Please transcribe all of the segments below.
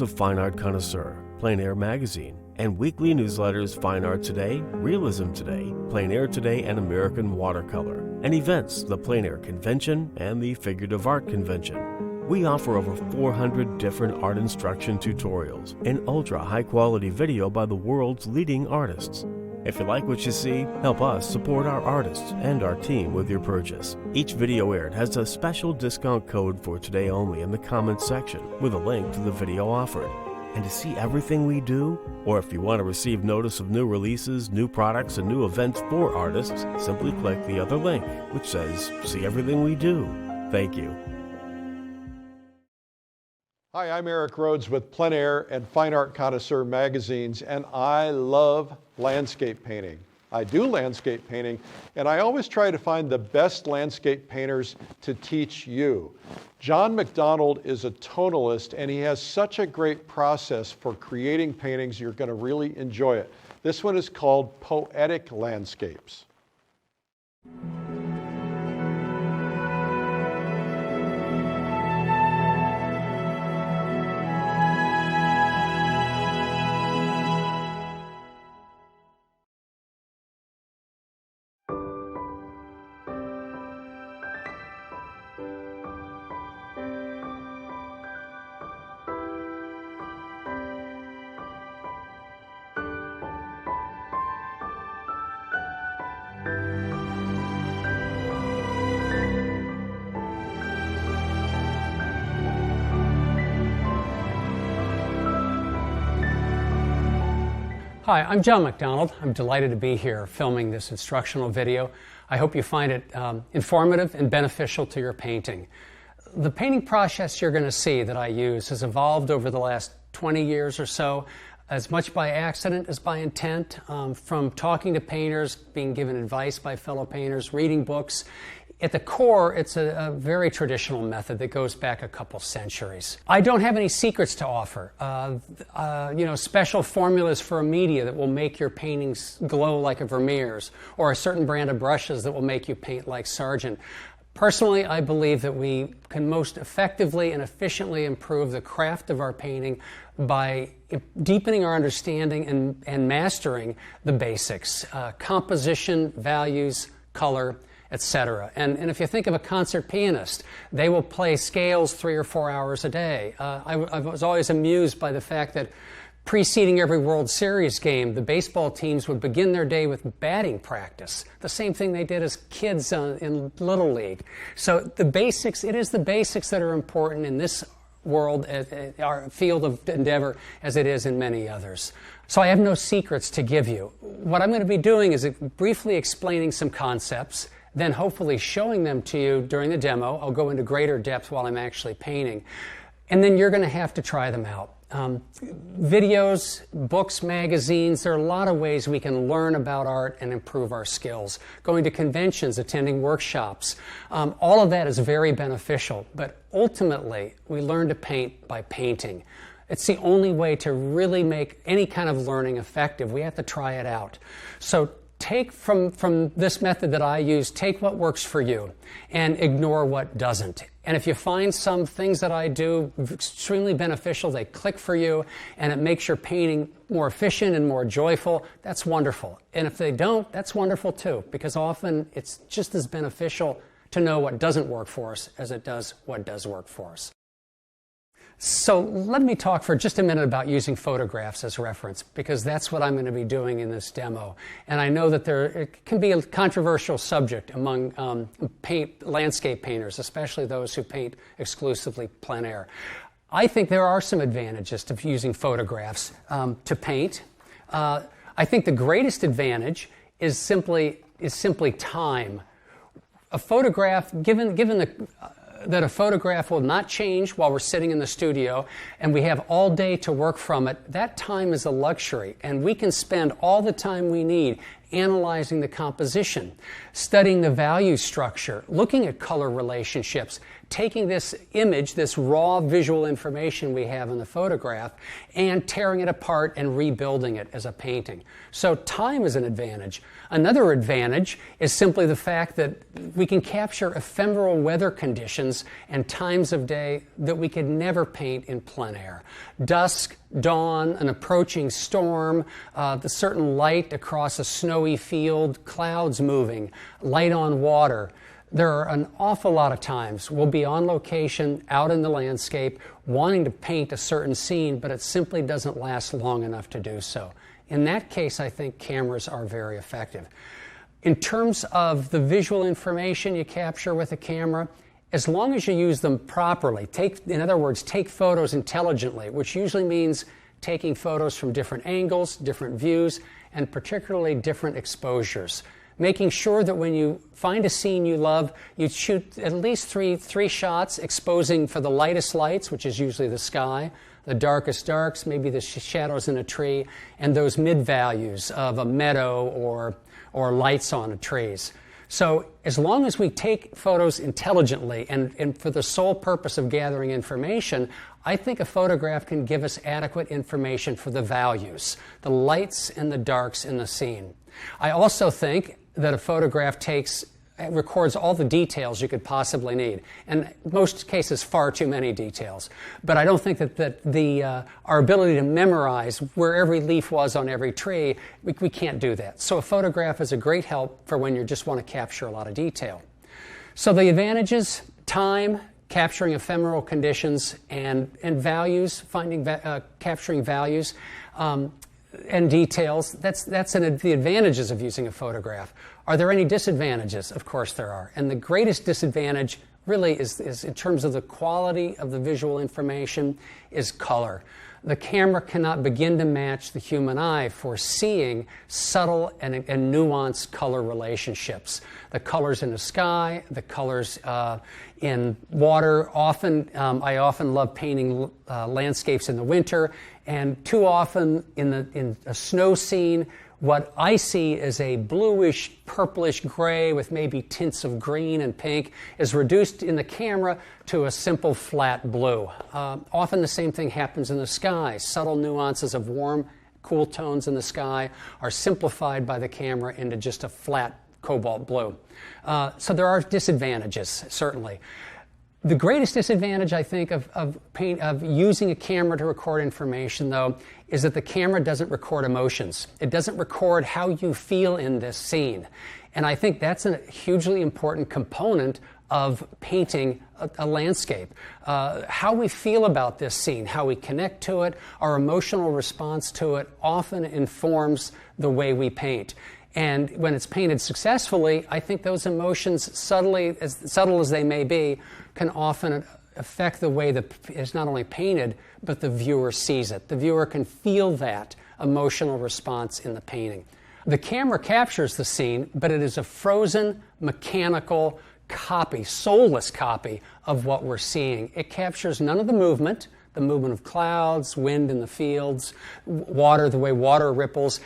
of Fine Art Connoisseur, Plein Air Magazine, and weekly newsletters Fine Art Today, Realism Today, Plein Air Today, and American Watercolor, and events, the Plein Air Convention and the Figurative Art Convention. We offer over 400 different art instruction tutorials and ultra high-quality video by the world's leading artists. If you like what you see, help us support our artists and our team with your purchase. Each video aired has a special discount code for today only in the comments section with a link to the video offered. And to see everything we do, or if you want to receive notice of new releases, new products, and new events for artists, simply click the other link, which says, "See everything we do." Thank you. Hi, I'm Eric Rhodes with Plein Air and Fine Art Connoisseur magazines, and I love landscape painting. I do landscape painting, and I always try to find the best landscape painters to teach you. John MacDonald is a tonalist, and he has such a great process for creating paintings. You're going to really enjoy it. This one is called Poetic Landscapes. Hi, I'm John MacDonald. I'm delighted to be here filming this instructional video. I hope you find it informative and beneficial to your painting. The painting process you're going to see that I use has evolved over the last 20 years or so, as much by accident as by intent, from talking to painters, being given advice by fellow painters, reading books. At the core, it's a very traditional method that goes back a couple centuries. I don't have any secrets to offer. Special formulas for a media that will make your paintings glow like a Vermeer's, or a certain brand of brushes that will make you paint like Sargent. Personally, I believe that we can most effectively and efficiently improve the craft of our painting by deepening our understanding and mastering the basics, composition, values, color, etc. And if you think of a concert pianist, they will play scales 3 or 4 hours a day. I was always amused by the fact that preceding every World Series game, the baseball teams would begin their day with batting practice, the same thing they did as kids in Little League. So the basics, it is the basics that are important in this world, our field of endeavor, as it is in many others. So I have no secrets to give you. What I'm going to be doing is briefly explaining some concepts, then hopefully showing them to you during the demo. I'll go into greater depth while I'm actually painting. And then you're going to have to try them out. Videos, books, magazines, there are a lot of ways we can learn about art and improve our skills. Going to conventions, attending workshops, all of that is very beneficial. But ultimately, we learn to paint by painting. It's the only way to really make any kind of learning effective. We have to try it out. So take from this method that I use, take what works for you and ignore what doesn't. And if you find some things that I do extremely beneficial, they click for you, and it makes your painting more efficient and more joyful, that's wonderful. And if they don't, that's wonderful too, because often it's just as beneficial to know what doesn't work for us as it does what does work for us. So let me talk for just a minute about using photographs as reference, because that's what I'm going to be doing in this demo. And I know that it can be a controversial subject among landscape painters, especially those who paint exclusively plein air. I think there are some advantages to using photographs to paint. I think the greatest advantage is simply time. A photograph, given that a photograph will not change while we're sitting in the studio, and we have all day to work from it, that time is a luxury, and we can spend all the time we need analyzing the composition, studying the value structure, looking at color relationships, taking this image, this raw visual information we have in the photograph, and tearing it apart and rebuilding it as a painting. So time is an advantage. Another advantage is simply the fact that we can capture ephemeral weather conditions and times of day that we could never paint in plein air. Dusk, dawn, an approaching storm, the certain light across a snowy field, clouds moving, light on water. There are an awful lot of times we'll be on location, out in the landscape, wanting to paint a certain scene, but it simply doesn't last long enough to do so. In that case, I think cameras are very effective. In terms of the visual information you capture with a camera, as long as you use them properly, in other words, take photos intelligently, which usually means taking photos from different angles, different views, and particularly different exposures. Making sure that when you find a scene you love, you shoot at least three shots, exposing for the lightest lights, which is usually the sky, the darkest darks, maybe the shadows in a tree, and those mid-values of a meadow or lights on the trees. So as long as we take photos intelligently and for the sole purpose of gathering information, I think a photograph can give us adequate information for the values, the lights and the darks in the scene. I also think that a photograph records all the details you could possibly need, and in most cases far too many details. But I don't think that our ability to memorize where every leaf was on every tree, we can't do that. So a photograph is a great help for when you just want to capture a lot of detail. So the advantages: time, capturing ephemeral conditions, and values, capturing values. And details. That's the advantages of using a photograph. Are there any disadvantages? Of course there are. And the greatest disadvantage really is in terms of the quality of the visual information is color. The camera cannot begin to match the human eye for seeing subtle and nuanced color relationships. The colors in the sky, the colors in water. I often love painting landscapes in the winter, and too often in a snow scene, what I see is a bluish, purplish gray with maybe tints of green and pink is reduced in the camera to a simple flat blue. Often the same thing happens in the sky. Subtle nuances of warm, cool tones in the sky are simplified by the camera into just a flat cobalt blue. So there are disadvantages, certainly. The greatest disadvantage, I think, of using a camera to record information, though, is that the camera doesn't record emotions. It doesn't record how you feel in this scene. And I think that's a hugely important component of painting a landscape. How we feel about this scene, how we connect to it, our emotional response to it often informs the way we paint. And when it's painted successfully, I think those emotions, as subtle as they may be, can often affect the way that it's not only painted, but the viewer sees it. The viewer can feel that emotional response in the painting. The camera captures the scene, but it is a frozen, mechanical copy, soulless copy of what we're seeing. It captures none of the movement of clouds, wind in the fields, water, the way water ripples,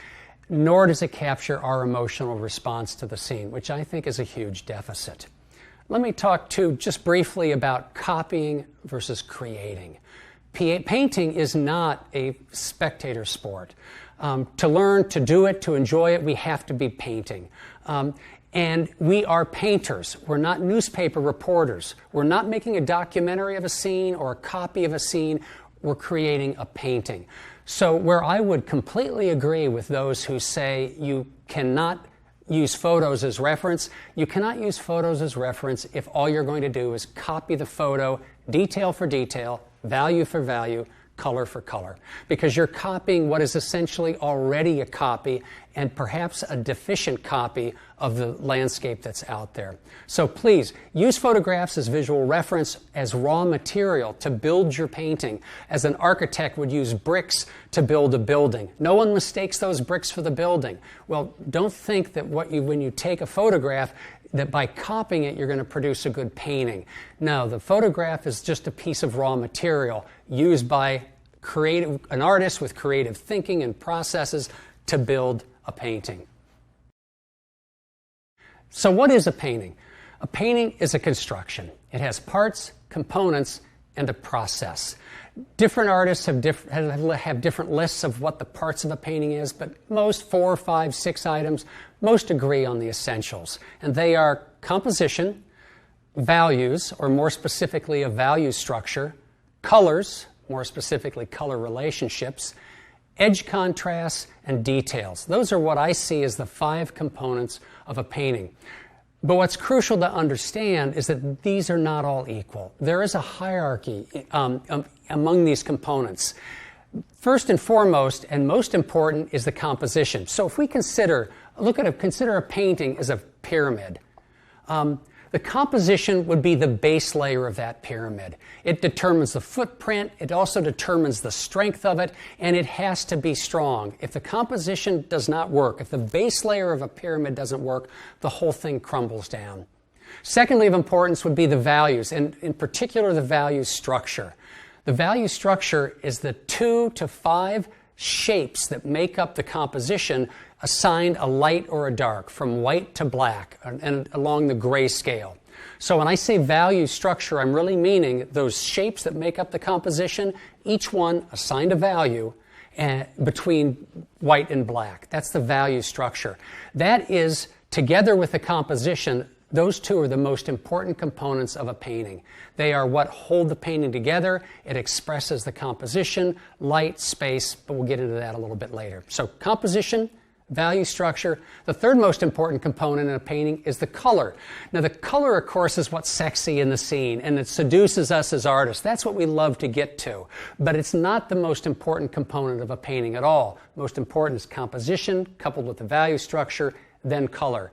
nor does it capture our emotional response to the scene, which I think is a huge deficit. Let me talk too, just briefly, about copying versus creating. Painting is not a spectator sport. To learn, to do it, to enjoy it, we have to be painting. And we are painters. We're not newspaper reporters. We're not making a documentary of a scene or a copy of a scene. We're creating a painting. So where I would completely agree with those who say you cannot use photos as reference, you cannot use photos as reference if all you're going to do is copy the photo, detail for detail, value for value, color for color, because you're copying what is essentially already a copy and perhaps a deficient copy of the landscape that's out there. So please, use photographs as visual reference, as raw material to build your painting, as an architect would use bricks to build a building. No one mistakes those bricks for the building. Well, don't think that when you take a photograph, that by copying it, you're going to produce a good painting. No, the photograph is just a piece of raw material used by an artist with creative thinking and processes to build a painting. So what is a painting? A painting is a construction. It has parts, components, and a process. Different artists have different lists of what the parts of a painting is, but most 4, 5, 6 items, most agree on the essentials. And they are composition, values, or more specifically a value structure, colors, more specifically color relationships, edge contrasts, and details. Those are what I see as the 5 components of a painting. But what's crucial to understand is that these are not all equal. There is a hierarchy among these components. First and foremost, and most important, is the composition. So if we consider a painting as a pyramid, the composition would be the base layer of that pyramid. It determines the footprint, it also determines the strength of it, and it has to be strong. If the composition does not work, if the base layer of a pyramid doesn't work, the whole thing crumbles down. Secondly of importance would be the values, and in particular the value structure. The value structure is the 2 to 5 shapes that make up the composition assigned a light or a dark, from white to black, and along the gray scale. So when I say value structure, I'm really meaning those shapes that make up the composition, each one assigned a value between white and black. That's the value structure. That is, together with the composition, those two are the most important components of a painting. They are what hold the painting together. It expresses the composition, light, space, but we'll get into that a little bit later. So composition, value structure. The third most important component in a painting is the color. Now the color, of course, is what's sexy in the scene, and it seduces us as artists. That's what we love to get to. But it's not the most important component of a painting at all. Most important is composition, coupled with the value structure, then color.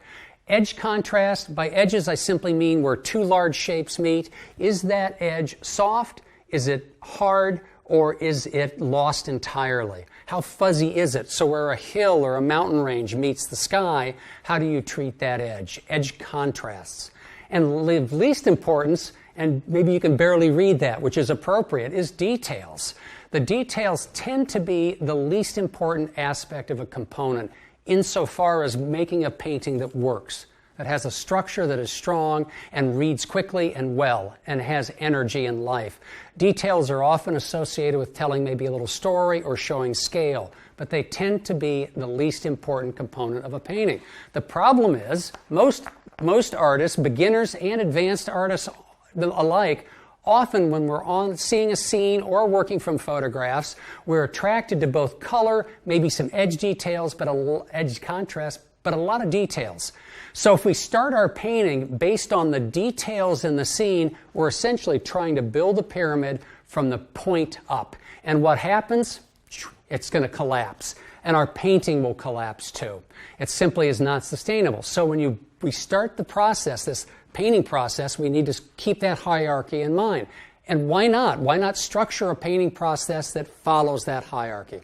Edge contrast, by edges I simply mean where 2 large shapes meet. Is that edge soft? Is it hard? Or is it lost entirely? How fuzzy is it? So where a hill or a mountain range meets the sky, how do you treat that edge? Edge contrasts. And of least importance, and maybe you can barely read that, which is appropriate, is details. The details tend to be the least important aspect of a component insofar as making a painting that works, that has a structure that is strong and reads quickly and well and has energy and life. Details are often associated with telling maybe a little story or showing scale, but they tend to be the least important component of a painting. The problem is most artists, beginners and advanced artists alike, often when we're seeing a scene or working from photographs, we're attracted to both color, maybe some edge details, edge contrast, but a lot of details. So if we start our painting based on the details in the scene, we're essentially trying to build a pyramid from the point up. And what happens? It's going to collapse. And our painting will collapse too. It simply is not sustainable. So when we start the process, this painting process, we need to keep that hierarchy in mind. And why not? Why not structure a painting process that follows that hierarchy?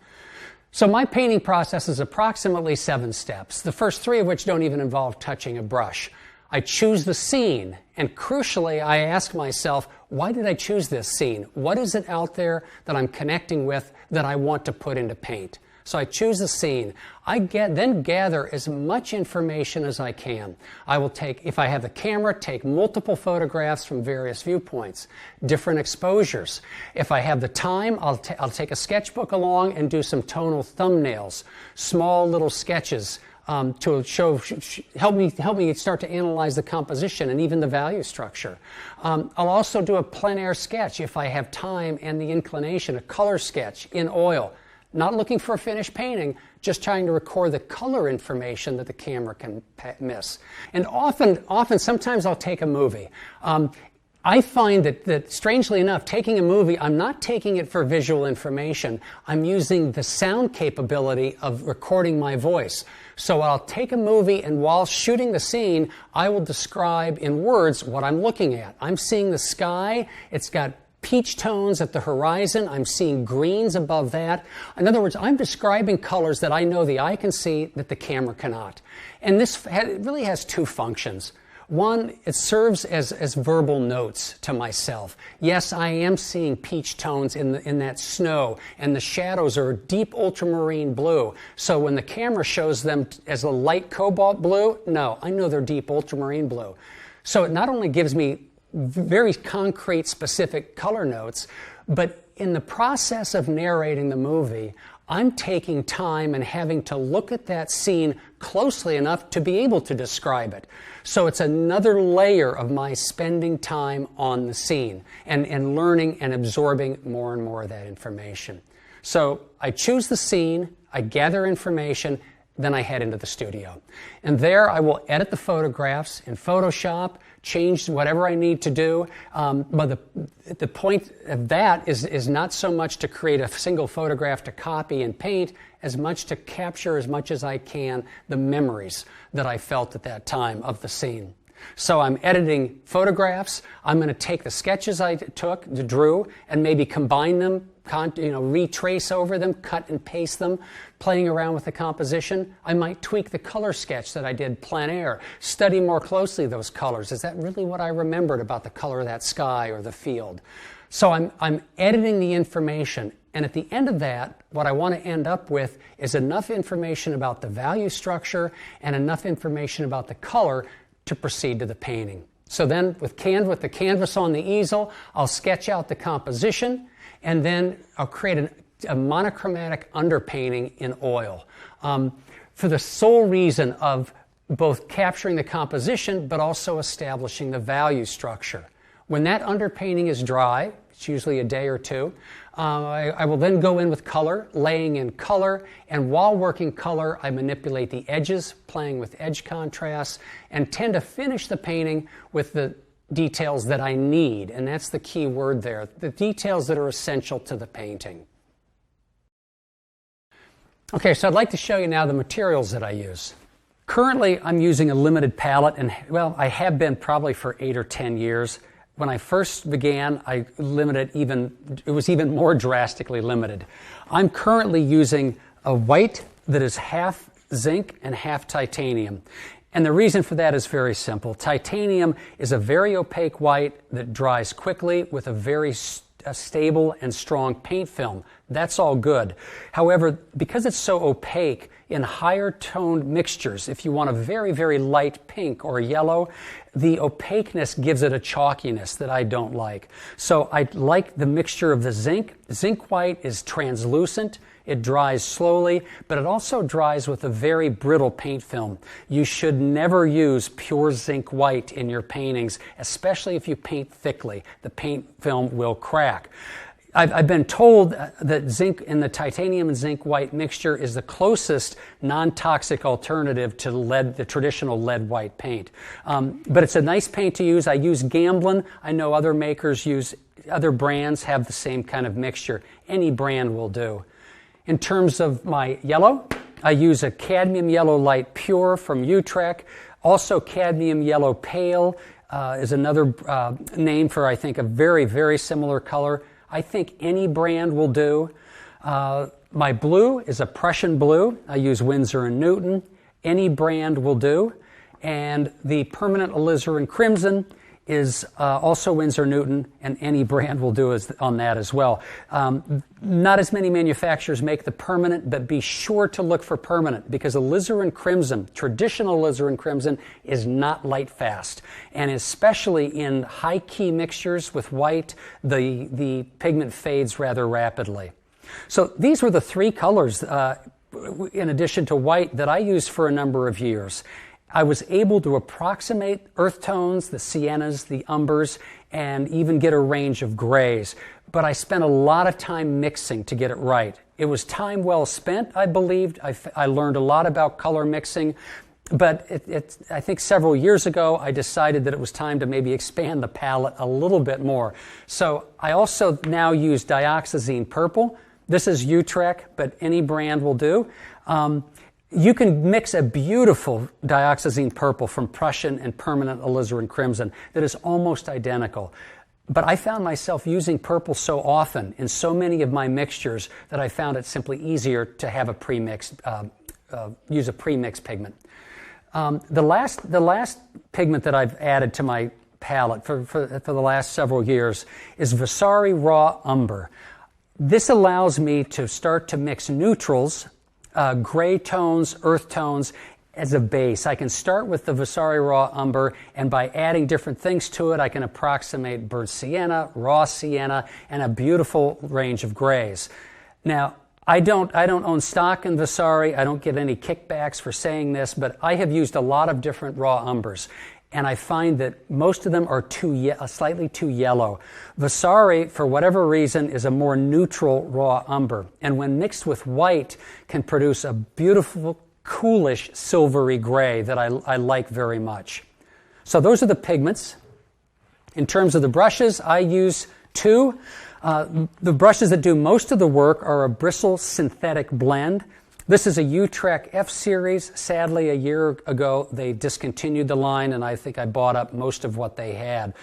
So my painting process is approximately 7 steps, the first 3 of which don't even involve touching a brush. I choose the scene, and crucially, I ask myself, why did I choose this scene? What is it out there that I'm connecting with that I want to put into paint? So I choose the scene. I then gather as much information as I can. I will if I have the camera, take multiple photographs from various viewpoints, different exposures. If I have the time, I'll take a sketchbook along and do some tonal thumbnails, small little sketches to help me start to analyze the composition and even the value structure. I'll also do a plein air sketch if I have time and the inclination, a color sketch in oil. Not looking for a finished painting, just trying to record the color information that the camera can miss. And sometimes I'll take a movie. I find that strangely enough, taking a movie, I'm not taking it for visual information. I'm using the sound capability of recording my voice. So I'll take a movie, and while shooting the scene, I will describe in words what I'm looking at. I'm seeing the sky. It's got peach tones at the horizon. I'm seeing greens above that. In other words, I'm describing colors that I know the eye can see that the camera cannot. And this really has 2 functions. One, it serves as verbal notes to myself. Yes, I am seeing peach tones in that snow, and the shadows are deep ultramarine blue. So when the camera shows them as a light cobalt blue, no, I know they're deep ultramarine blue. So it not only gives me very concrete, specific color notes, but in the process of narrating the movie, I'm taking time and having to look at that scene closely enough to be able to describe it. So it's another layer of my spending time on the scene and learning and absorbing more and more of that information. So I choose the scene, I gather information, then I head into the studio. And there I will edit the photographs in Photoshop, change whatever I need to do. But the point of that is not so much to create a single photograph to copy and paint, as much to capture as much as I can the memories that I felt at that time of the scene. So I'm editing photographs. I'm going to take the sketches I drew, and maybe combine them, retrace over them, cut and paste them, playing around with the composition. I might tweak the color sketch that I did plein air, study more closely those colors. Is that really what I remembered about the color of that sky or the field? So I'm editing the information, and at the end of that, what I want to end up with is enough information about the value structure and enough information about the color to proceed to the painting. So then with the canvas on the easel, I'll sketch out the composition, and then I'll create a monochromatic underpainting in oil for the sole reason of both capturing the composition but also establishing the value structure. When that underpainting is dry, it's usually a day or two, I will then go in with color, laying in color, and while working color, I manipulate the edges, playing with edge contrasts, and tend to finish the painting with the details that I need, and that's the key word there, the details that are essential to the painting. Okay, so I'd like to show you now the materials that I use. Currently, I'm using a limited palette, and well, I have been probably for 8 or 10 years. When I first began, I limited it was even more drastically limited. I'm currently using a white that is half zinc and half titanium. And the reason for that is very simple. Titanium is a very opaque white that dries quickly with a very stable and strong paint film. That's all good. However, because it's so opaque, in higher toned mixtures, if you want a very, very light pink or yellow, the opaqueness gives it a chalkiness that I don't like. So I like the mixture of the zinc. Zinc white is translucent. It dries slowly, but it also dries with a very brittle paint film. You should never use pure zinc white in your paintings, especially if you paint thickly. The paint film will crack. I've been told that zinc in the titanium and zinc white mixture is the closest non-toxic alternative to lead, the traditional lead white paint. But it's a nice paint to use. I use Gamblin. I know other makers other brands have the same kind of mixture. Any brand will do. In terms of my yellow, I use a cadmium yellow light pure from Utrecht. Also cadmium yellow pale is another name for, I think, a very, very similar color. I think any brand will do. My blue is a Prussian blue. I use Winsor & Newton. Any brand will do. And the permanent alizarin crimson is also Winsor & Newton, and any brand will do on that as well. Not as many manufacturers make the permanent, but be sure to look for permanent, because alizarin crimson, traditional alizarin crimson, is not light fast. And especially in high key mixtures with white, the pigment fades rather rapidly. So these were the three colors, in addition to white, that I used for a number of years. I was able to approximate earth tones, the siennas, the umbers, and even get a range of grays. But I spent a lot of time mixing to get it right. It was time well spent, I believed. I learned a lot about color mixing. But I think several years ago, I decided that it was time to maybe expand the palette a little bit more. So I also now use Dioxin Purple. This is Utrecht, but any brand will do. You can mix a beautiful Dioxin Purple from Prussian and permanent alizarin crimson that is almost identical. But I found myself using purple so often in so many of my mixtures that I found it simply easier to have a use a pre-mixed pigment. The last pigment that I've added to my palette for the last several years is Vasari Raw Umber. This allows me to start to mix neutrals, gray tones, earth tones, as a base. I can start with the Vasari Raw Umber, and by adding different things to it, I can approximate burnt sienna, raw sienna, and a beautiful range of grays. Now, I don't own stock in Vasari. I don't get any kickbacks for saying this, but I have used a lot of different raw umbers, and I find that most of them are slightly too yellow. Vasari, for whatever reason, is a more neutral raw umber, and when mixed with white, can produce a beautiful, coolish, silvery gray that I like very much. So those are the pigments. In terms of the brushes, I use two. The brushes that do most of the work are a bristle synthetic blend. This is a Utrecht F series. Sadly, a year ago, they discontinued the line, and I think I bought up most of what they had.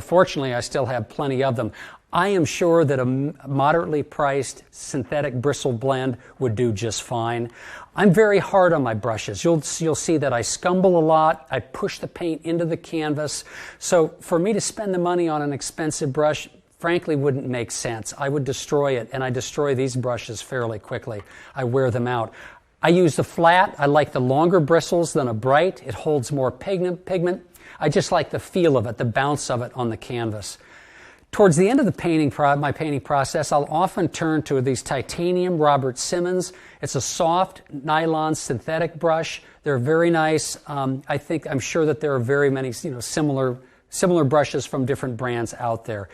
Fortunately, I still have plenty of them. I am sure that a moderately priced synthetic bristle blend would do just fine. I'm very hard on my brushes. You'll see that I scumble a lot. I push the paint into the canvas. So for me to spend the money on an expensive brush, frankly, wouldn't make sense. I would destroy it, and I destroy these brushes fairly quickly. I wear them out. I use the flat. I like the longer bristles than a bright. It holds more pigment. I just like the feel of it, the bounce of it on the canvas. Towards the end of the my painting process, I'll often turn to these titanium Robert Simmons. It's a soft nylon synthetic brush. They're very nice. I'm sure that there are very many similar brushes from different brands out there.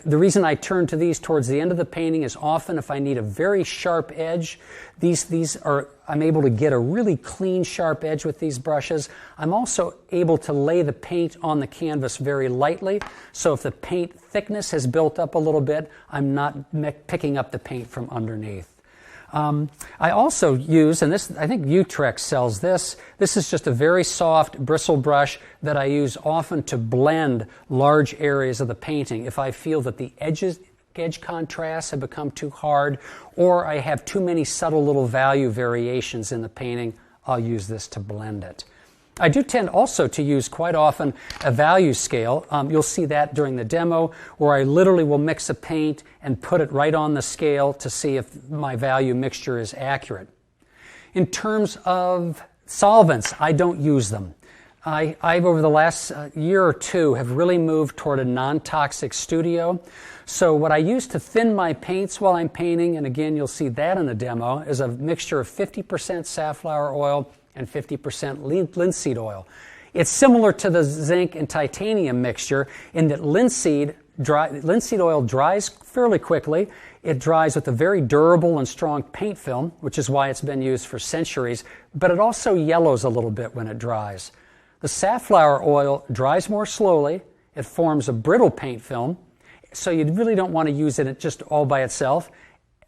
The reason I turn to these towards the end of the painting is often if I need a very sharp edge. I'm able to get a really clean, sharp edge with these brushes. I'm also able to lay the paint on the canvas very lightly, so if the paint thickness has built up a little bit, I'm not picking up the paint from underneath. I also use, and I think Utrecht sells this. This is just a very soft bristle brush that I use often to blend large areas of the painting. If I feel that the edge contrasts have become too hard, or I have too many subtle little value variations in the painting, I'll use this to blend it. I do tend also to use quite often a value scale. You'll see that during the demo, where I literally will mix a paint and put it right on the scale to see if my value mixture is accurate. In terms of solvents, I don't use them. I've over the last year or two have really moved toward a non-toxic studio. So what I use to thin my paints while I'm painting, and again you'll see that in the demo, is a mixture of 50% safflower oil and 50% linseed oil. It's similar to the zinc and titanium mixture in that linseed oil dries fairly quickly. It dries with a very durable and strong paint film, which is why it's been used for centuries, but it also yellows a little bit when it dries. The safflower oil dries more slowly. It forms a brittle paint film, so you really don't want to use it just all by itself,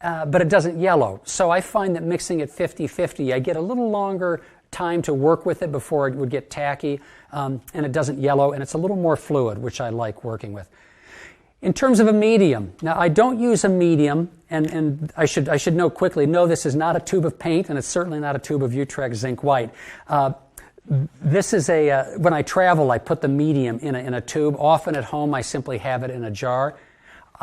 but it doesn't yellow. So I find that mixing it 50-50, I get a little longer time to work with it before it would get tacky, and it doesn't yellow, and it's a little more fluid, which I like working with. In terms of a medium, now I don't use a medium, and I should note quickly, no, this is not a tube of paint, and it's certainly not a tube of Utrecht zinc white. This is when I travel, I put the medium in a tube. Often at home, I simply have it in a jar.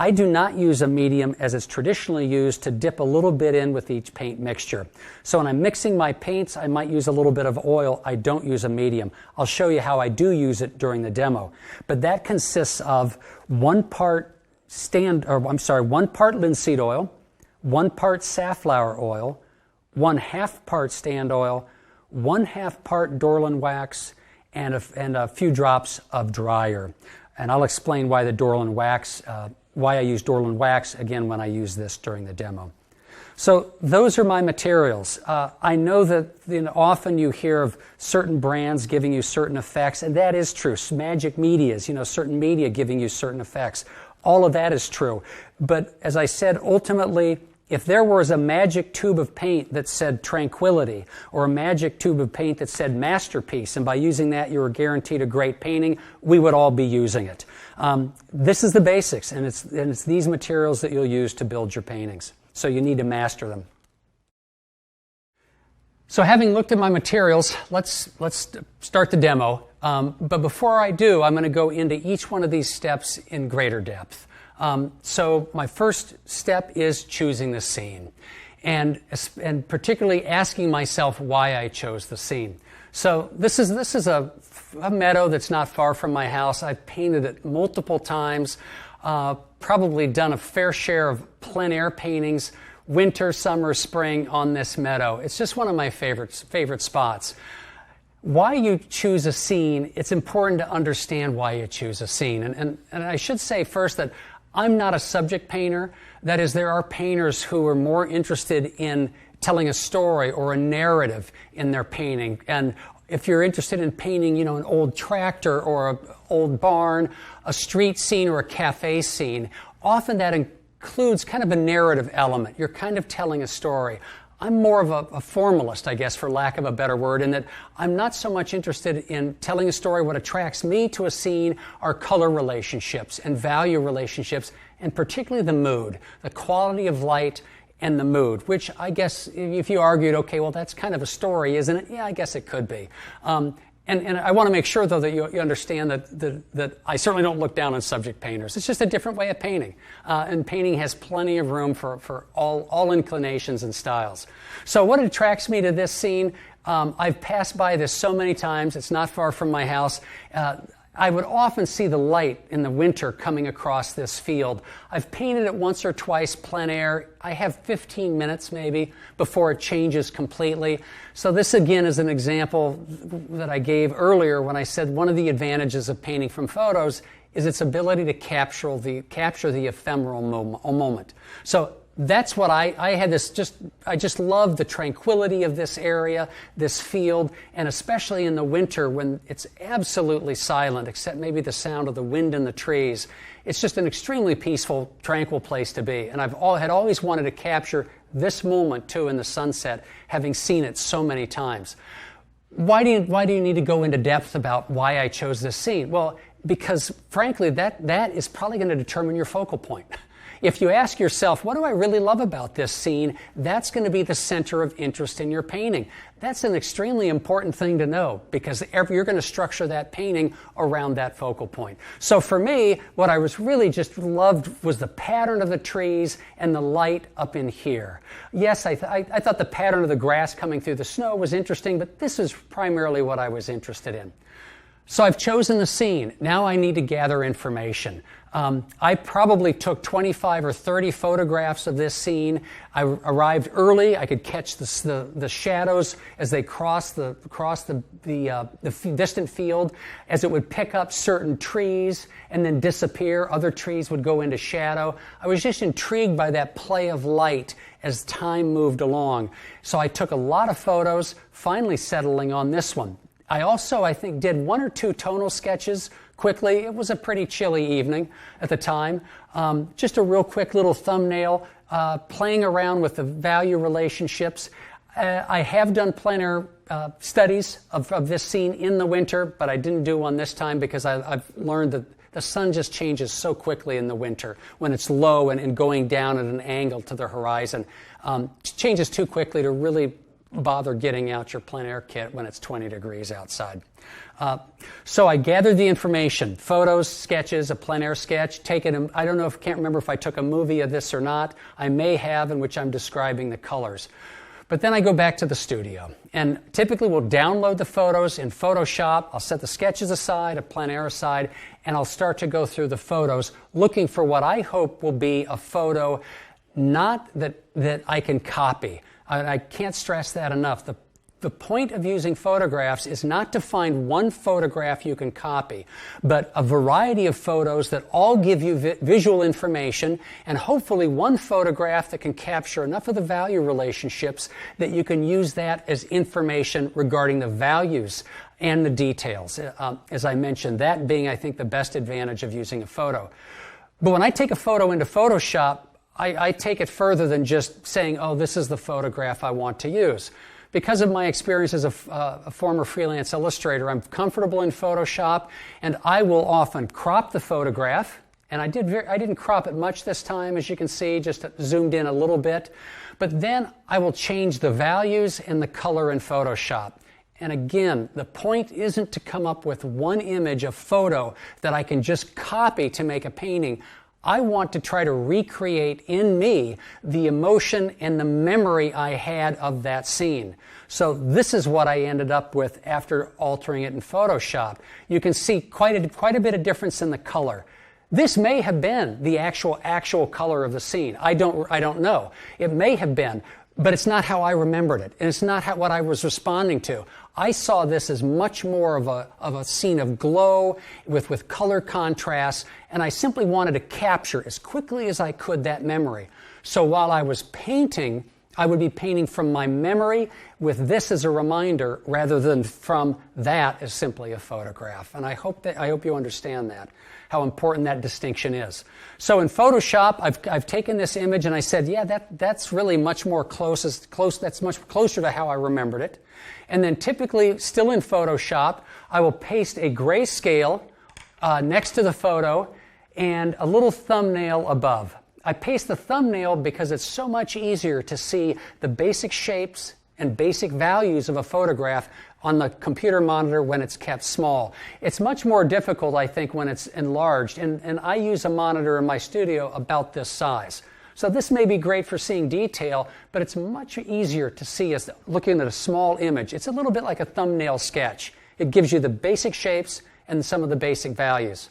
I do not use a medium as it's traditionally used to dip a little bit in with each paint mixture. So when I'm mixing my paints, I might use a little bed of oil. I don't use a medium. I'll show you how I do use it during the demo. But that consists of 1 part linseed oil, 1 part safflower oil, 1/2 part stand oil, 1/2 part Dorland wax, and a few drops of dryer. And I'll explain why I use Dorland wax again when I use this during the demo. So those are my materials. I know that often you hear of certain brands giving you certain effects, and that is true. Magic medias, certain media giving you certain effects. All of that is true. But as I said, ultimately, if there was a magic tube of paint that said tranquility, or a magic tube of paint that said masterpiece, and by using that you were guaranteed a great painting, we would all be using it. This is the basics, and it's these materials that you'll use to build your paintings. So you need to master them. So having looked at my materials, let's start the demo. But before I do, I'm going to go into each one of these steps in greater depth. So my first step is choosing the scene, and particularly asking myself why I chose the scene. So this is a meadow that's not far from my house. I've painted it multiple times, probably done a fair share of plein air paintings, winter, summer, spring on this meadow. It's just one of my favorite spots. Why you choose a scene, it's important to understand why you choose a scene. And I should say first that I'm not a subject painter. That is, there are painters who are more interested in telling a story or a narrative in their painting. And if you're interested in painting, an old tractor or an old barn, a street scene or a cafe scene, often that includes kind of a narrative element. You're kind of telling a story. I'm more of a formalist, I guess, for lack of a better word, in that I'm not so much interested in telling a story. What attracts me to a scene are color relationships and value relationships, and particularly the mood, the quality of light and the mood, which I guess if you argued, okay, well, that's kind of a story, isn't it? Yeah, I guess it could be. And I want to make sure, though, that you understand that I certainly don't look down on subject painters. It's just a different way of painting. And painting has plenty of room for all inclinations and styles. So what attracts me to this scene, I've passed by this so many times. It's not far from my house. I would often see the light in the winter coming across this field. I've painted it once or twice plein air. I have 15 minutes maybe before it changes completely. So this again is an example that I gave earlier when I said one of the advantages of painting from photos is its ability to capture the ephemeral moment. So that's what I had I just love the tranquility of this area, this field, and especially in the winter when it's absolutely silent, except maybe the sound of the wind in the trees. It's just an extremely peaceful, tranquil place to be. And had always wanted to capture this moment too in the sunset, having seen it so many times. Why do you need to go into depth about why I chose this scene? Well, because frankly, that is probably going to determine your focal point. If you ask yourself, what do I really love about this scene? That's going to be the center of interest in your painting. That's an extremely important thing to know because you're going to structure that painting around that focal point. So for me, what I was really just loved was the pattern of the trees and the light up in here. Yes, I thought the pattern of the grass coming through the snow was interesting, but this is primarily what I was interested in. So I've chosen the scene. Now I need to gather information. I probably took 25 or 30 photographs of this scene. I arrived early. I could catch the shadows as they crossed the distant field, as it would pick up certain trees and then disappear. Other trees would go into shadow. I was just intrigued by that play of light as time moved along. So I took a lot of photos, finally settling on this one. I also, I think, did one or two tonal sketches quickly. It was a pretty chilly evening at the time. Just a real quick little thumbnail, playing around with the value relationships. I have done plein air studies of this scene in the winter, but I didn't do one this time because I've learned that the sun just changes so quickly in the winter when it's low and going down at an angle to the horizon. It changes too quickly to really bother getting out your plein air kit when it's 20 degrees outside. So I gathered the information, photos, sketches, a plein air sketch, can't remember if I took a movie of this or not. I may have, in which I'm describing the colors. But then I go back to the studio, and typically we'll download the photos in Photoshop. I'll set the sketches aside, a plein air aside, and I'll start to go through the photos, looking for what I hope will be a photo not that I can copy. I can't stress that enough. The point of using photographs is not to find one photograph you can copy, but a variety of photos that all give you visual information, and hopefully one photograph that can capture enough of the value relationships that you can use that as information regarding the values and the details. As I mentioned, that being, I think, the best advantage of using a photo. But when I take a photo into Photoshop, I take it further than just saying, oh, this is the photograph I want to use. Because of my experience as a former freelance illustrator, I'm comfortable in Photoshop, and I will often crop the photograph And I didn't crop it much this time, as you can see, just zoomed in a little bit. But then I will change the values and the color in Photoshop. And again, the point isn't to come up with one image, a photo, that I can just copy to make a painting. I want to try to recreate in me the emotion and the memory I had of that scene. So this is what I ended up with after altering it in Photoshop. You can see quite a bit of difference in the color. This may have been the actual color of the scene. I don't know. It may have been, but it's not how I remembered it, and it's not what I was responding to. I saw this as much more of a scene of glow with color contrast, and I simply wanted to capture as quickly as I could that memory. So while I was painting, I would be painting from my memory with this as a reminder rather than from that as simply a photograph. And I hope you understand that, how important that distinction is. So in Photoshop, I've taken this image and I said, yeah, that's really much more that's much closer to how I remembered it. And then typically, still in Photoshop, I will paste a grayscale next to the photo and a little thumbnail above. I paste the thumbnail because it's so much easier to see the basic shapes and basic values of a photograph on the computer monitor when it's kept small. It's much more difficult, I think, when it's enlarged, and I use a monitor in my studio about this size. So this may be great for seeing detail, but it's much easier to see as looking at a small image. It's a little bit like a thumbnail sketch. It gives you the basic shapes and some of the basic values.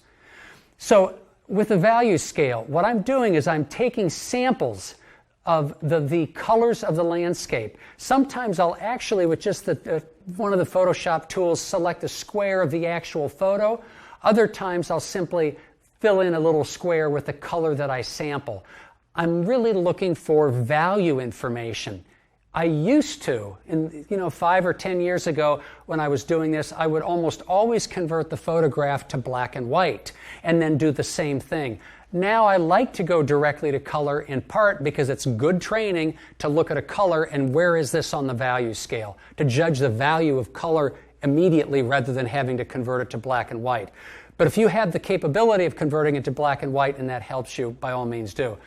So with the value scale, what I'm doing is I'm taking samples of the colors of the landscape. Sometimes I'll actually, with just one of the Photoshop tools, select a square of the actual photo. Other times I'll simply fill in a little square with the color that I sample. I'm really looking for value information. I used to, 5 or 10 years ago when I was doing this, I would almost always convert the photograph to black and white and then do the same thing. Now I like to go directly to color, in part because it's good training to look at a color and where is this on the value scale, to judge the value of color immediately rather than having to convert it to black and white. But if you have the capability of converting it to black and white and that helps you, by all means do.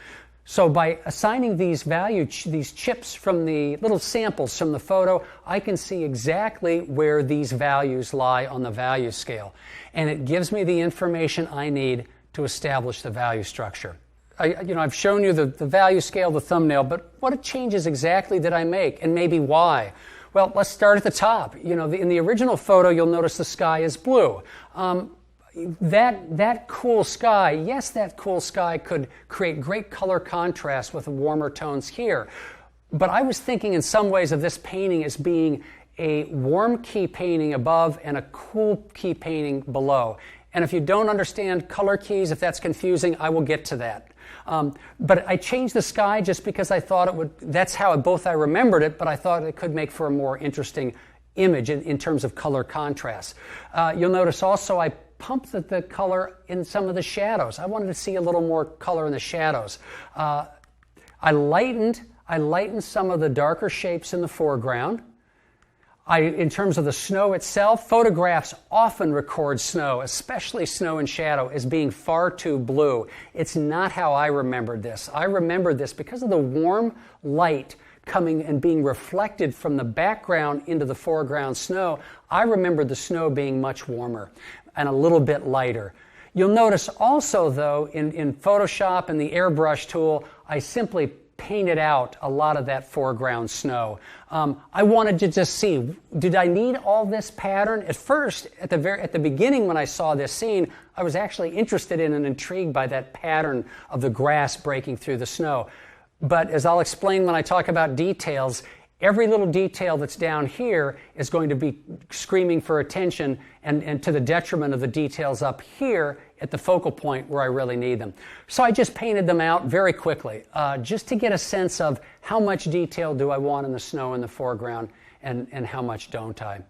So by assigning these these chips from the little samples from the photo, I can see exactly where these values lie on the value scale. And it gives me the information I need to establish the value structure. I've shown you the value scale, the thumbnail, but what changes exactly did I make, and maybe why? Well, let's start at the top. In the original photo, you'll notice the sky is blue. That cool sky, yes, that cool sky could create great color contrast with warmer tones here. But I was thinking in some ways of this painting as being a warm key painting above and a cool key painting below. And if you don't understand color keys, if that's confusing, I will get to that. But I changed the sky just because I thought it would, that's how I remembered it, but I thought it could make for a more interesting image in terms of color contrast. You'll notice also I pumped the color in some of the shadows. I wanted to see a little more color in the shadows. I lightened some of the darker shapes in the foreground. In terms of the snow itself, photographs often record snow, especially snow in shadow, as being far too blue. It's not how I remembered this. I remembered this because of the warm light coming and being reflected from the background into the foreground snow. I remembered the snow being much warmer and a little bit lighter. You'll notice also, though, in Photoshop and the airbrush tool, I simply painted out a lot of that foreground snow. I wanted to just see, did I need all this pattern? At first, at the beginning when I saw this scene, I was actually interested in and intrigued by that pattern of the grass breaking through the snow. But as I'll explain when I talk about details, every little detail that's down here is going to be screaming for attention and to the detriment of the details up here at the focal point where I really need them. So I just painted them out very quickly, just to get a sense of how much detail do I want in the snow in the foreground and how much don't I.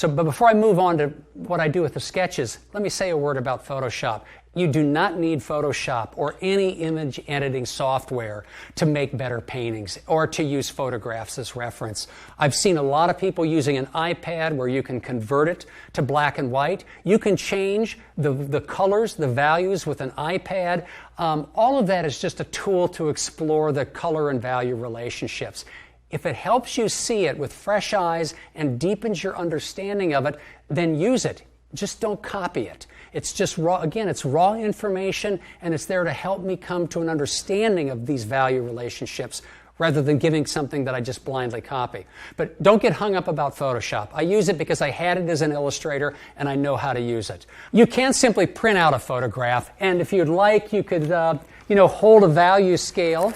But before I move on to what I do with the sketches, let me say a word about Photoshop. You do not need Photoshop or any image editing software to make better paintings or to use photographs as reference. I've seen a lot of people using an iPad where you can convert it to black and white. You can change the colors, the values with an iPad. All of that is just a tool to explore the color and value relationships. If it helps you see it with fresh eyes and deepens your understanding of it, then use it. Just don't copy it. It's just raw, again, it's raw information, and it's there to help me come to an understanding of these value relationships rather than giving something that I just blindly copy. But don't get hung up about Photoshop. I use it because I had it as an illustrator and I know how to use it. You can simply print out a photograph, and if you'd like, you could hold a value scale.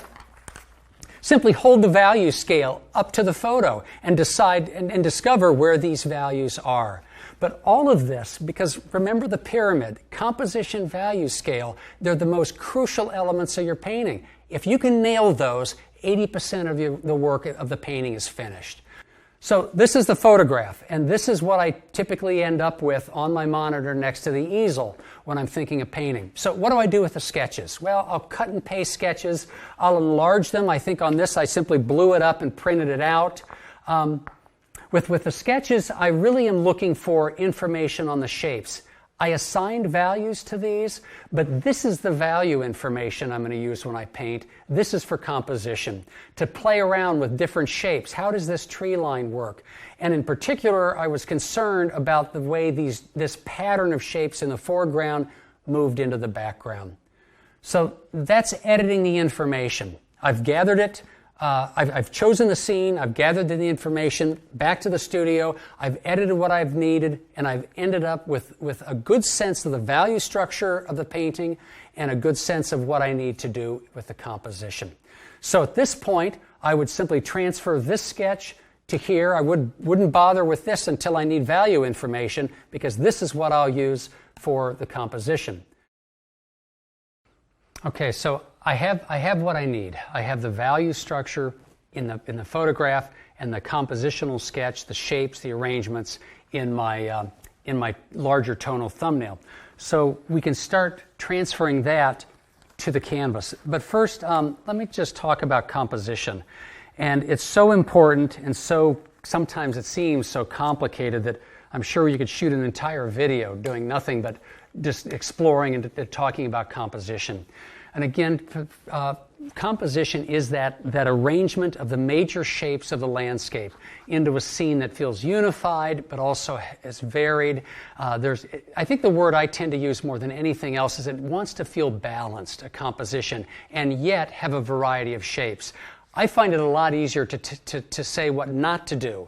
Simply hold the value scale up to the photo and decide and discover where these values are. But all of this, because remember the pyramid, composition, value scale, they're the most crucial elements of your painting. If you can nail those, 80% of the work of the painting is finished. So this is the photograph, and this is what I typically end up with on my monitor next to the easel when I'm thinking of painting. So what do I do with the sketches? Well, I'll cut and paste sketches. I'll enlarge them. I think on this I simply blew it up and printed it out. With the sketches, I really am looking for information on the shapes. I assigned values to these, but this is the value information I'm going to use when I paint. This is for composition, to play around with different shapes. How does this tree line work? And in particular, I was concerned about the way this pattern of shapes in the foreground moved into the background. So that's editing the information. I've gathered it. I've chosen the scene, I've gathered the information, back to the studio, I've edited what I've needed, and I've ended up with a good sense of the value structure of the painting and a good sense of what I need to do with the composition. So at this point, I would simply transfer this sketch to here. I wouldn't bother with this until I need value information, because this is what I'll use for the composition. Okay, so I have what I need. I have the value structure in the photograph and the compositional sketch, the shapes, the arrangements in my larger tonal thumbnail. So we can start transferring that to the canvas. But first, let me just talk about composition. And it's so important, and so sometimes it seems so complicated that I'm sure you could shoot an entire video doing nothing but just exploring and talking about composition. And again, composition is that arrangement of the major shapes of the landscape into a scene that feels unified, but also is varied. I think the word I tend to use more than anything else is it wants to feel balanced, a composition, and yet have a variety of shapes. I find it a lot easier to say what not to do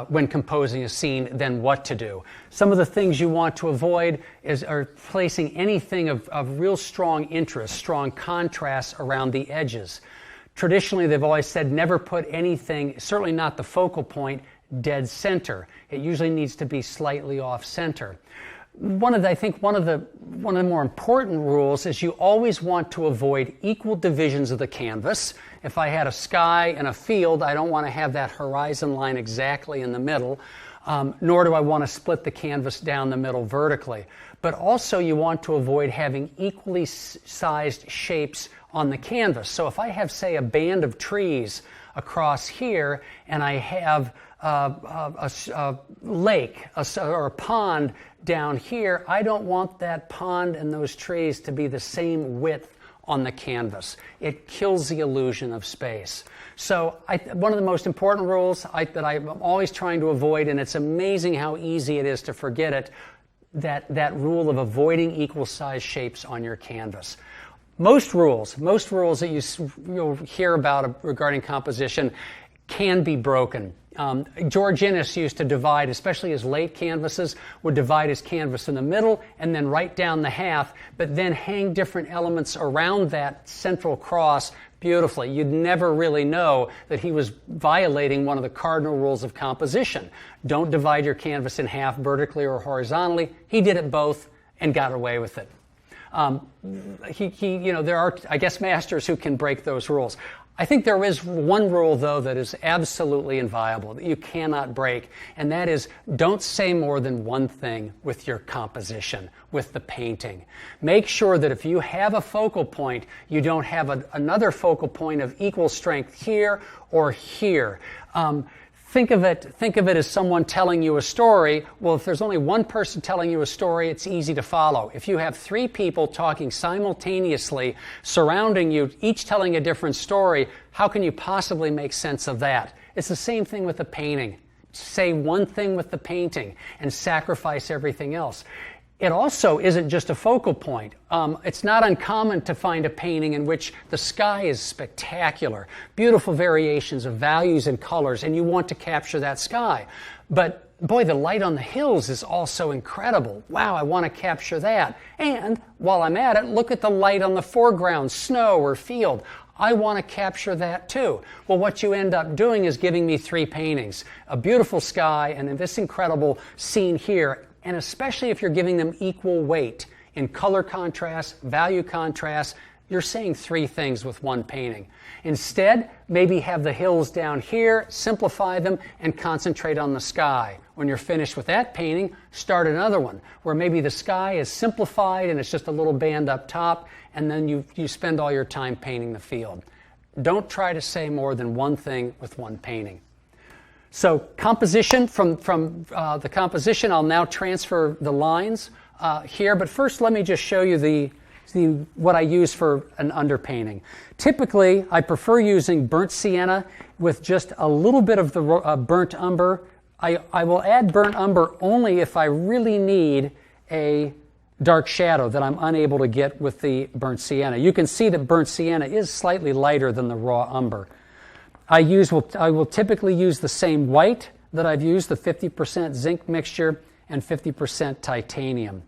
when composing a scene than what to do. Some of the things you want to avoid are placing anything of real strong interest, strong contrast around the edges. Traditionally, they've always said never put anything, certainly not the focal point, dead center. It usually needs to be slightly off center. I think one of the more important rules is you always want to avoid equal divisions of the canvas. If I had a sky and a field, I don't want to have that horizon line exactly in the middle, nor do I want to split the canvas down the middle vertically. But also you want to avoid having equally sized shapes on the canvas. So if I have, say, a band of trees across here, and I have a lake or a pond down here, I don't want that pond and those trees to be the same width on the canvas. It kills the illusion of space. So one of the most important rules that I'm always trying to avoid, and it's amazing how easy it is to forget it, that rule of avoiding equal size shapes on your canvas. Most rules that you'll hear about regarding composition can be broken. George Inness used to divide, especially his late canvases, would divide his canvas in the middle and then right down the half, but then hang different elements around that central cross beautifully. You'd never really know that he was violating one of the cardinal rules of composition. Don't divide your canvas in half vertically or horizontally. He did it both and got away with it. There are, I guess, masters who can break those rules. I think there is one rule, though, that is absolutely inviolable, that you cannot break, and that is don't say more than one thing with your composition, with the painting. Make sure that if you have a focal point, you don't have another focal point of equal strength here or here. Think of it as someone telling you a story. Well, if there's only one person telling you a story, it's easy to follow. If you have three people talking simultaneously, surrounding you, each telling a different story, how can you possibly make sense of that? It's the same thing with the painting. Say one thing with the painting and sacrifice everything else. It also isn't just a focal point. It's not uncommon to find a painting in which the sky is spectacular, beautiful variations of values and colors, and you want to capture that sky. But boy, the light on the hills is also incredible. Wow, I want to capture that. And while I'm at it, look at the light on the foreground, snow or field. I want to capture that too. Well, what you end up doing is giving me three paintings, a beautiful sky and then this incredible scene here. And especially if you're giving them equal weight in color contrast, value contrast, you're saying three things with one painting. Instead, maybe have the hills down here, simplify them, and concentrate on the sky. When you're finished with that painting, start another one, where maybe the sky is simplified and it's just a little band up top, and then you spend all your time painting the field. Don't try to say more than one thing with one painting. So composition, from the composition, I'll now transfer the lines here. But first, let me just show you what I use for an underpainting. Typically, I prefer using burnt sienna with just a little bit of the burnt umber. I will add burnt umber only if I really need a dark shadow that I'm unable to get with the burnt sienna. You can see that burnt sienna is slightly lighter than the raw umber. I will typically use the same white that I've used, the 50% zinc mixture and 50% titanium.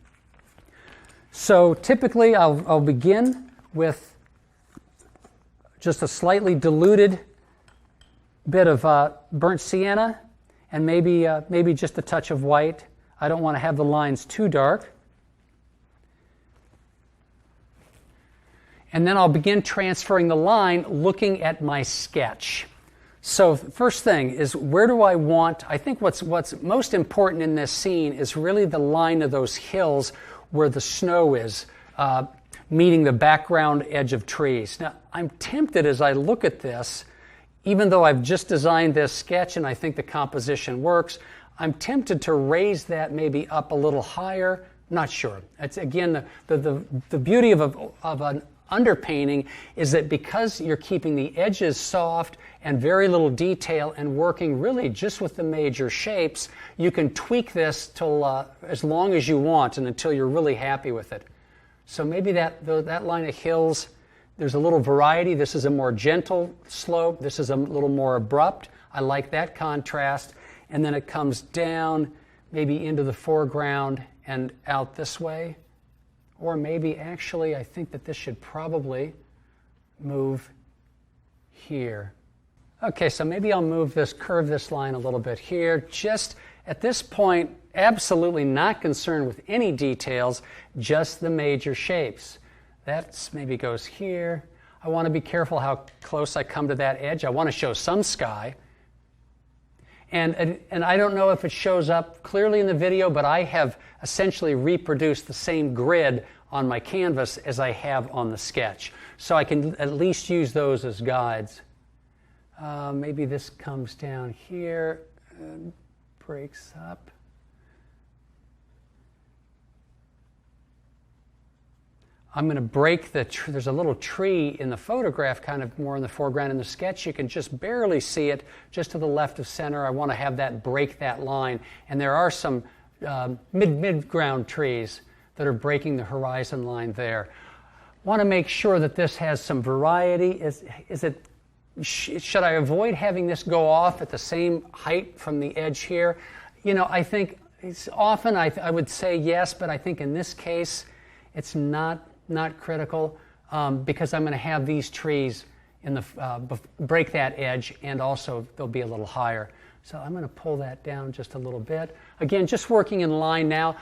So typically I'll begin with just a slightly diluted bit of burnt sienna and maybe just a touch of white. I don't want to have the lines too dark. And then I'll begin transferring the line looking at my sketch. So first thing is, where do I want, I think what's most important in this scene is really the line of those hills where the snow is, meeting the background edge of trees. Now, I'm tempted as I look at this, even though I've just designed this sketch and I think the composition works, I'm tempted to raise that maybe up a little higher. Not sure. It's again, the beauty of an underpainting is that because you're keeping the edges soft and very little detail and working really just with the major shapes, you can tweak this till as long as you want and until you're really happy with it. So maybe that line of hills, there's a little variety. This is a more gentle slope. This is a little more abrupt. I like that contrast. And then it comes down maybe into the foreground and out this way. Or maybe actually I think that this should probably move here. Okay, so maybe I'll curve this line a little bit here. Just at this point, absolutely not concerned with any details, just the major shapes. That maybe goes here. I want to be careful how close I come to that edge. I want to show some sky. And I don't know if it shows up clearly in the video, but I have essentially reproduced the same grid on my canvas as I have on the sketch. So I can at least use those as guides. Maybe this comes down here and breaks up. I'm going to break there's a little tree in the photograph, kind of more in the foreground. In the sketch, you can just barely see it, just to the left of center. I want to have that break that line. And there are some mid-ground trees that are breaking the horizon line there. Want to make sure that this has some variety. Should I avoid having this go off at the same height from the edge here? You know, I think it's often I would say yes, but I think in this case it's not critical because I'm going to have these trees in the break that edge, and also they'll be a little higher. So I'm going to pull that down just a little bit. Again, just working in line now.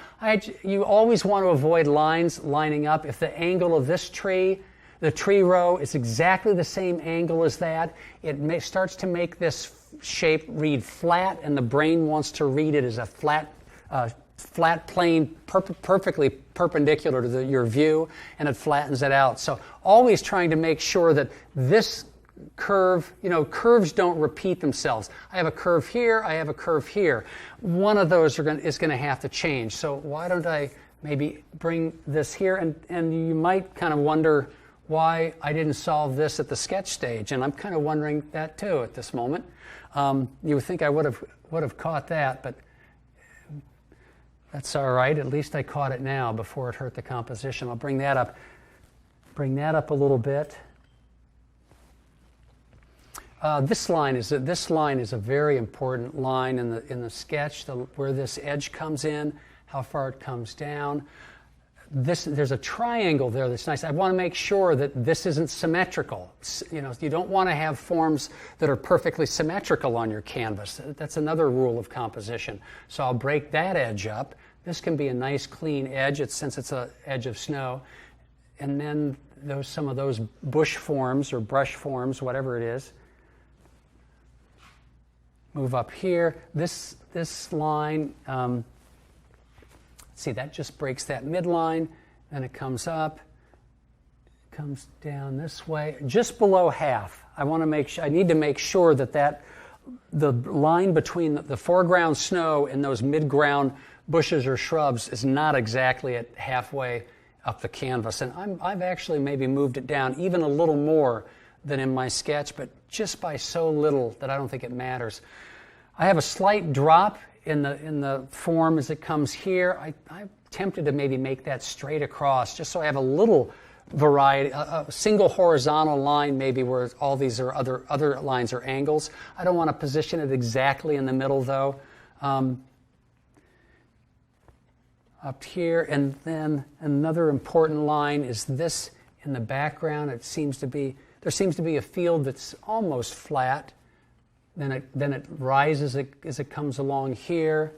You always want to avoid lines lining up. If the angle of this tree The tree row is exactly the same angle as that. It starts to make this shape read flat, and the brain wants to read it as a flat plane perfectly perpendicular to your view, and it flattens it out. So always trying to make sure that this curve, curves don't repeat themselves. I have a curve here, I have a curve here. One of those is going to have to change. So why don't I maybe bring this here? And you might kind of wonder why I didn't solve this at the sketch stage, and I'm kind of wondering that too at this moment. You would think I would have caught that, but that's all right. At least I caught it now before it hurt the composition. I'll bring that up a little bit. This line is a very important line in the sketch, where this edge comes in, how far it comes down. There's a triangle there that's nice. I want to make sure that this isn't symmetrical. You don't want to have forms that are perfectly symmetrical on your canvas. That's another rule of composition. So I'll break that edge up. This can be a nice clean edge, since it's an edge of snow. And then some of those bush forms or brush forms, whatever it is, move up here. This line, see, that just breaks that midline, then it comes up, comes down this way, just below half. I need to make sure that the line between the foreground snow and those mid-ground bushes or shrubs is not exactly at halfway up the canvas. And I've actually maybe moved it down even a little more than in my sketch, but just by so little that I don't think it matters. I have a slight drop in the form as it comes here. I'm tempted to maybe make that straight across, just so I have a little variety, a single horizontal line maybe where all these are other lines are angles. I don't want to position it exactly in the middle though. Up here, and then another important line is this in the background. There seems to be a field that's almost flat. Then it rises as it comes along here.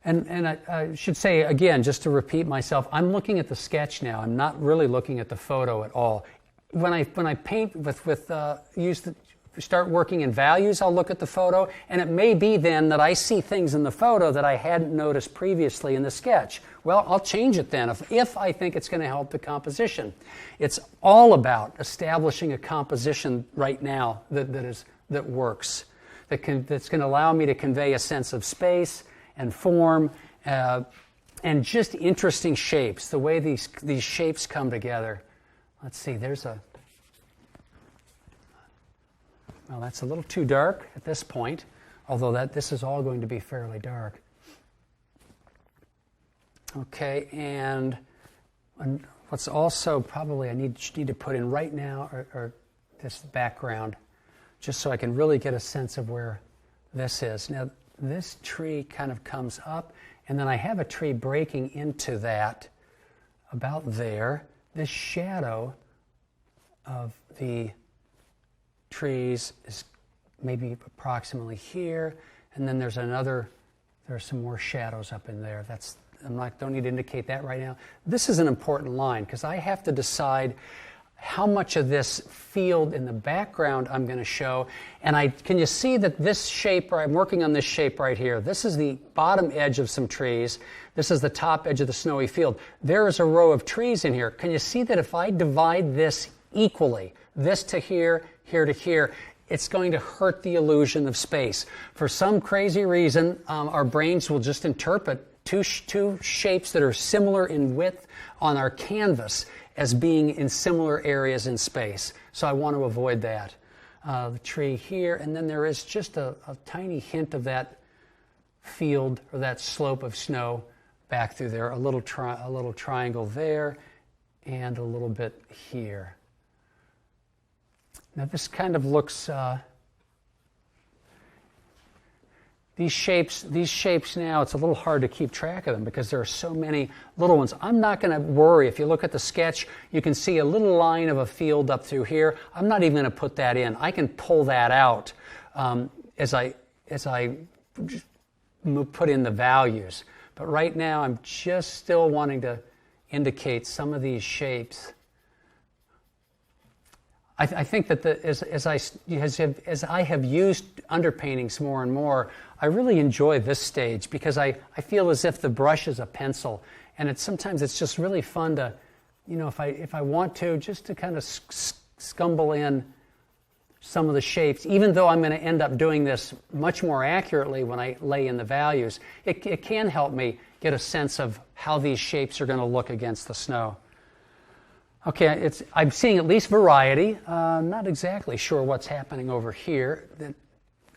And I should say again, just to repeat myself, I'm looking at the sketch now. I'm not really looking at the photo at all. When I paint start working in values, I'll look at the photo, and it may be then that I see things in the photo that I hadn't noticed previously in the sketch. Well, I'll change it then if I think it's going to help the composition. It's all about establishing a composition right now that works, that's going to allow me to convey a sense of space and form and just interesting shapes, the way these shapes come together. Let's see, well, that's a little too dark at this point, although this is all going to be fairly dark. Okay, and what's also probably I need to put in right now are this background, just so I can really get a sense of where this is. Now, this tree kind of comes up, and then I have a tree breaking into that about there. This shadow of the trees is maybe approximately here, and then there's some more shadows up in there. Don't need to indicate that right now. This is an important line because I have to decide how much of this field in the background I'm going to show. And can you see that this shape, I'm working on this shape right here. This is the bottom edge of some trees. This is the top edge of the snowy field. There is a row of trees in here. Can you see that if I divide this equally, this to here, here to here, it's going to hurt the illusion of space. For some crazy reason, our brains will just interpret two shapes that are similar in width on our canvas as being in similar areas in space. So I want to avoid that. The tree here, and then there is just a tiny hint of that field or that slope of snow back through there, a little triangle there, and a little bit here. Now this kind of looks, these shapes now, it's a little hard to keep track of them because there are so many little ones. I'm not going to worry. If you look at the sketch, you can see a little line of a field up through here. I'm not even going to put that in. I can pull that out as I put in the values. But right now I'm just still wanting to indicate some of these shapes. I think that as I have used underpaintings more and more, I really enjoy this stage because I feel as if the brush is a pencil, and sometimes it's just really fun to, if I want to, just to kind of scumble in some of the shapes, even though I'm going to end up doing this much more accurately when I lay in the values. It can help me get a sense of how these shapes are going to look against the snow. Okay, I'm seeing at least variety. Not exactly sure what's happening over here. That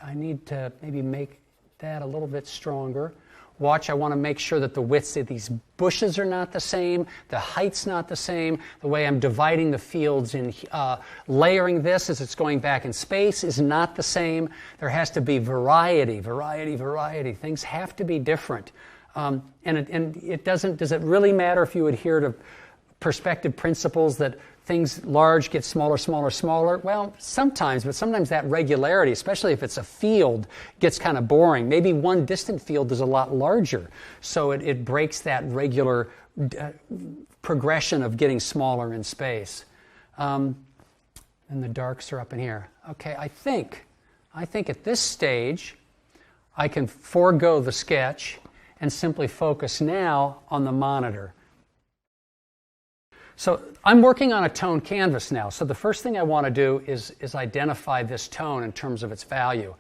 I need to maybe make that a little bit stronger. Watch, I want to make sure that the widths of these bushes are not the same, the height's not the same, the way I'm dividing the fields and layering this as it's going back in space is not the same. There has to be variety. Things have to be different. And it doesn't, does it really matter if you adhere to perspective principles that things large get smaller? Well, sometimes, but sometimes that regularity, especially if it's a field, gets kind of boring. Maybe one distant field is a lot larger, so it breaks that regular progression of getting smaller in space. And the darks are up in here. Okay, I think at this stage, I can forego the sketch and simply focus now on the monitor. So I'm working on a tone canvas now. So the first thing I want to do is identify this tone in terms of its value.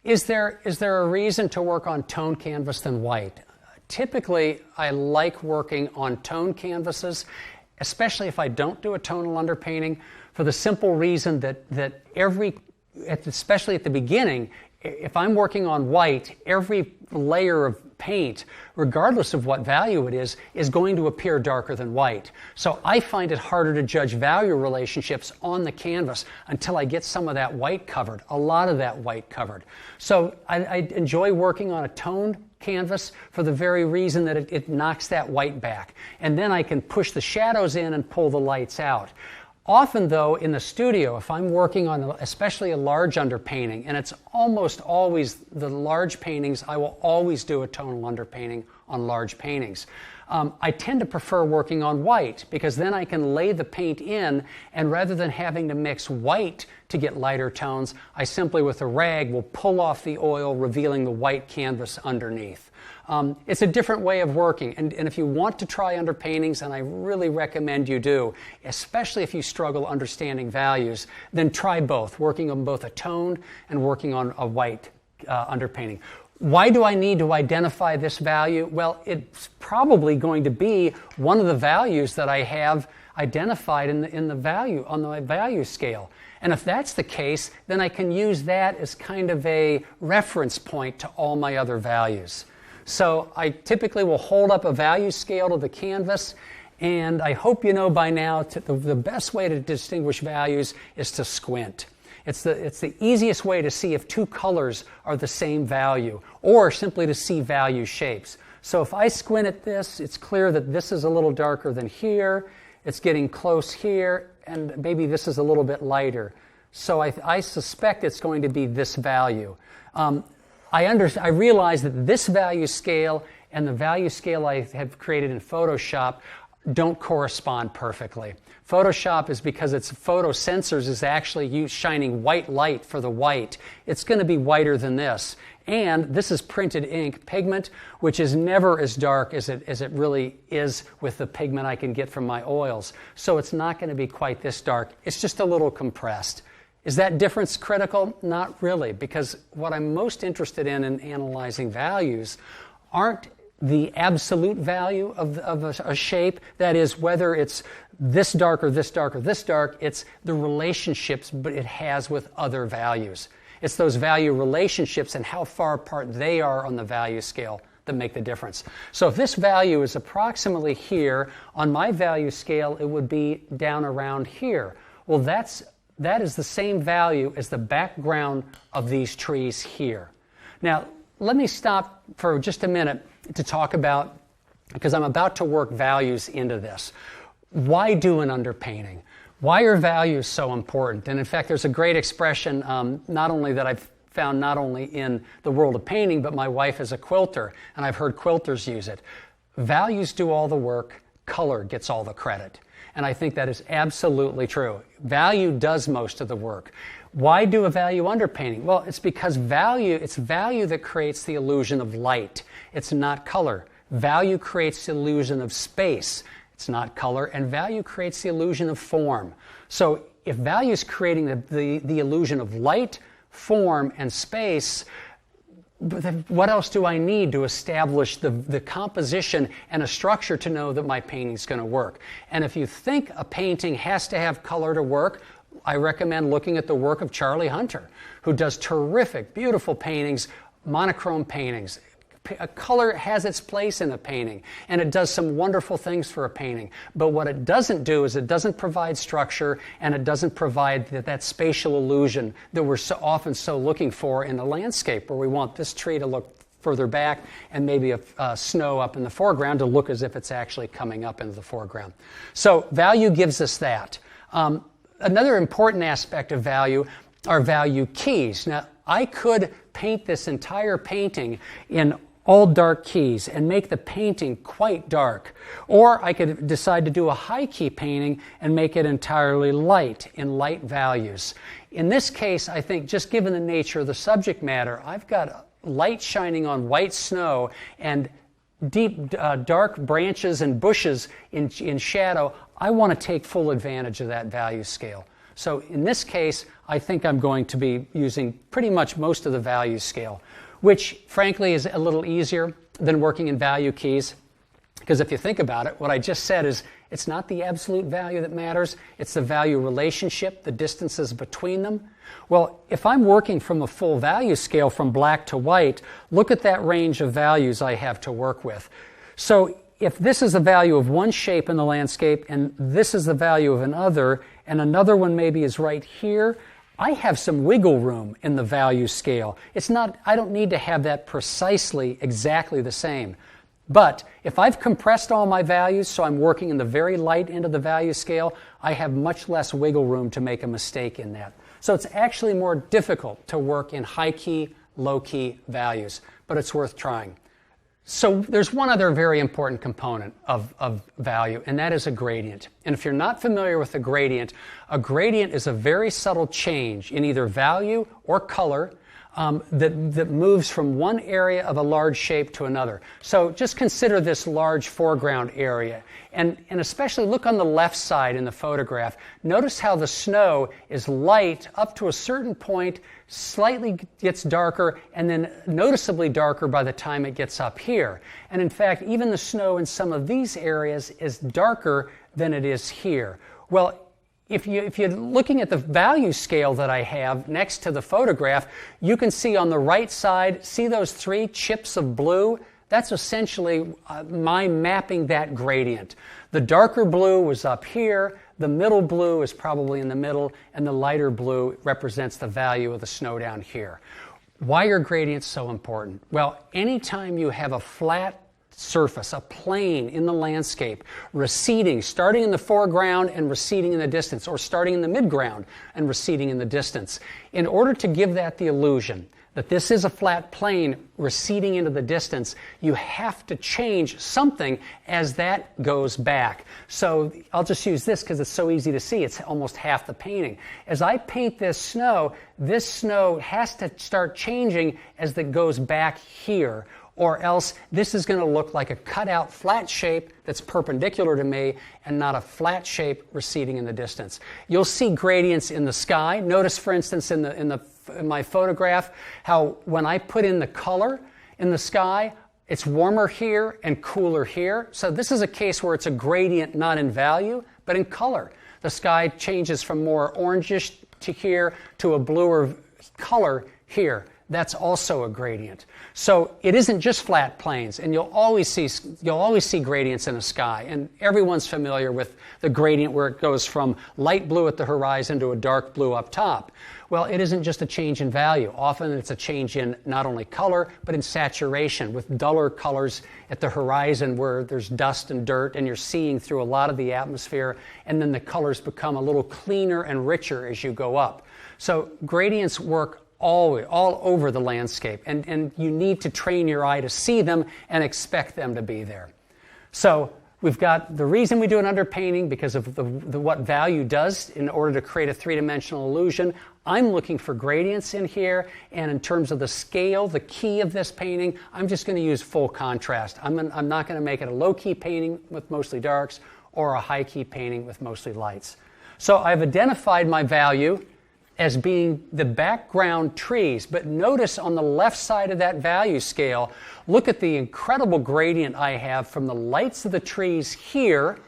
Is there a reason to work on tone canvas than white? Typically, I like working on tone canvases, especially if I don't do a tonal underpainting, for the simple reason that especially at the beginning, if I'm working on white, every layer of paint, regardless of what value it is going to appear darker than white. So I find it harder to judge value relationships on the canvas until I get some of that white covered, a lot of that white covered. So I enjoy working on a toned canvas for the very reason that it knocks that white back. And then I can push the shadows in and pull the lights out. Often, though, in the studio, if I'm working on especially a large underpainting, and it's almost always the large paintings, I will always do a tonal underpainting on large paintings. I tend to prefer working on white because then I can lay the paint in, and rather than having to mix white to get lighter tones, I simply with a rag will pull off the oil, revealing the white canvas underneath. It's a different way of working, and if you want to try underpaintings, and I really recommend you do, especially if you struggle understanding values, then try both, working on both a toned and working on a white underpainting. Why do I need to identify this value? Well, it's probably going to be one of the values that I have identified in the value, on the value scale. And if that's the case, then I can use that as kind of a reference point to all my other values. So I typically will hold up a value scale to the canvas, and I hope you know by now the best way to distinguish values is to squint. It's the easiest way to see if two colors are the same value, or simply to see value shapes. So if I squint at this, it's clear that this is a little darker than here, it's getting close here, and maybe this is a little bit lighter. So I suspect it's going to be this value. I realize that this value scale and the value scale I have created in Photoshop don't correspond perfectly. Photoshop is because its photo sensors is actually shining white light for the white. It's going to be whiter than this. And this is printed ink pigment, which is never as dark as it really is with the pigment I can get from my oils. So it's not going to be quite this dark. It's just a little compressed. Is that difference critical? Not really, because what I'm most interested in analyzing values aren't the absolute value of a shape, that is, whether it's this dark or this dark or this dark, it's the relationships but it has with other values. It's those value relationships and how far apart they are on the value scale that make the difference. So if this value is approximately here, on my value scale it would be down around here. Well, that is the same value as the background of these trees here. Now, let me stop for just a minute to talk about, because I'm about to work values into this. Why do an underpainting? Why are values so important? And in fact, there's a great expression, not only that I've found not only in the world of painting, but my wife is a quilter, and I've heard quilters use it. values do all the work, color gets all the credit. And I think that is absolutely true. Value does most of the work. Why do a value underpainting? Well, it's because it's value that creates the illusion of light. It's not color. Value creates the illusion of space. It's not color. And value creates the illusion of form. So if value is creating the illusion of light, form, and space, what else do I need to establish the composition and a structure to know that my painting's going to work? And if you think a painting has to have color to work, I recommend looking at the work of Charlie Hunter, who does terrific, beautiful paintings, monochrome paintings. Color has its place in a painting, and it does some wonderful things for a painting. But what it doesn't do is it doesn't provide structure, and it doesn't provide that spatial illusion that we're so often looking for in a landscape, where we want this tree to look further back and maybe a snow up in the foreground to look as if it's actually coming up into the foreground. So value gives us that. Another important aspect of value are value keys. Now, I could paint this entire painting in all dark keys and make the painting quite dark. Or I could decide to do a high key painting and make it entirely light in light values. In this case, I think just given the nature of the subject matter, I've got light shining on white snow and deep dark branches and bushes in shadow. I want to take full advantage of that value scale. So in this case, I think I'm going to be using pretty much most of the value scale, which frankly is a little easier than working in value keys. Because if you think about it, what I just said is it's not the absolute value that matters, it's the value relationship, the distances between them. Well, if I'm working from a full value scale from black to white, look at that range of values I have to work with. So if this is the value of one shape in the landscape and this is the value of another, and another one maybe is right here, I have some wiggle room in the value scale. I don't need to have that precisely exactly the same. But if I've compressed all my values, so I'm working in the very light end of the value scale, I have much less wiggle room to make a mistake in that. So it's actually more difficult to work in high key, low key values, but it's worth trying. So there's one other very important component of value, and that is a gradient. And if you're not familiar with a gradient is a very subtle change in either value or color that moves from one area of a large shape to another. So just consider this large foreground area, and especially look on the left side in the photograph. Notice how the snow is light up to a certain point, slightly gets darker, and then noticeably darker by the time it gets up here. And in fact, even the snow in some of these areas is darker than it is here. Well, if you're looking at the value scale that I have next to the photograph, you can see on the right side, see those 3 chips of blue? That's essentially my mapping that gradient. The darker blue was up here, the middle blue is probably in the middle, and the lighter blue represents the value of the snow down here. Why are gradients so important? Well, anytime you have a flat surface, a plane in the landscape, receding, starting in the foreground and receding in the distance, or starting in the midground and receding in the distance. In order to give that the illusion that this is a flat plane receding into the distance, you have to change something as that goes back. So I'll just use this because it's so easy to see. It's almost half the painting. As I paint this snow has to start changing as it goes back here, or else this is going to look like a cutout flat shape that's perpendicular to me and not a flat shape receding in the distance. You'll see gradients in the sky. Notice, for instance, in my photograph, how when I put in the color in the sky, it's warmer here and cooler here. So this is a case where it's a gradient not in value, but in color. The sky changes from more orangish to here to a bluer color here. That's also a gradient. So it isn't just flat planes, and you'll always see gradients in the sky. And everyone's familiar with the gradient where it goes from light blue at the horizon to a dark blue up top. Well, it isn't just a change in value. Often it's a change in not only color, but in saturation, with duller colors at the horizon where there's dust and dirt and you're seeing through a lot of the atmosphere, and then the colors become a little cleaner and richer as you go up. So gradients work all over the landscape, and you need to train your eye to see them and expect them to be there. So we've got the reason we do an underpainting because of what value does in order to create a three-dimensional illusion. I'm looking for gradients in here, and in terms of the scale, the key of this painting, I'm just going to use full contrast. I'm not going to make it a low-key painting with mostly darks or a high-key painting with mostly lights. So I've identified my value as being the background trees, but notice on the left side of that value scale, look at the incredible gradient I have from the lights of the trees here,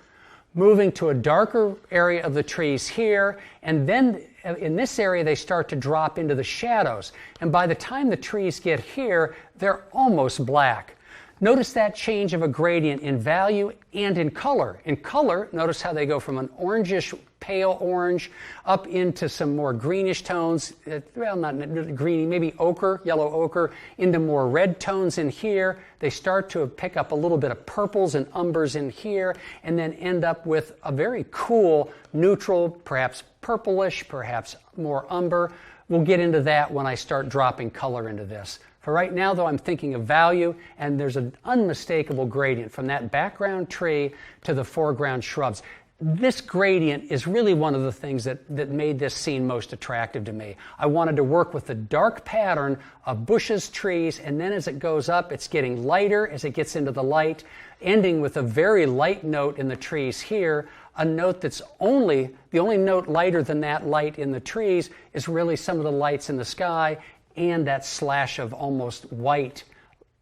moving to a darker area of the trees here, and then in this area they start to drop into the shadows. And by the time the trees get here, they're almost black. Notice that change of a gradient in value and in color. In color, notice how they go from an orangish, pale orange up into some more greenish tones, well, not really greeny, maybe ochre, yellow ochre, into more red tones in here. They start to pick up a little bit of purples and umbers in here, and then end up with a very cool, neutral, perhaps purplish, perhaps more umber. We'll get into that when I start dropping color into this. For right now, though, I'm thinking of value, and there's an unmistakable gradient from that background tree to the foreground shrubs. This gradient is really one of the things that made this scene most attractive to me. I wanted to work with the dark pattern of bushes, trees, and then as it goes up, it's getting lighter as it gets into the light, ending with a very light note in the trees here, a note that's the only note lighter than that light in the trees is really some of the lights in the sky, and that slash of almost white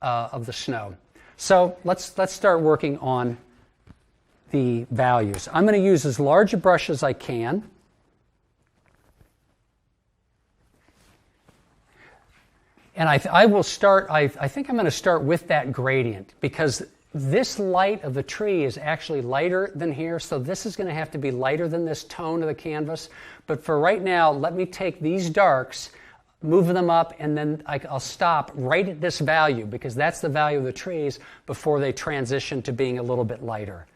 of the snow. So let's start working on the values. I'm going to use as large a brush as I can. And I will start, I think I'm going to start with that gradient because this light of the tree is actually lighter than here, so this is going to have to be lighter than this tone of the canvas. But for right now, let me take these darks, move them up, and then I'll stop right at this value because that's the value of the trees before they transition to being a little bit lighter.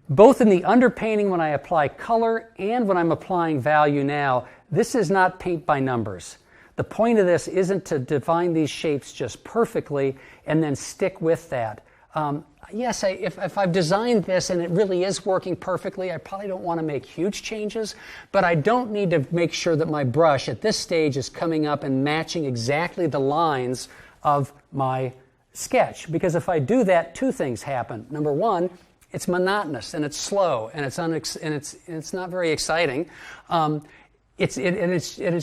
Both in the underpainting when I apply color and when I'm applying value now, this is not paint by numbers. The point of this isn't to define these shapes just perfectly and then stick with that. Yes, if I've designed this and it really is working perfectly, I probably don't want to make huge changes, but I don't need to make sure that my brush at this stage is coming up and matching exactly the lines of my sketch. Because if I do that, two things happen. Number one, it's monotonous and it's slow and it's not very exciting. It's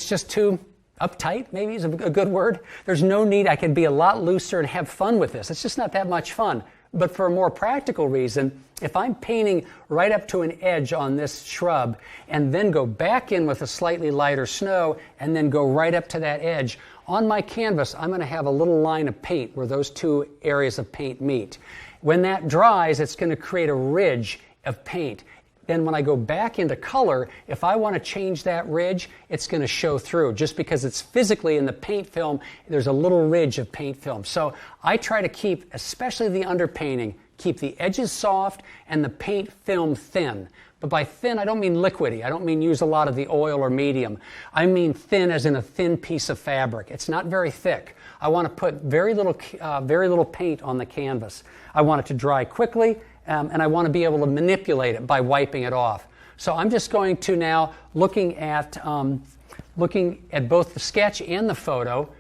just too uptight, maybe is a good word. There's no need. I can be a lot looser and have fun with this. It's just not that much fun. But for a more practical reason, if I'm painting right up to an edge on this shrub and then go back in with a slightly lighter snow and then go right up to that edge, on my canvas I'm going to have a little line of paint where those two areas of paint meet. When that dries, it's going to create a ridge of paint. Then when I go back into color, if I want to change that ridge, it's going to show through. Just because it's physically in the paint film, there's a little ridge of paint film. So I try to keep, especially the underpainting, keep the edges soft and the paint film thin. But by thin, I don't mean liquidy. I don't mean use a lot of the oil or medium. I mean thin as in a thin piece of fabric. It's not very thick. I want to put very little paint on the canvas. I want it to dry quickly, and I want to be able to manipulate it by wiping it off. So I'm just going to now, looking at both the sketch and the photo,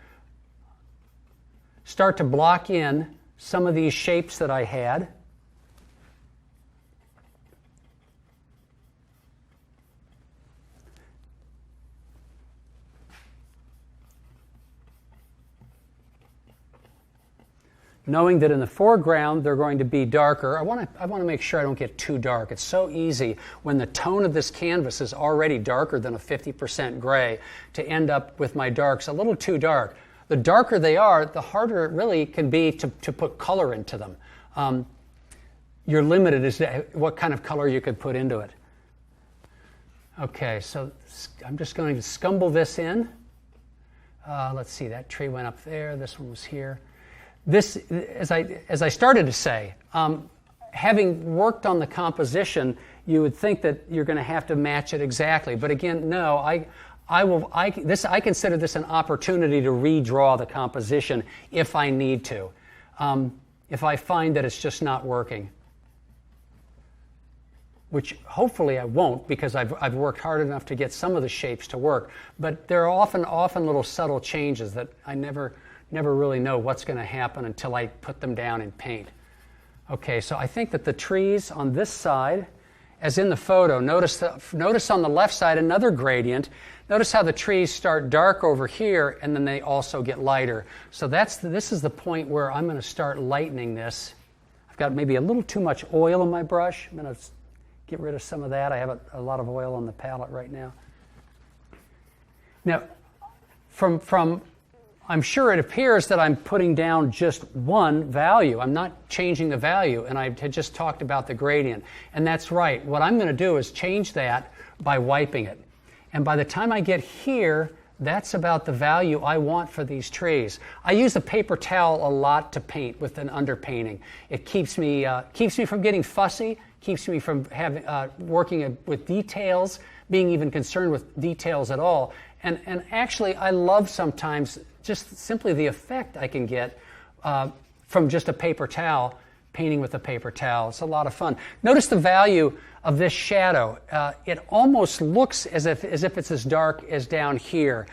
start to block in some of these shapes that I had. Knowing that in the foreground they're going to be darker. I want to make sure I don't get too dark. It's so easy when the tone of this canvas is already darker than a 50% gray to end up with my darks a little too dark. The darker they are, the harder it really can be to put color into them. You're limited as to what kind of color you could put into it. Okay, so I'm just going to scumble this in. Let's see, that tree went up there, this one was here. This, as I started to say, having worked on the composition, you would think that you're going to have to match it exactly. But again, no. I consider this an opportunity to redraw the composition if I need to. if I find that it's just not working. Which hopefully I won't, because I've worked hard enough to get some of the shapes to work. But there are often little subtle changes that I never really know what's going to happen until I put them down in paint. Okay, so I think that the trees on this side, as in the photo, notice on the left side another gradient. Notice how the trees start dark over here and then they also get lighter. So this is the point where I'm going to start lightening this. I've got maybe a little too much oil in my brush. I'm going to get rid of some of that. I have a lot of oil on the palette right now. Now, from I'm sure it appears that I'm putting down just one value. I'm not changing the value, and I had just talked about the gradient. And that's right. What I'm going to do is change that by wiping it. And by the time I get here, that's about the value I want for these trees. I use a paper towel a lot to paint with an underpainting. It keeps me from getting fussy, keeps me from working with details, being even concerned with details at all. And actually, I love sometimes just simply the effect I can get from just a paper towel, painting with a paper towel. It's a lot of fun. Notice the value of this shadow. It almost looks as if it's as dark as down here,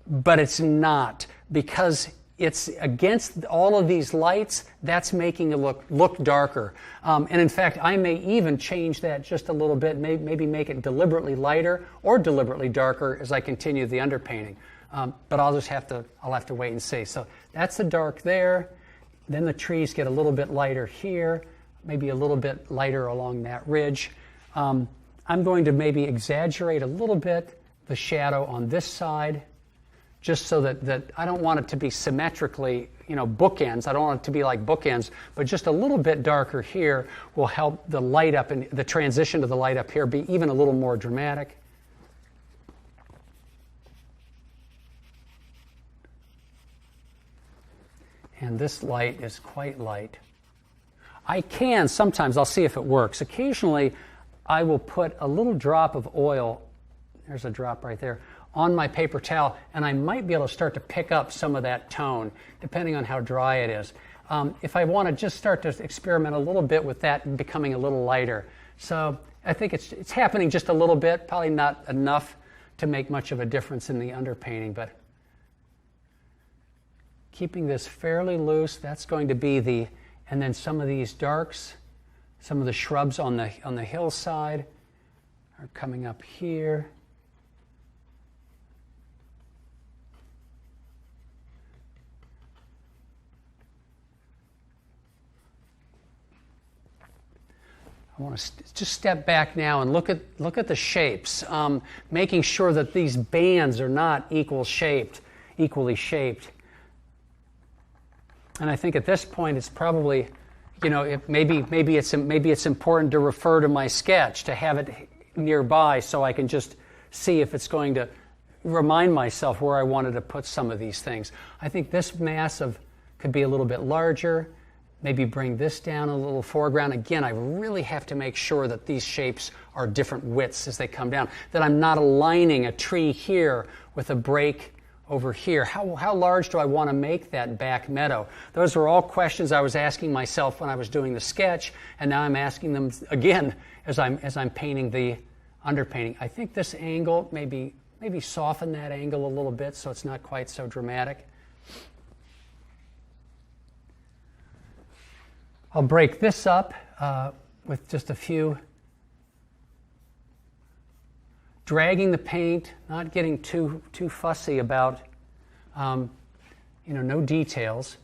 but it's not, because it's against all of these lights. That's making it look darker. And in fact, I may even change that just a little bit, maybe make it deliberately lighter or deliberately darker as I continue the underpainting. But I'll have to wait and see. So that's the dark there. Then the trees get a little bit lighter here, maybe a little bit lighter along that ridge. I'm going to maybe exaggerate a little bit the shadow on this side, just so that I don't want it to be symmetrically, bookends. I don't want it to be like bookends, but just a little bit darker here will help the light up and the transition to the light up here be even a little more dramatic. And this light is quite light. Sometimes I'll see if it works. Occasionally, I will put a little drop of oil, there's a drop right there, on my paper towel, and I might be able to start to pick up some of that tone, depending on how dry it is. If I want to just start to experiment a little bit with that and becoming a little lighter. So I think it's happening just a little bit, probably not enough to make much of a difference in the underpainting, but keeping this fairly loose, that's going to be and then some of these darks, some of the shrubs on the hillside are coming up here. I want to just step back now and look at the shapes, making sure that these bands are not equally shaped. And I think at this point it's probably, maybe it's important to refer to my sketch, to have it nearby so I can just see if it's going to remind myself where I wanted to put some of these things. I think this mass could be a little bit larger. Maybe bring this down a little foreground. Again, I really have to make sure that these shapes are different widths as they come down, that I'm not aligning a tree here with a break over here. How large do I want to make that back meadow? Those were all questions I was asking myself when I was doing the sketch, and now I'm asking them again as I'm painting the underpainting. I think this angle, maybe soften that angle a little bit so it's not quite so dramatic. I'll break this up with just a few, dragging the paint, not getting too fussy about, no details.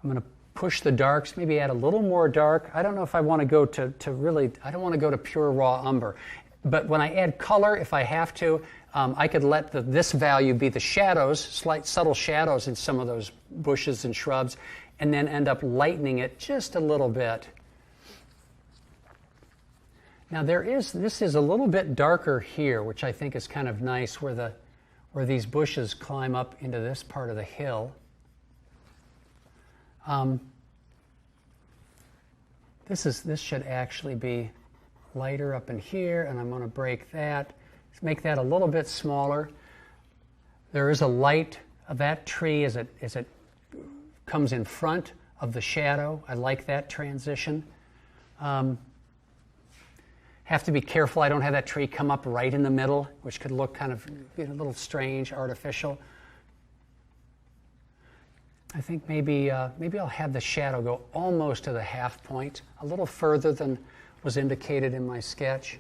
I'm going to push the darks, maybe add a little more dark. I don't know if I want to go I don't want to go to pure raw umber. But when I add color, if I have to, I could let this value be the shadows, slight subtle shadows in some of those bushes and shrubs, and then end up lightening it just a little bit. Now this is a little bit darker here, which I think is kind of nice, where these bushes climb up into this part of the hill. This should actually be lighter up in here, and I'm going to break that. Make that a little bit smaller. There is a light that tree as it comes in front of the shadow. I like that transition. Have to be careful I don't have that tree come up right in the middle, which could look kind of a little strange, artificial. I think maybe I'll have the shadow go almost to the half point, a little further than was indicated in my sketch.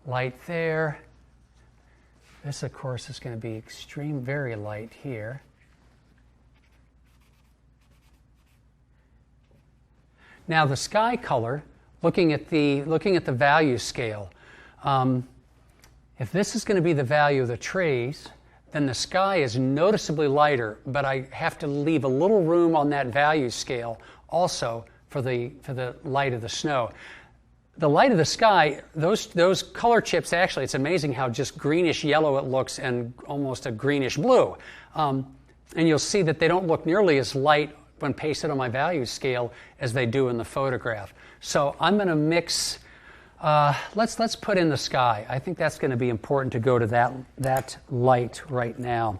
Light there. This, of course, is going to be very light here. Now the sky color, looking at the value scale, if this is going to be the value of the trees, then the sky is noticeably lighter, but I have to leave a little room on that value scale also for the light of the snow. The light of the sky, those color chips, actually, it's amazing how just greenish yellow it looks and almost a greenish blue. And you'll see that they don't look nearly as light when pasted on my value scale as they do in the photograph. So I'm going to mix, let's put in the sky. I think that's going to be important to go to that light right now.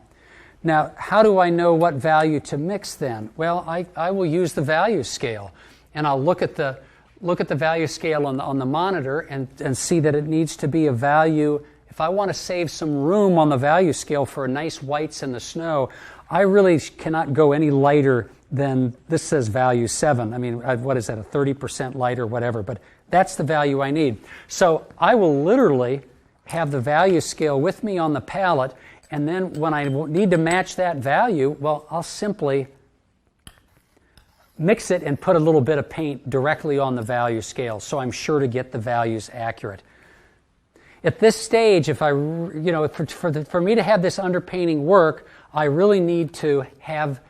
Now, how do I know what value to mix then? Well, I will use the value scale, and I'll look at the value scale on the monitor and see that it needs to be a value. If I want to save some room on the value scale for nice whites in the snow, I really cannot go any lighter than, this says value 7. I mean, what is that, a 30% light or whatever, but that's the value I need. So I will literally have the value scale with me on the palette, and then when I need to match that value, well, I'll simply mix it and put a little bit of paint directly on the value scale, so I'm sure to get the values accurate. At this stage, if for me to have this underpainting work, I really need to have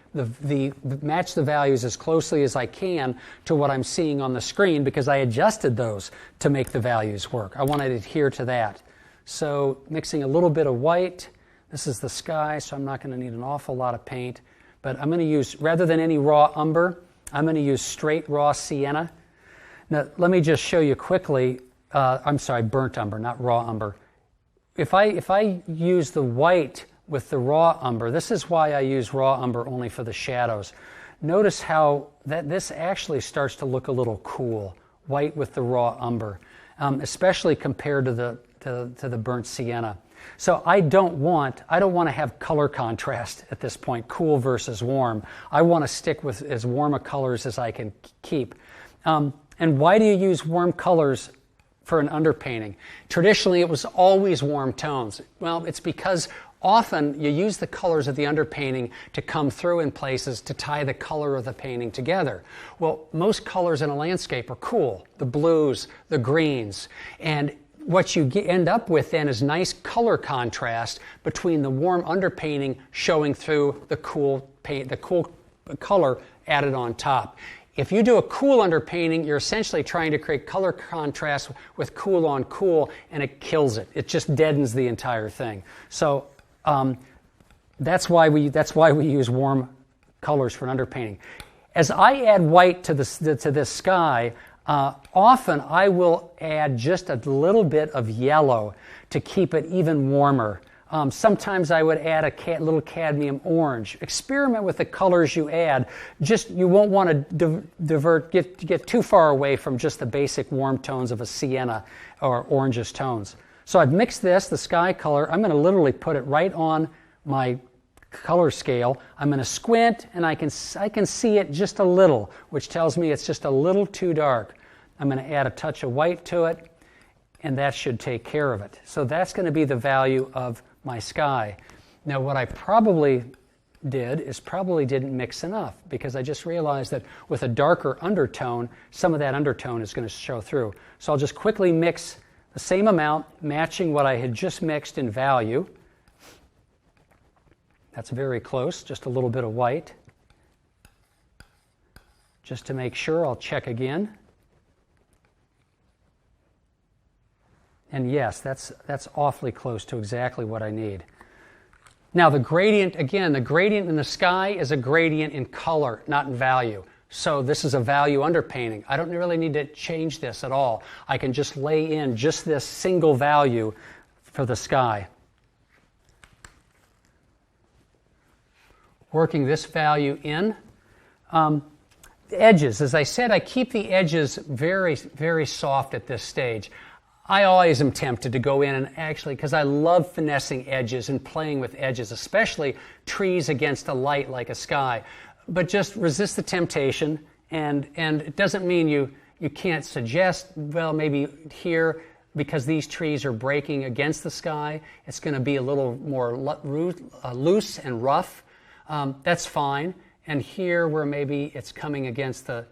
match the values as closely as I can to what I'm seeing on the screen, because I adjusted those to make the values work. I want to adhere to that. So mixing a little bit of white. This is the sky, so I'm not going to need an awful lot of paint. But I'm going to use, rather than any raw umber, I'm going to use straight raw sienna. Now, let me just show you quickly. I'm sorry, burnt umber, not raw umber. If I use the white with the raw umber, this is why I use raw umber only for the shadows. Notice how this actually starts to look a little cool, white with the raw umber, especially compared to the burnt sienna. So I don't want to have color contrast at this point, cool versus warm. I want to stick with as warm a colors as I can keep. And why do you use warm colors for an underpainting? Traditionally, it was always warm tones. Well, it's because often you use the colors of the underpainting to come through in places to tie the color of the painting together. Well, most colors in a landscape are cool, the blues, the greens, and what you end up with then is nice color contrast between the warm underpainting showing through the cool color added on top. If you do a cool underpainting, you're essentially trying to create color contrast with cool on cool, and it kills it. It just deadens the entire thing. So that's why we use warm colors for an underpainting. As I add white to this sky, often I will add just a little bit of yellow to keep it even warmer. Sometimes I would add a little cadmium orange. Experiment with the colors you add. You won't want to get too far away from just the basic warm tones of a sienna or orangish tones. So I've mixed the sky color. I'm going to literally put it right on my color scale. I'm going to squint, and I can see it just a little, which tells me it's just a little too dark. I'm going to add a touch of white to it, and that should take care of it. So that's going to be the value of my sky. Now, what I probably did is probably didn't mix enough, because I just realized that with a darker undertone, some of that undertone is going to show through. So I'll just quickly mix the same amount, matching what I had just mixed in value. That's very close, just a little bit of white. Just to make sure, I'll check again. And yes, that's awfully close to exactly what I need. Now the gradient, again, the gradient in the sky is a gradient in color, not in value. So this is a value underpainting. I don't really need to change this at all. I can just lay in just this single value for the sky. Working this value in. The edges, as I said, I keep the edges very, very soft at this stage. I always am tempted to go in and actually, because I love finessing edges and playing with edges, especially trees against a light like a sky. But just resist the temptation, and it doesn't mean you can't suggest, well, maybe here, because these trees are breaking against the sky, it's going to be a little more loose and rough. That's fine. And here where maybe it's coming against the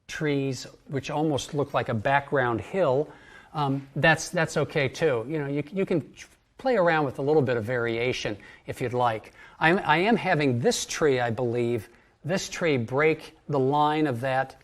trees, which almost look like a background hill, that's okay too. You know, you can play around with a little bit of variation if you'd like. I am having this tree, I believe, this tree break the line of that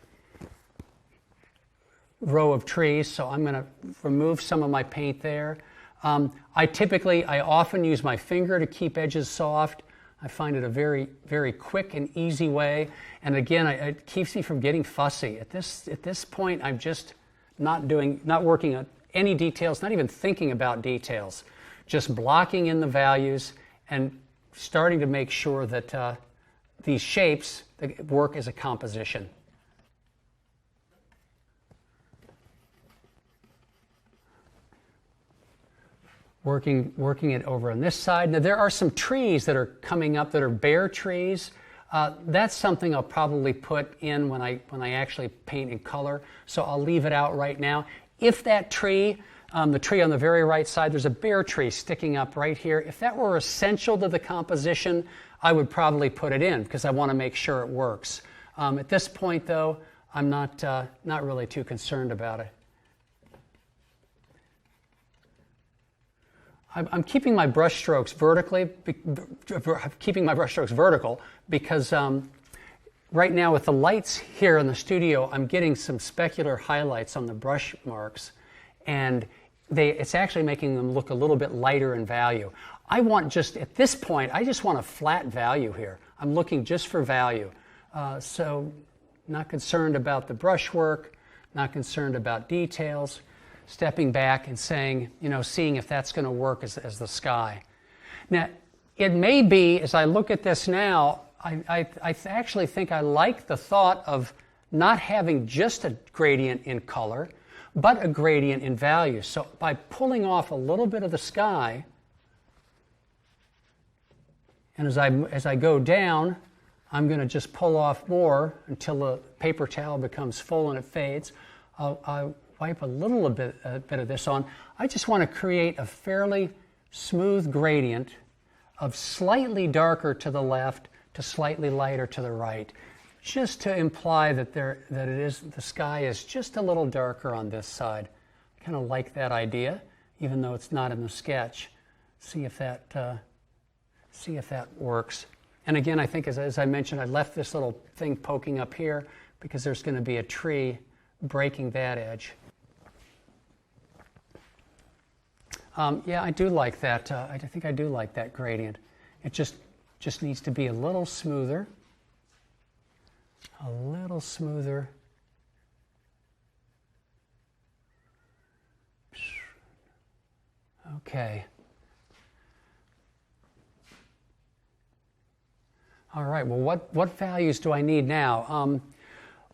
row of trees, so I'm going to remove some of my paint there. I often use my finger to keep edges soft. I find it a very, very quick and easy way. And again, it keeps me from getting fussy. At this point, I'm just not working on any details, not even thinking about details. Just blocking in the values and starting to make sure that these shapes work as a composition. Working it over on this side. Now there are some trees that are coming up that are bare trees. That's something I'll probably put in when I actually paint in color. So I'll leave it out right now. If that tree, the tree on the very right side, there's a bare tree sticking up right here. If that were essential to the composition, I would probably put it in because I want to make sure it works. At this point, though, I'm not really too concerned about it. I'm keeping my brush strokes vertical because right now with the lights here in the studio, I'm getting some specular highlights on the brush marks, and it's actually making them look a little bit lighter in value. At this point, I just want a flat value here. I'm looking just for value. So not concerned about the brushwork, not concerned about details. Stepping back and saying, seeing if that's going to work as the sky. Now, it may be, as I look at this now, I actually think I like the thought of not having just a gradient in color, but a gradient in value. So by pulling off a little bit of the sky, and as I go down, I'm going to just pull off more until the paper towel becomes full and it fades. I'll wipe a little bit of this on. I just want to create a fairly smooth gradient of slightly darker to the left to slightly lighter to the right, just to imply that the sky is just a little darker on this side. I kind of like that idea, even though it's not in the sketch. See if that works. And again, I think as I mentioned, I left this little thing poking up here because there's going to be a tree breaking that edge. Yeah, I do like that. I think I do like that gradient. It just needs to be a little smoother. A little smoother. Okay. All right. Well, what values do I need now?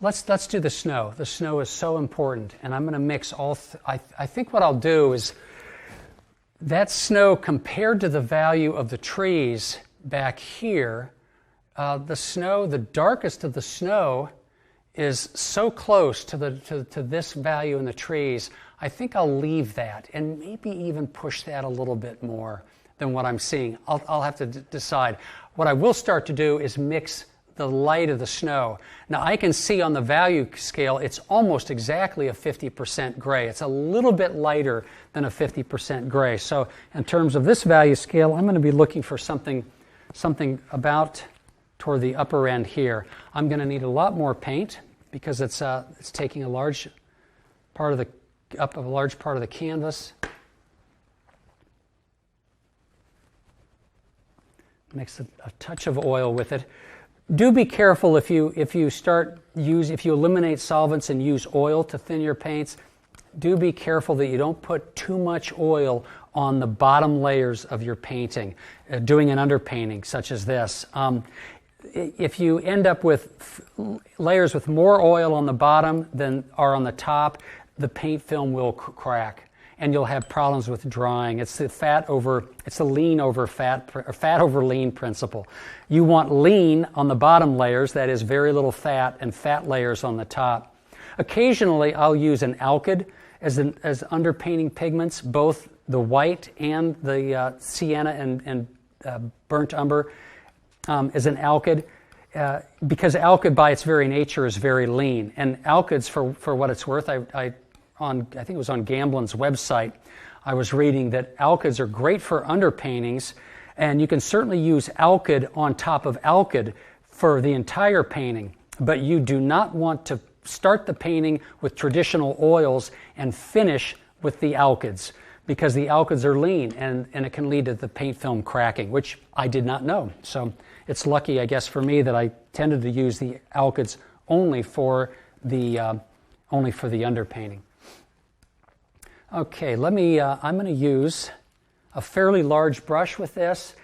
Let's do the snow. The snow is so important, and I'm going to mix all. I think what I'll do is. That snow compared to the value of the trees back here, the darkest of the snow is so close to this value in the trees. I think I'll leave that and maybe even push that a little bit more than what I'm seeing. I'll have to decide. What I will start to do is mix the light of the snow. Now I can see on the value scale it's almost exactly a 50% gray. It's a little bit lighter than a 50% gray. So in terms of this value scale, I'm going to be looking for something about toward the upper end here. I'm going to need a lot more paint because it's taking a large part of the canvas. Mix a touch of oil with it. Do be careful if you eliminate solvents and use oil to thin your paints. do be careful that you don't put too much oil on the bottom layers of your painting, doing an underpainting such as this. If you end up with layers with more oil on the bottom than are on the top, the paint film will crack, and you'll have problems with drying. It's the lean over fat, or fat over lean principle. You want lean on the bottom layers, that is very little fat, and fat layers on the top. Occasionally, I'll use an alkyd as underpainting pigments, both the white and the sienna and burnt umber as an alkyd, because alkyd by its very nature is very lean. And alkyds, for what it's worth, I think it was on Gamblin's website, I was reading that alkyds are great for underpaintings, and you can certainly use alkyd on top of alkyd for the entire painting, but you do not want to start the painting with traditional oils and finish with the alkyds, because the alkyds are lean and it can lead to the paint film cracking, which I did not know. So it's lucky, I guess, for me that I tended to use the alkyds only for the underpainting. Okay, I'm going to use a fairly large brush with this.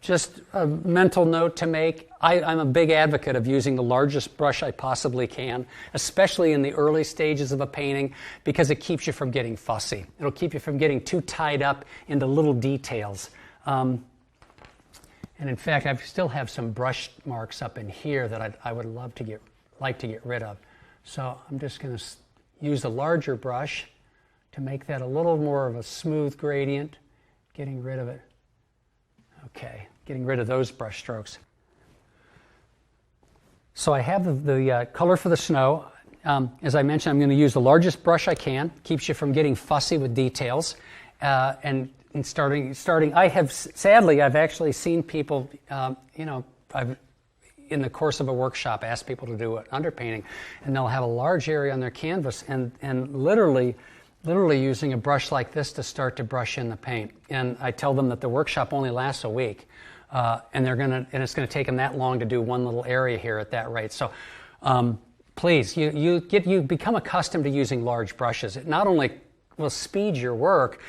Just a mental note to make. I'm a big advocate of using the largest brush I possibly can, especially in the early stages of a painting, because it keeps you from getting fussy. It'll keep you from getting too tied up into little details. And in fact, I still have some brush marks up in here that I would like to get rid of. So I'm just going to use a larger brush to make that a little more of a smooth gradient, getting rid of it. Okay, getting rid of those brush strokes. So I have the color for the snow. As I mentioned, I'm going to use the largest brush I can. Keeps you from getting fussy with details. And starting, I've actually seen people, I've in the course of a workshop asked people to do an underpainting, and they'll have a large area on their canvas and literally using a brush like this to start to brush in the paint. And I tell them that the workshop only lasts a week, and it's going to take them that long to do one little area here at that rate. So please, you become accustomed to using large brushes. It not only will speed your work,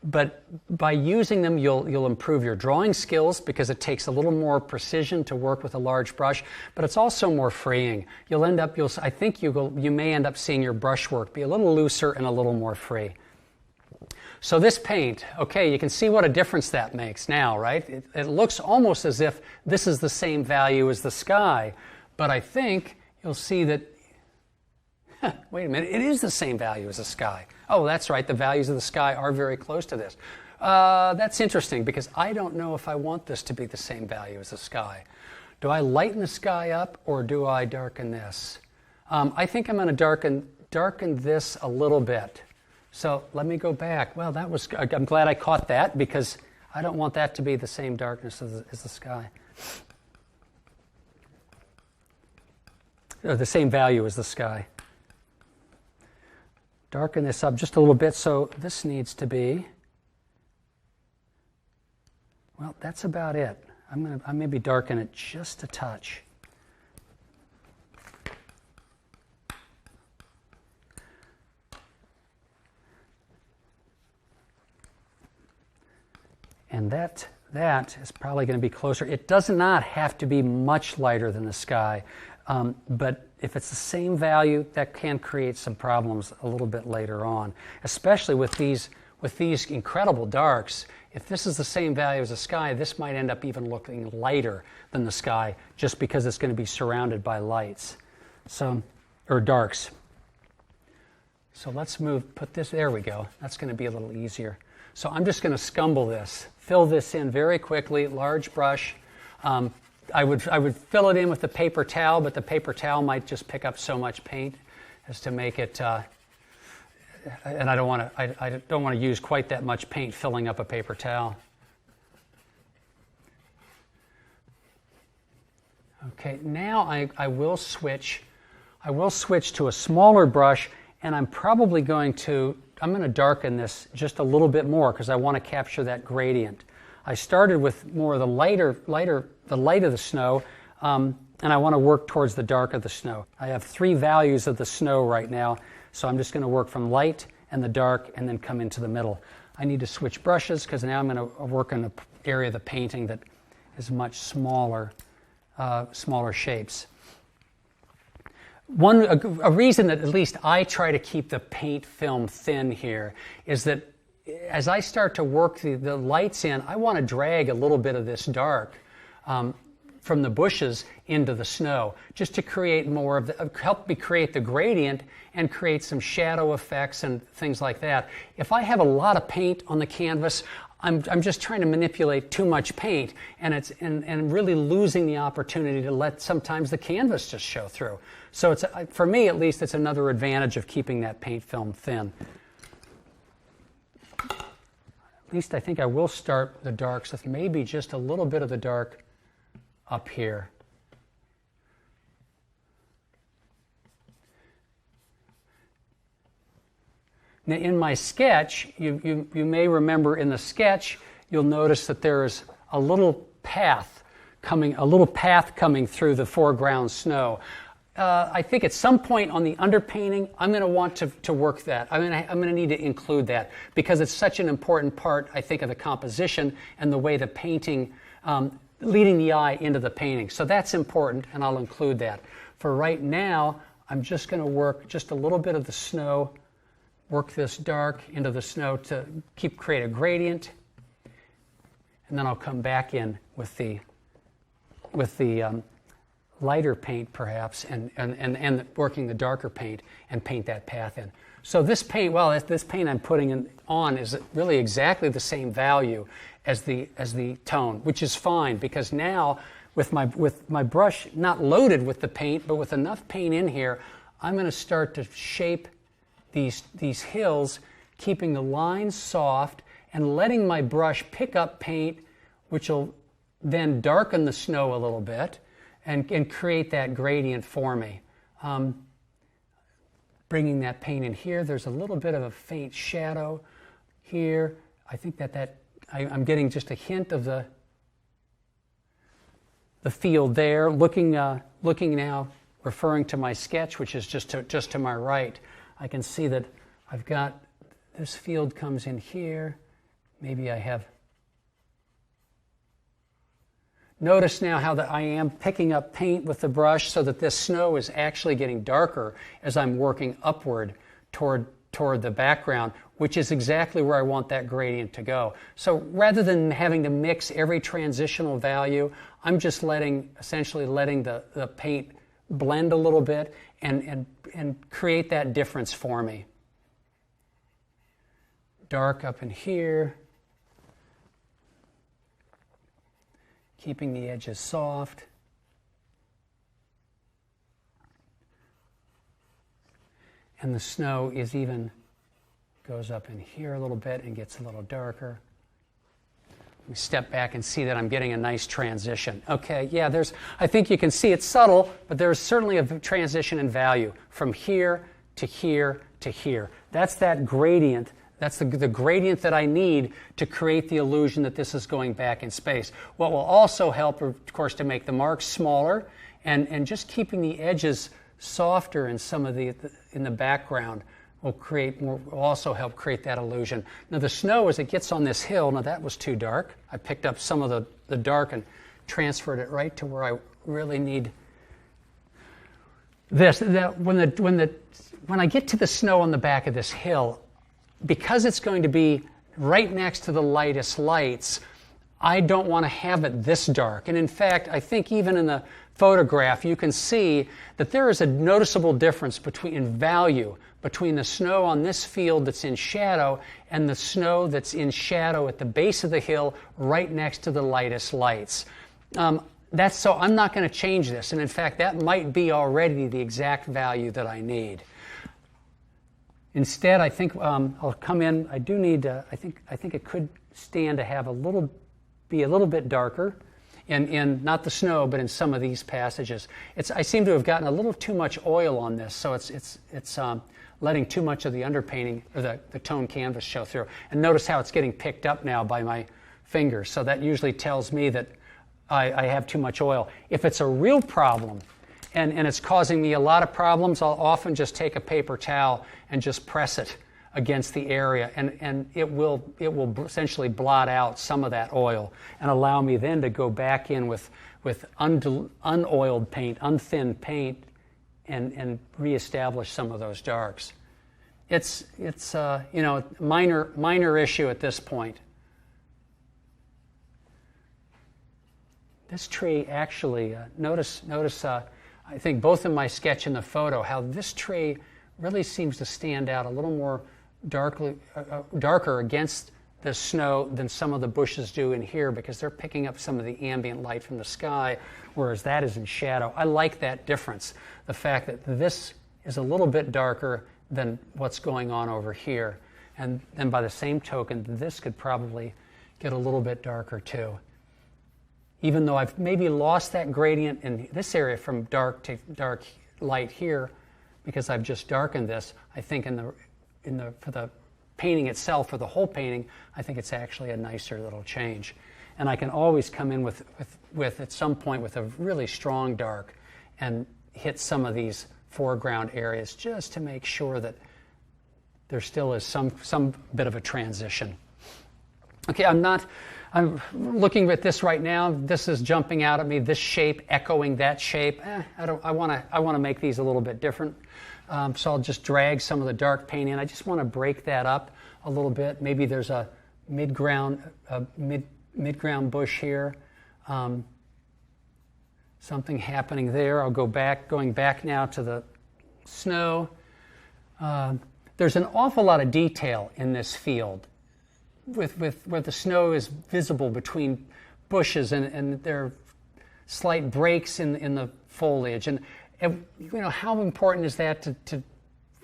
but by using them, you'll improve your drawing skills, because it takes a little more precision to work with a large brush, but it's also more freeing. You may end up seeing your brush work be a little looser and a little more free. So this paint, okay, you can see what a difference that makes now, right? It looks almost as if this is the same value as the sky, but I think you'll see that, wait a minute, it is the same value as the sky. Oh, that's right, the values of the sky are very close to this. That's interesting, because I don't know if I want this to be the same value as the sky. Do I lighten the sky up, or do I darken this? I think I'm going to darken this a little bit. So let me go back. Well, I'm glad I caught that, because I don't want that to be the same darkness as the sky. Or the same value as the sky. Darken this up just a little bit, so this needs to be, well, that's about it. I maybe darken it just a touch. And that is probably going to be closer. It does not have to be much lighter than the sky, but if it's the same value, that can create some problems a little bit later on, especially with these incredible darks. If this is the same value as the sky, this might end up even looking lighter than the sky, just because it's going to be surrounded by lights, or darks. So let's put this, there we go. That's going to be a little easier. So I'm just going to scumble this, fill this in very quickly, large brush. I would fill it in with the paper towel, but the paper towel might just pick up so much paint as to make it, and I don't want to use quite that much paint filling up a paper towel. Okay, now I will switch to a smaller brush, and I'm going to darken this just a little bit more, because I want to capture that gradient. I started with more of the light of the snow, and I want to work towards the dark of the snow. I have 3 values of the snow right now, So I'm just going to work from light and the dark and then come into the middle. I need to switch brushes because now I'm going to work in an area of the painting that is much smaller, smaller shapes. A reason that at least I try to keep the paint film thin here is that as I start to work the lights in, I want to drag a little bit of this dark from the bushes into the snow, just to create more of help me create the gradient and create some shadow effects and things like that. If I have a lot of paint on the canvas, I'm just trying to manipulate too much paint, and really losing the opportunity to let sometimes the canvas just show through. So it's, for me at least, it's another advantage of keeping that paint film thin. At least I think I will start the darks with maybe just a little bit of the dark up here. Now in my sketch, you may remember in the sketch, you'll notice that there is a little path coming through the foreground snow. I think at some point on the underpainting, I'm going to want to work that. I'm going to need to include that because it's such an important part, I think, of the composition and the way the painting, leading the eye into the painting. So that's important, and I'll include that. For right now, I'm just going to work just a little bit of the snow, work this dark into the snow to create a gradient, and then I'll come back in with the lighter paint perhaps, and working the darker paint and paint that path in. So this paint, this paint I'm putting on is really exactly the same value as the tone, which is fine because now with my brush not loaded with the paint, but with enough paint in here, I'm going to start to shape these hills, keeping the lines soft and letting my brush pick up paint, which will then darken the snow a little bit and create that gradient for me. Bringing that paint in here, there's a little bit of a faint shadow here. I think I'm getting just a hint of the field there. Looking now, referring to my sketch, which is just to my right, I can see that I've got this field comes in here. Maybe I have. Notice now how I am picking up paint with the brush so that this snow is actually getting darker as I'm working upward toward the background, which is exactly where I want that gradient to go. So rather than having to mix every transitional value, I'm just essentially letting the paint blend a little bit and create that difference for me. Dark up in here. Keeping the edges soft. And the snow goes up in here a little bit and gets a little darker. Let me step back and see that I'm getting a nice transition. Okay, yeah, I think you can see it's subtle, but there's certainly a transition in value from here to here to here. That's that gradient. That's the gradient that I need to create the illusion that this is going back in space. What will also help, of course, to make the marks smaller and just keeping the edges softer in some of in the background will also help create that illusion. Now the snow, as it gets on this hill, now that was too dark. I picked up some of the dark and transferred it right to where I really need this. When I get to the snow on the back of this hill, because it's going to be right next to the lightest lights, I don't want to have it this dark. And in fact, I think even in the photograph, you can see that there is a noticeable difference in value between the snow on this field that's in shadow and the snow that's in shadow at the base of the hill right next to the lightest lights. So I'm not going to change this. And in fact, that might be already the exact value that I need. Instead, I think I'll come in. I do need. I think it could stand to have be a little bit darker, in not the snow, but in some of these passages. I seem to have gotten a little too much oil on this, so it's letting too much of the underpainting or the tone canvas show through. And notice how it's getting picked up now by my fingers. So that usually tells me that I have too much oil. If it's a real problem, and it's causing me a lot of problems, I'll often just take a paper towel and just press it against the area, and it will essentially blot out some of that oil and allow me then to go back in with unoiled paint, unthinned paint, and reestablish some of those darks. It's you know, minor issue at this point. This tree actually, notice I think both in my sketch and the photo, how this tree really seems to stand out a little more darker against the snow than some of the bushes do in here, because they're picking up some of the ambient light from the sky, whereas that is in shadow. I like that difference, the fact that this is a little bit darker than what's going on over here. And then by the same token, this could probably get a little bit darker too. Even though I've maybe lost that gradient in this area from dark to dark light here, because I've just darkened this, I think for the painting itself, for the whole painting, I think it's actually a nicer little change. And I can always come in with at some point with a really strong dark and hit some of these foreground areas just to make sure that there still is some bit of a transition. Okay, I'm looking at this right now. This is jumping out at me. This shape echoing that shape. I want to make these a little bit different. So I'll just drag some of the dark paint in. I just want to break that up a little bit. Maybe there's a mid-ground bush here. Something happening there. I'll going back now to the snow. There's an awful lot of detail in this field, with where the snow is visible between bushes, and there are slight breaks in the foliage. And you know, how important is that to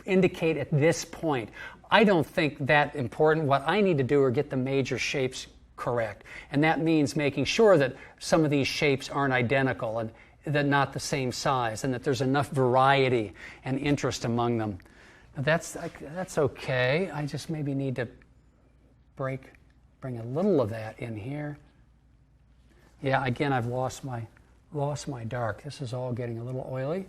indicate at this point? I don't think that important. What I need to do are get the major shapes correct. And that means making sure that some of these shapes aren't identical and that not the same size, and that there's enough variety and interest among them. Now that's okay. I just maybe need to bring a little of that in here. Yeah, again, I've lost my dark. This is all getting a little oily.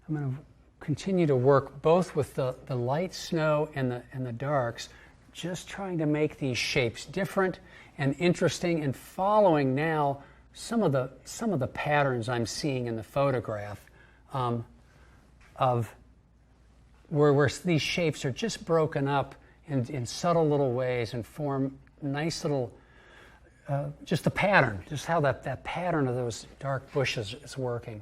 I'm going to continue to work both with the light snow and the darks, just trying to make these shapes different and interesting, and following now some of the patterns I'm seeing in the photograph of where these shapes are just broken up in subtle little ways and form nice little, just the pattern, just how that pattern of those dark bushes is working.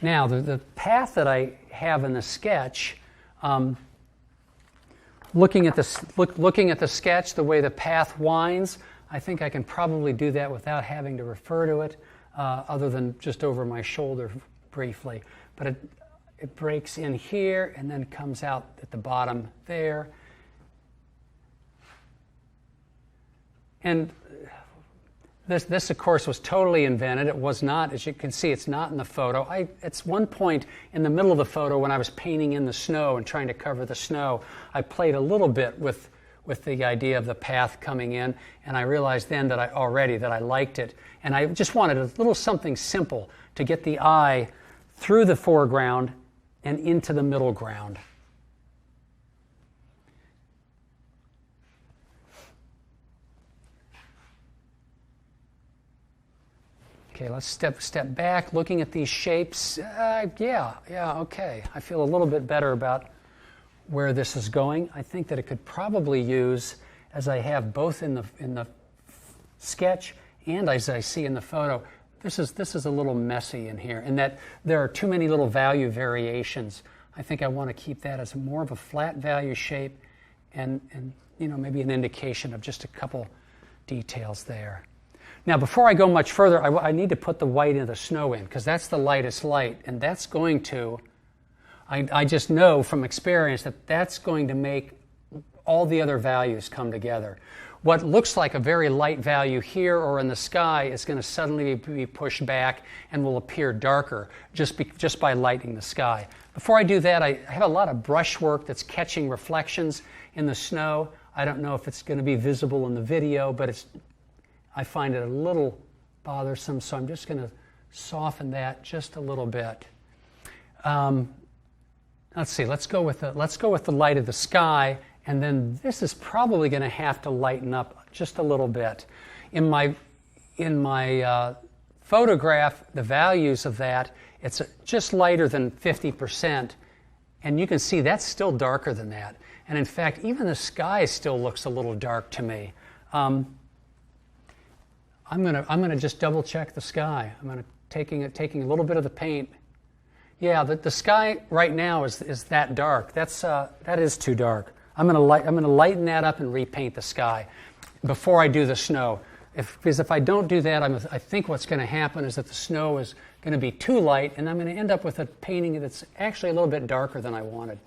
Now, the path that I have in the sketch, looking at the sketch, the way the path winds, I think I can probably do that without having to refer to it, other than just over my shoulder briefly. But it breaks in here and then comes out at the bottom there. And This, of course, was totally invented. It was not, as you can see, it's not in the photo. At one point in the middle of the photo, when I was painting in the snow and trying to cover the snow, I played a little bit with the idea of the path coming in, and I realized then that I liked it. And I just wanted a little something simple to get the eye through the foreground and into the middle ground. Okay, let's step back, looking at these shapes. Yeah, okay. I feel a little bit better about where this is going. I think that it could probably use, as I have both in the sketch and as I see in the photo, this is a little messy in here, in that there are too many little value variations. I think I want to keep that as more of a flat value shape, and you know, maybe an indication of just a couple details there. Now, before I go much further, I need to put the white in the snow in, because that's the lightest light, and that's going to, I just know from experience that that's going to make all the other values come together. what looks like a very light value here or in the sky is going to suddenly be pushed back and will appear darker just by lighting the sky. Before I do that, I have a lot of brushwork that's catching reflections in the snow. I don't know if it's going to be visible in the video, but I find it a little bothersome, so I'm just going to soften that just a little bit. Let's see. Let's go with the light of the sky, and then this is probably going to have to lighten up just a little bit. In my photograph, the values of that, it's just lighter than 50%, and you can see that's still darker than that. And in fact, even the sky still looks a little dark to me. I'm gonna just double check the sky. I'm gonna taking a little bit of the paint. Yeah, the sky right now is that dark. That is too dark. I'm gonna lighten that up and repaint the sky before I do the snow. Because if I don't do that, I think what's going to happen is that the snow is going to be too light, and I'm going to end up with a painting that's actually a little bit darker than I wanted.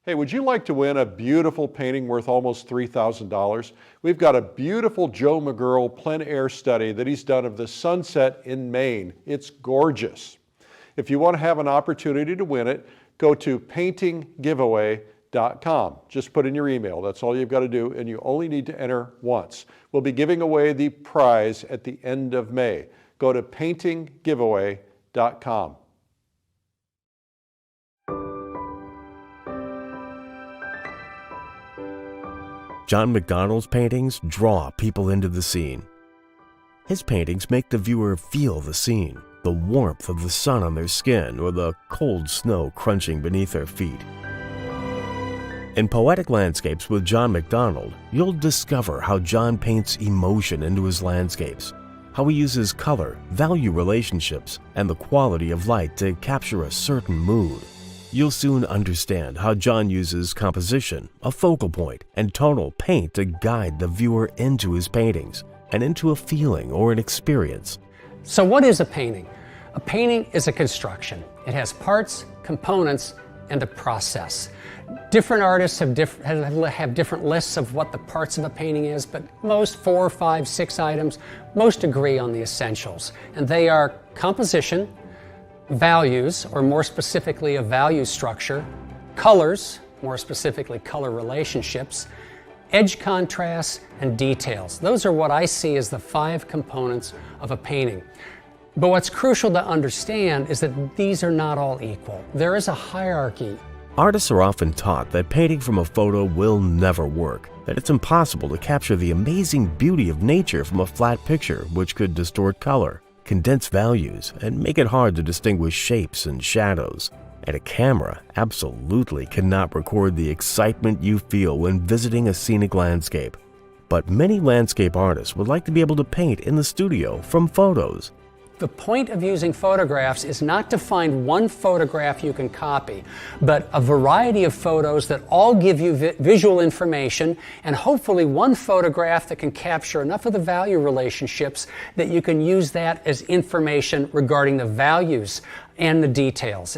Hey, would you like to win a beautiful painting worth almost $3,000? We've got a beautiful Joe McGurl plein air study that he's done of the sunset in Maine. It's gorgeous. If you want to have an opportunity to win it, go to paintinggiveaway.com. Just put in your email. That's all you've got to do, and you only need to enter once. We'll be giving away the prize at the end of May. Go to paintinggiveaway.com. John MacDonald's paintings draw people into the scene. His paintings make the viewer feel the scene, the warmth of the sun on their skin or the cold snow crunching beneath their feet. In Poetic Landscapes with John MacDonald, you'll discover how John paints emotion into his landscapes, how he uses color, value relationships, and the quality of light to capture a certain mood. You'll soon understand how John uses composition, a focal point, and tonal paint to guide the viewer into his paintings and into a feeling or an experience. So what is a painting? A painting is a construction. It has parts, components, and a process. Different artists have different lists of what the parts of a painting is, but most 4, 5, 6 items, most agree on the essentials. And they are composition, values, or more specifically a value structure, colors, more specifically color relationships, edge contrasts, and details. Those are what I see as the 5 components of a painting. But what's crucial to understand is that these are not all equal. There is a hierarchy. Artists are often taught that painting from a photo will never work, that it's impossible to capture the amazing beauty of nature from a flat picture, which could distort color, condense values, and make it hard to distinguish shapes and shadows. And a camera absolutely cannot record the excitement you feel when visiting a scenic landscape. But many landscape artists would like to be able to paint in the studio from photos. The point of using photographs is not to find one photograph you can copy, but a variety of photos that all give you visual information, and hopefully one photograph that can capture enough of the value relationships that you can use that as information regarding the values and the details.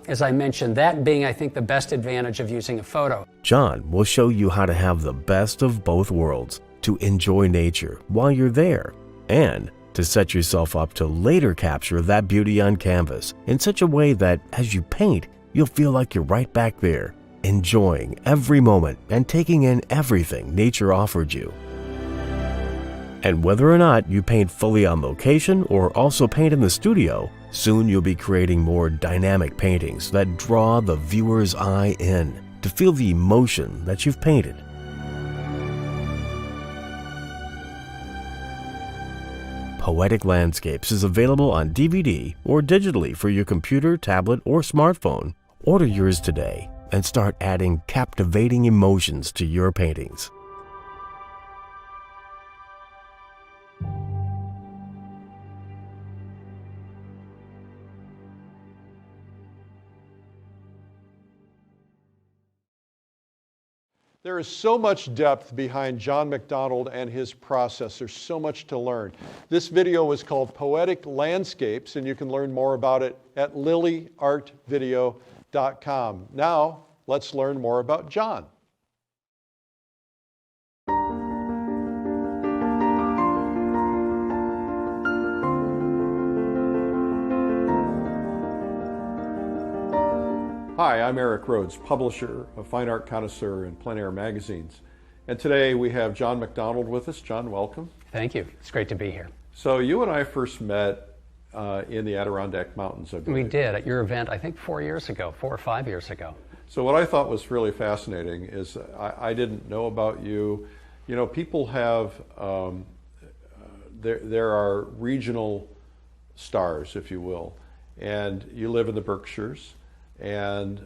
As I mentioned, that being, I think, the best advantage of using a photo. John will show you how to have the best of both worlds, to enjoy nature while you're there, and to set yourself up to later capture that beauty on canvas in such a way that as you paint, you'll feel like you're right back there, enjoying every moment and taking in everything nature offered you. And whether or not you paint fully on location or also paint in the studio, soon you'll be creating more dynamic paintings that draw the viewer's eye in to feel the emotion that you've painted. Poetic Landscapes is available on DVD or digitally for your computer, tablet, or smartphone. Order yours today and start adding captivating emotions to your paintings. There is so much depth behind John MacDonald and his process. There's so much to learn. This video was called Poetic Landscapes, and you can learn more about it at lilyartvideo.com. Now, let's learn more about John. Hi, I'm Eric Rhodes, publisher of Fine Art Connoisseur and Plein Air magazines. And today we have John MacDonald with us. John, welcome. Thank you. It's great to be here. So you and I first met in the Adirondack Mountains, I believe. We did at your event, I think 4 or 5 years ago. So what I thought was really fascinating is I didn't know about you. You know, people have, there are regional stars, if you will, and you live in the Berkshires, and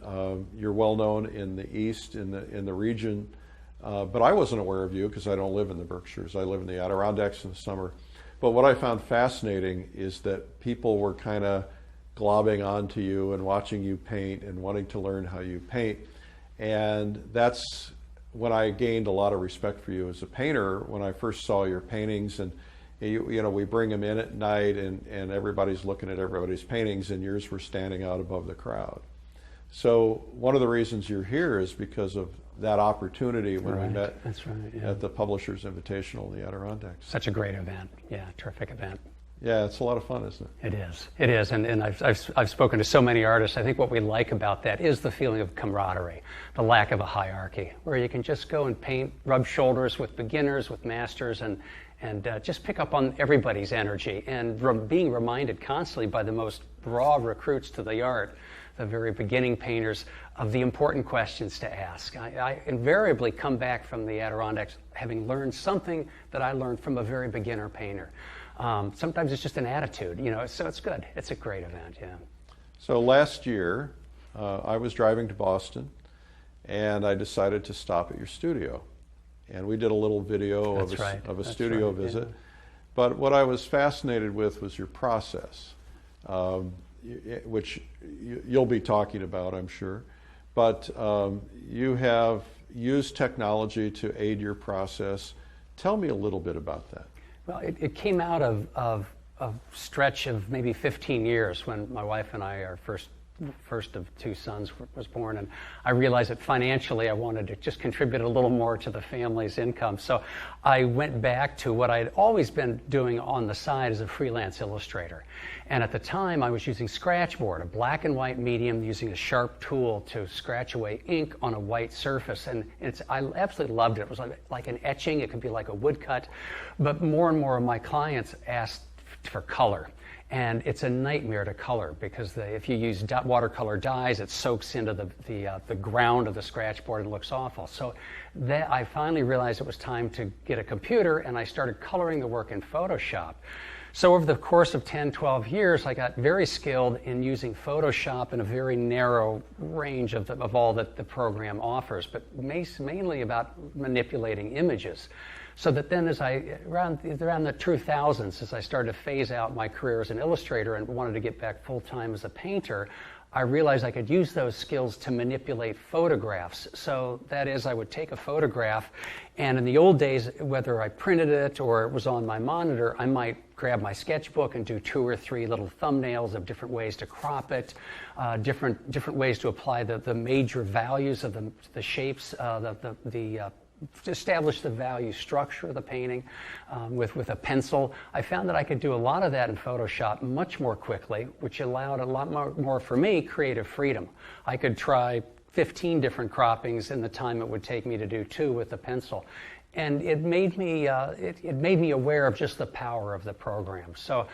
you're well known in the East, in the region, but I wasn't aware of you because I don't live in the Berkshires. I live in the Adirondacks in the summer. But what I found fascinating is that people were kind of globbing onto you and watching you paint and wanting to learn how you paint. And that's when I gained a lot of respect for you as a painter, when I first saw your paintings. And you know, we bring them in at night and everybody's looking at everybody's paintings, and yours were standing out above the crowd. So one of the reasons you're here is because of that opportunity when we met at the Publishers Invitational in the Adirondacks. Such a great event. Yeah, terrific event. Yeah, it's a lot of fun, isn't it? It is. It is. And I've spoken to so many artists. I think what we like about that is the feeling of camaraderie, the lack of a hierarchy, where you can just go and paint, rub shoulders with beginners, with masters, and just pick up on everybody's energy, and being reminded constantly by the most raw recruits to the art, the very beginning painters, of the important questions to ask. I invariably come back from the Adirondacks having learned something that I learned from a very beginner painter. Sometimes it's just an attitude, you know, so it's good. It's a great event, yeah. So last year, I was driving to Boston, and I decided to stop at your studio. And we did a little video of a studio visit. Yeah. But what I was fascinated with was your process, which you'll be talking about, I'm sure. But you have used technology to aid your process. Tell me a little bit about that. Well, it came out of a stretch of maybe 15 years when my wife and I, our first of two sons was born, and I realized that financially I wanted to just contribute a little more to the family's income. So I went back to what I'd always been doing on the side as a freelance illustrator. And at the time I was using scratchboard, a black and white medium, using a sharp tool to scratch away ink on a white surface. And I absolutely loved it. It was like an etching. It could be like a woodcut. But more and more of my clients asked for color. And it's a nightmare to color because if you use watercolor dyes, it soaks into the ground of the scratchboard and looks awful. So I finally realized it was time to get a computer, and I started coloring the work in Photoshop. So over the course of 10, 12 years, I got very skilled in using Photoshop in a very narrow range of all that the program offers, but mainly about manipulating images. So that then around the 2000s, as I started to phase out my career as an illustrator and wanted to get back full-time as a painter, I realized I could use those skills to manipulate photographs. So that is, I would take a photograph, and in the old days, whether I printed it or it was on my monitor, I might grab my sketchbook and do 2 or 3 little thumbnails of different ways to crop it, different ways to apply the major values of the shapes, to establish the value structure of the painting with a pencil. I found that I could do a lot of that in Photoshop much more quickly, which allowed a lot more for me, creative freedom. I could try 15 different croppings in the time it would take me to do 2 with the pencil. And it made me aware of just the power of the program. So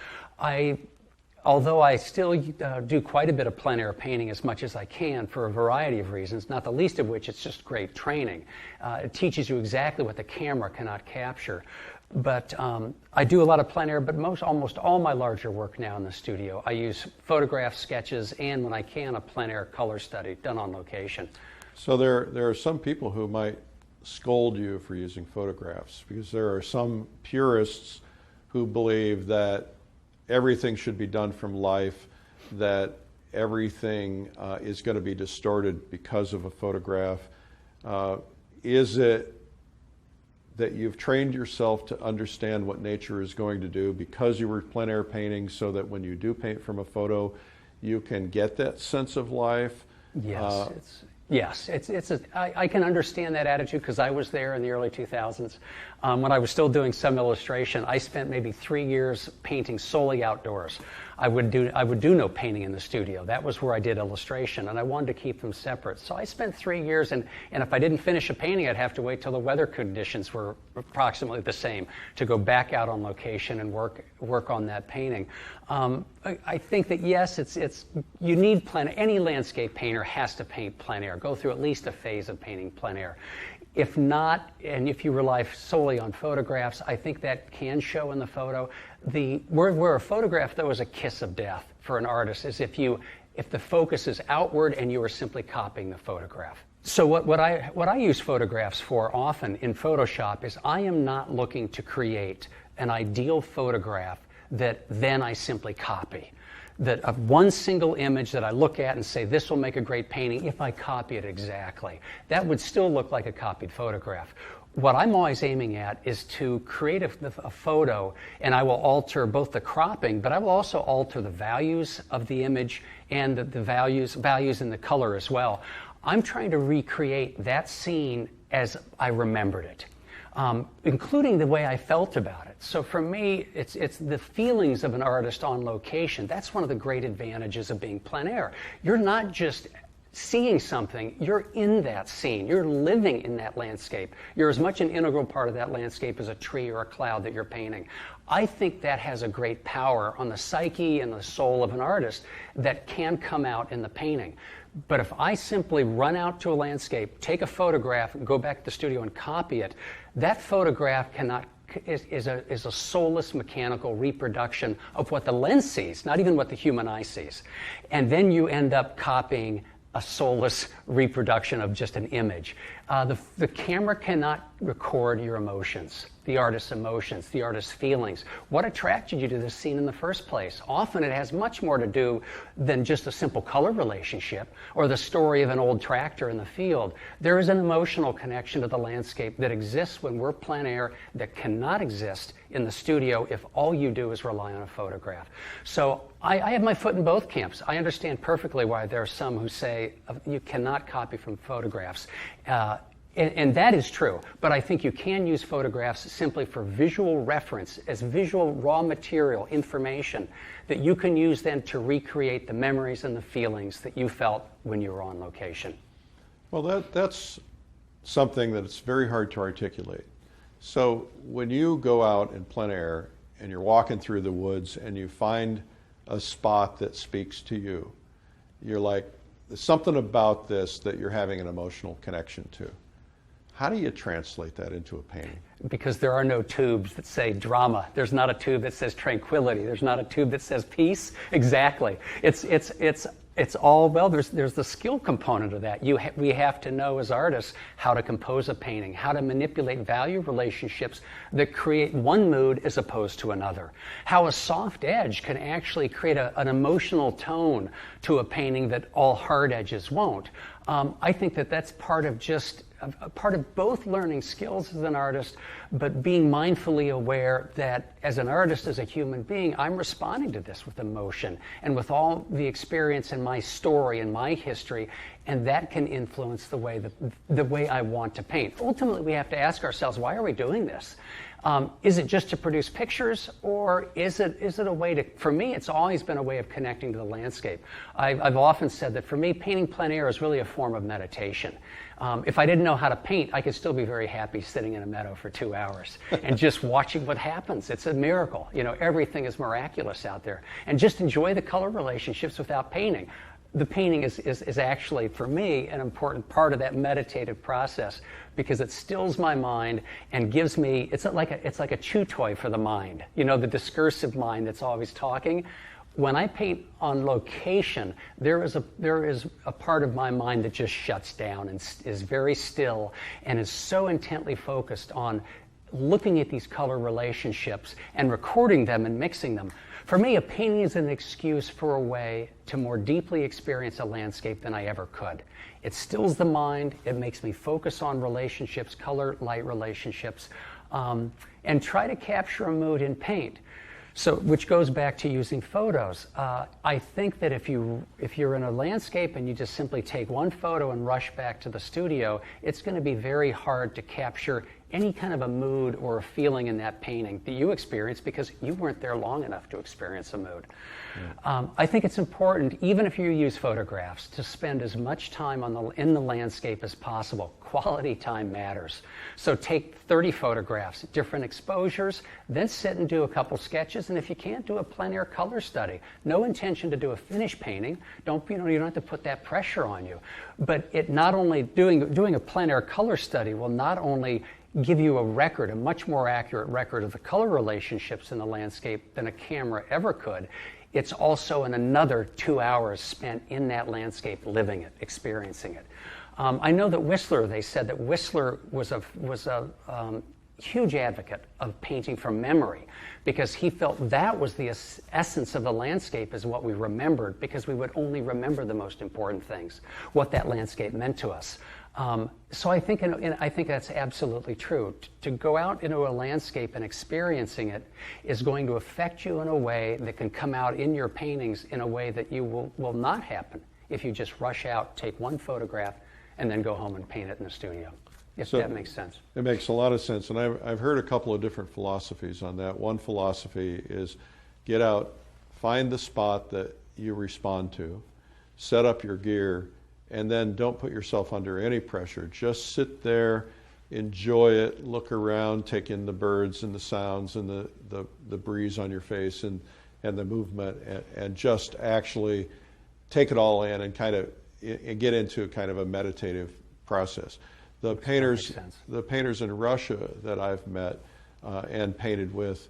although I still do quite a bit of plein air painting as much as I can for a variety of reasons, not the least of which it's just great training. It teaches you exactly what the camera cannot capture. But I do a lot of plein air, but almost all my larger work now in the studio, I use photographs, sketches, and when I can, a plein air color study done on location. So there are some people who might scold you for using photographs, because there are some purists who believe that everything should be done from life, that everything is going to be distorted because of a photograph. Is it that you've trained yourself to understand what nature is going to do because you were plein air painting, so that when you do paint from a photo, you can get that sense of life? Yes, Yes, I can understand that attitude because I was there in the early 2000s. When I was still doing some illustration, I spent maybe 3 years painting solely outdoors. I would do no painting in the studio. That was where I did illustration, and I wanted to keep them separate. So I spent 3 years, and if I didn't finish a painting, I'd have to wait till the weather conditions were approximately the same to go back out on location and work on that painting. I think that yes, you need plein air. Any landscape painter has to paint plein air. Go through at least a phase of painting plein air. If not, and if you rely solely on photographs, I think that can show in the photo. Where a photograph, though, is a kiss of death for an artist is if the focus is outward and you are simply copying the photograph. So what I use photographs for often in Photoshop is I am not looking to create an ideal photograph that then I simply copy. That of one single image that I look at and say, this will make a great painting if I copy it exactly. That would still look like a copied photograph. What I'm always aiming at is to create a photo, and I will alter both the cropping, but I will also alter the values of the image and the values in the color as well. I'm trying to recreate that scene as I remembered it. Including the way I felt about it. So for me, it's the feelings of an artist on location. That's one of the great advantages of being plein air. You're not just seeing something, you're in that scene. You're living in that landscape. You're as much an integral part of that landscape as a tree or a cloud that you're painting. I think that has a great power on the psyche and the soul of an artist that can come out in the painting. But if I simply run out to a landscape, take a photograph, and go back to the studio and copy it, that photograph is a soulless mechanical reproduction of what the lens sees, not even what the human eye sees. And then you end up copying a soulless reproduction of just an image. The camera cannot record your emotions, the artist's emotions, the artist's feelings. What attracted you to this scene in the first place? Often it has much more to do than just a simple color relationship or the story of an old tractor in the field. There is an emotional connection to the landscape that exists when we're plein air that cannot exist in the studio if all you do is rely on a photograph. So I have my foot in both camps. I understand perfectly why there are some who say you cannot copy from photographs. And that is true, but I think you can use photographs simply for visual reference, as visual raw material, information, that you can use then to recreate the memories and the feelings that you felt when you were on location. Well, that's something that it's very hard to articulate. So when you go out in plein air and you're walking through the woods and you find a spot that speaks to you, you're like, there's something about this that you're having an emotional connection to. How do you translate that into a painting? Because there are no tubes that say drama. There's not a tube that says tranquility. There's not a tube that says peace. Exactly. It's all, well, there's the skill component of that. We have to know as artists how to compose a painting, how to manipulate value relationships that create one mood as opposed to another. How a soft edge can actually create an emotional tone to a painting that all hard edges won't. I think that's part of both learning skills as an artist, but being mindfully aware that as an artist, as a human being, I'm responding to this with emotion and with all the experience in my story and my history, and that can influence the way I want to paint. Ultimately, we have to ask ourselves, why are we doing this? Is it just to produce pictures, or is it a way to, for me, it's always been a way of connecting to the landscape. I've often said that for me, painting plein air is really a form of meditation. If I didn't know how to paint, I could still be very happy sitting in a meadow for 2 hours and just watching what happens. It's a miracle. You know, everything is miraculous out there. And just enjoy the color relationships without painting. The painting is actually, for me, an important part of that meditative process because it stills my mind and gives me, it's like a chew toy for the mind. You know, the discursive mind that's always talking. When I paint on location, there is a part of my mind that just shuts down and is very still and is so intently focused on looking at these color relationships and recording them and mixing them. For me, a painting is an excuse for a way to more deeply experience a landscape than I ever could. It stills the mind, it makes me focus on relationships, color-light relationships, and try to capture a mood in paint. So, which goes back to using photos. I think that if you're in a landscape and you just simply take one photo and rush back to the studio, it's going to be very hard to capture any kind of a mood or a feeling in that painting that you experience because you weren't there long enough to experience a mood. Yeah. I think it's important, even if you use photographs, to spend as much time in the landscape as possible. Quality time matters. So take 30 photographs, different exposures, then sit and do a couple sketches, and if you can't, do a plein air color study. No intention to do a finished painting. You don't have to put that pressure on you. But it not only doing a plein air color study will not only give you a much more accurate record of the color relationships in the landscape than a camera ever could. It's also another 2 hours spent in that landscape, living it, experiencing it. I know that they said that Whistler was a huge advocate of painting from memory because he felt that was the essence of the landscape is what we remembered, because we would only remember the most important things, what that landscape meant to us. So I think that's absolutely true. To go out into a landscape and experiencing it is going to affect you in a way that can come out in your paintings in a way that you will not happen if you just rush out, take one photograph, and then go home and paint it in the studio. If that makes sense. It makes a lot of sense, and I've heard a couple of different philosophies on that. One philosophy is get out, find the spot that you respond to, set up your gear, and then don't put yourself under any pressure. Just sit there, enjoy it, look around, take in the birds and the sounds and the breeze on your face and the movement, and just actually take it all in and kind of get into kind of a meditative process. The painters in Russia that I've met and painted with,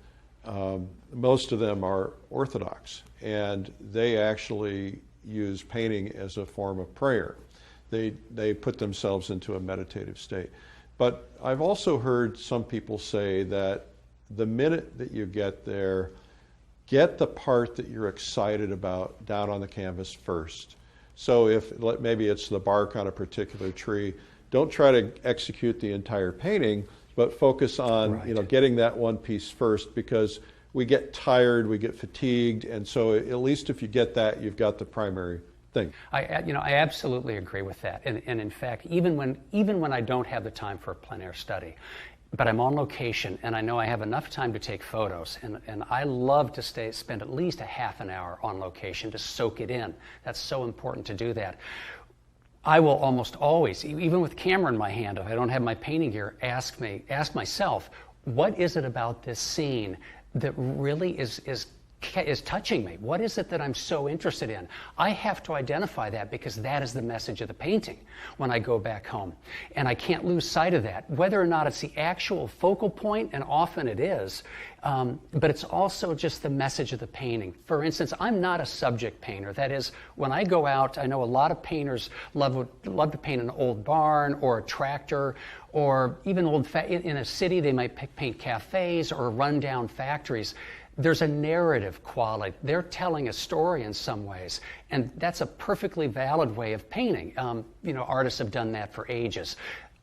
most of them are Orthodox, and they actually use painting as a form of prayer. They put themselves into a meditative state. But I've also heard some people say that the minute that you get there, get the part that you're excited about down on the canvas first. So if maybe it's the bark on a particular tree, don't try to execute the entire painting, but focus on getting that one piece first, because we get tired, we get fatigued, and so at least if you get that, you've got the primary thing. I absolutely agree with that. And in fact, even when I don't have the time for a plein air study, but I'm on location and I know I have enough time to take photos, and I love to spend at least a half an hour on location to soak it in. That's so important to do that. I will almost always, even with camera in my hand, if I don't have my painting gear, ask myself, what is it about this scene that really is touching me? What is it that I'm so interested in? I have to identify that, because that is the message of the painting when I go back home. And I can't lose sight of that, whether or not it's the actual focal point, and often it is, but it's also just the message of the painting. For instance, I'm not a subject painter. That is, when I go out, I know a lot of painters love to paint an old barn or a tractor, or even in a city they might paint cafes or rundown factories. There's a narrative quality. They're telling a story in some ways, and that's a perfectly valid way of painting. Artists have done that for ages.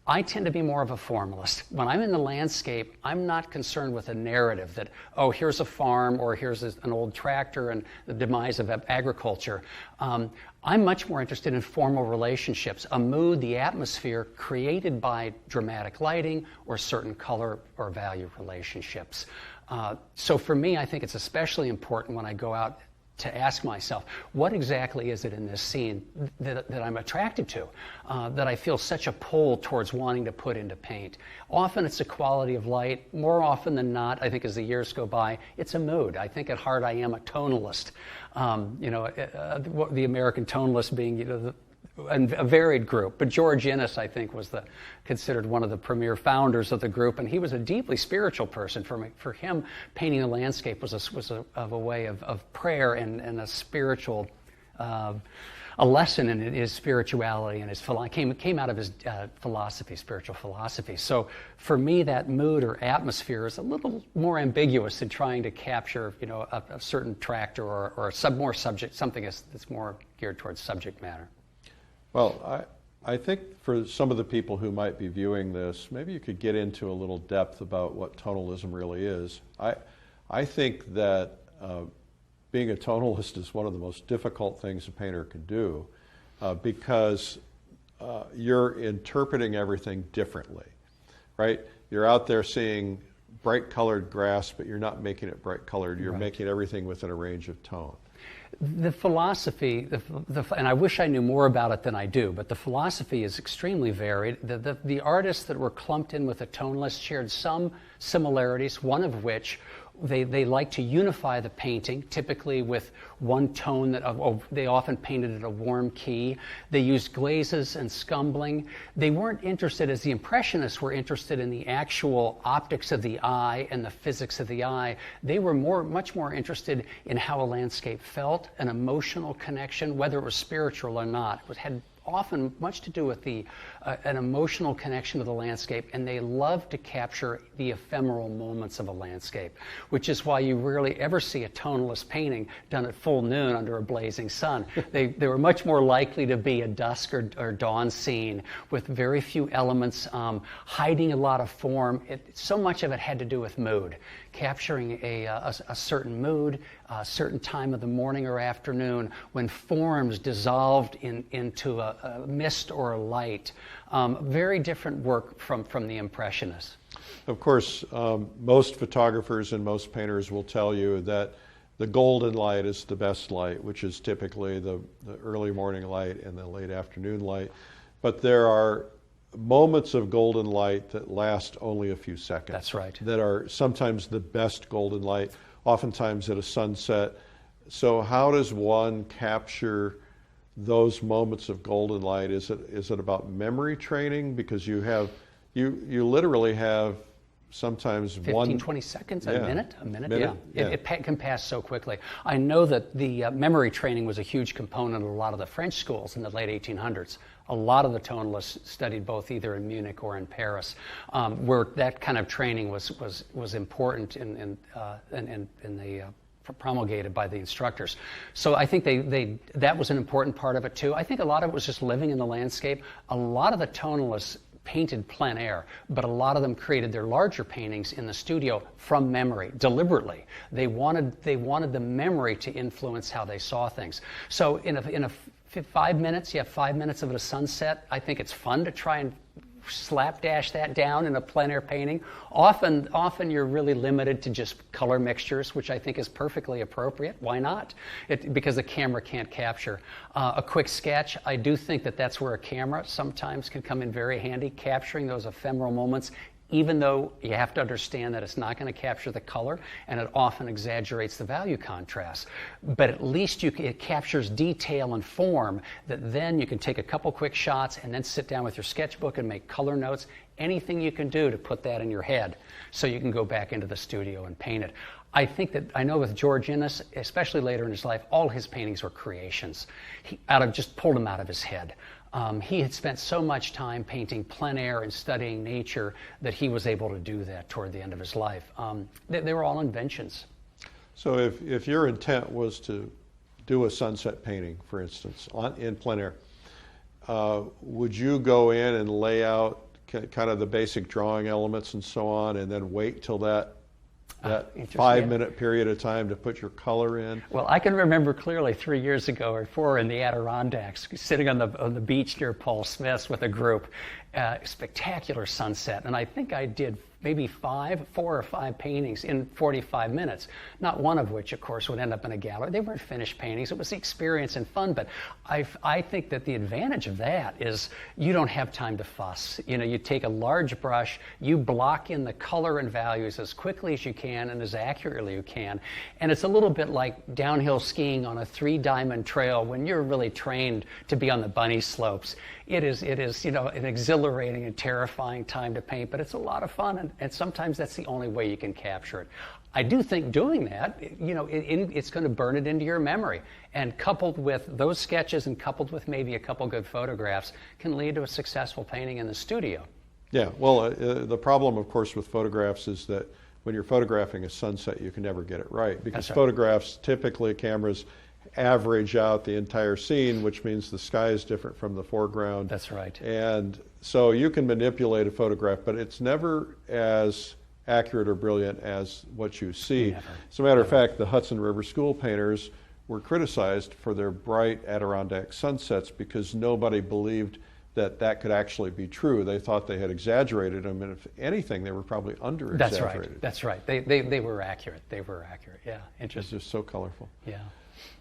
I tend to be more of a formalist. When I'm in the landscape, I'm not concerned with a narrative that, oh, here's a farm, or here's an old tractor and the demise of agriculture. I'm much more interested in formal relationships, a mood, the atmosphere created by dramatic lighting or certain color or value relationships. So for me, I think it's especially important when I go out to ask myself, what exactly is it in this scene that I'm attracted to, that I feel such a pull towards wanting to put into paint? Often it's a quality of light. More often than not, I think as the years go by, it's a mood. I think at heart I am a tonalist. The American tonalist being, a varied group, but George Inness, I think, was considered one of the premier founders of the group, and he was a deeply spiritual person. For him, painting the landscape was a way of prayer and a spiritual, a lesson in his spirituality and his came out of his spiritual philosophy. So for me, that mood or atmosphere is a little more ambiguous in trying to capture, a certain tractor or something that's more geared towards subject matter. Well, I think for some of the people who might be viewing this, maybe you could get into a little depth about what tonalism really is. I I think that being a tonalist is one of the most difficult things a painter can do because you're interpreting everything differently, right? You're out there seeing bright colored grass, but you're not making it bright colored. You're making everything within a range of tone. The philosophy, and I wish I knew more about it than I do, but the philosophy is extremely varied. The artists that were clumped in with a tonalist shared some similarities, one of which they like to unify the painting, typically with one tone that they often painted at a warm key. They used glazes and scumbling. They weren't interested, as the Impressionists were interested in the actual optics of the eye and the physics of the eye. They were much more interested in how a landscape felt, an emotional connection, whether it was spiritual or not. It had often much to do with an emotional connection to the landscape, and they love to capture the ephemeral moments of a landscape, which is why you rarely ever see a tonalist painting done at full noon under a blazing sun. They were much more likely to be a dusk or dawn scene with very few elements, hiding a lot of form. So much of it had to do with mood, capturing a certain mood, a certain time of the morning or afternoon when forms dissolved into a mist or a light. Very different work from the Impressionists. Of course, most photographers and most painters will tell you that the golden light is the best light, which is typically the early morning light and the late afternoon light. But there are moments of golden light that last only a few seconds. That's right. That are sometimes the best golden light, oftentimes at a sunset. So how does one capture those moments of golden light? Is it about memory training? Because you literally have sometimes 20 seconds, a minute, yeah. It can pass so quickly. I know that the memory training was a huge component of a lot of the French schools in the late 1800s. A lot of the tonalists studied both either in Munich or in Paris, where that kind of training was important and promulgated by the instructors. So I think that was an important part of it too. I think a lot of it was just living in the landscape. A lot of the tonalists painted plein air, but a lot of them created their larger paintings in the studio from memory, deliberately. They wanted the memory to influence how they saw things. So in a 5 minutes, you have 5 minutes of a sunset. I think it's fun to try and slapdash that down in a plein air painting. Often you're really limited to just color mixtures, which I think is perfectly appropriate. Why not? Because the camera can't capture. A quick sketch, I do think that's where a camera sometimes can come in very handy, capturing those ephemeral moments, even though you have to understand that it's not going to capture the color, and it often exaggerates the value contrast. But at least it captures detail and form that then you can take a couple quick shots and then sit down with your sketchbook and make color notes. Anything you can do to put that in your head so you can go back into the studio and paint it. I know with George Inness, especially later in his life, all his paintings were creations. He just pulled them out of his head. He had spent so much time painting plein air and studying nature that he was able to do that toward the end of his life. They were all inventions. So if your intent was to do a sunset painting, for instance, in plein air, would you go in and lay out kind of the basic drawing elements and so on, and then wait till that 5 minute period of time to put your color in? Well, I can remember clearly 3 years ago or 4 in the Adirondacks, sitting on the beach near Paul Smith's with a group, spectacular sunset, and I think I did maybe 4 or 5 paintings in 45 minutes, not one of which, of course, would end up in a gallery. They weren't finished paintings. It was the experience and fun, but I think that the advantage of that is you don't have time to fuss. You take a large brush, you block in the color and values as quickly as you can and as accurately as you can, and it's a little bit like downhill skiing on a 3-diamond trail when you're really trained to be on the bunny slopes. It is an exhilarating and terrifying time to paint, but it's a lot of fun, and sometimes that's the only way you can capture it. I do think doing that, it's going to burn it into your memory, and coupled with those sketches and coupled with maybe a couple good photographs can lead to a successful painting in the studio. Yeah, well, the problem, of course, with photographs is that when you're photographing a sunset, you can never get it right, because photographs, typically cameras average out the entire scene, which means the sky is different from the foreground. That's right. And so you can manipulate a photograph, but it's never as accurate or brilliant as what you see. Never. As a matter of fact, the Hudson River School painters were criticized for their bright Adirondack sunsets because nobody believed that that could actually be true. They thought they had exaggerated them, and if anything, they were probably under-exaggerated. That's right. They were accurate. They were accurate. Yeah, It's interesting. just so colorful. Yeah.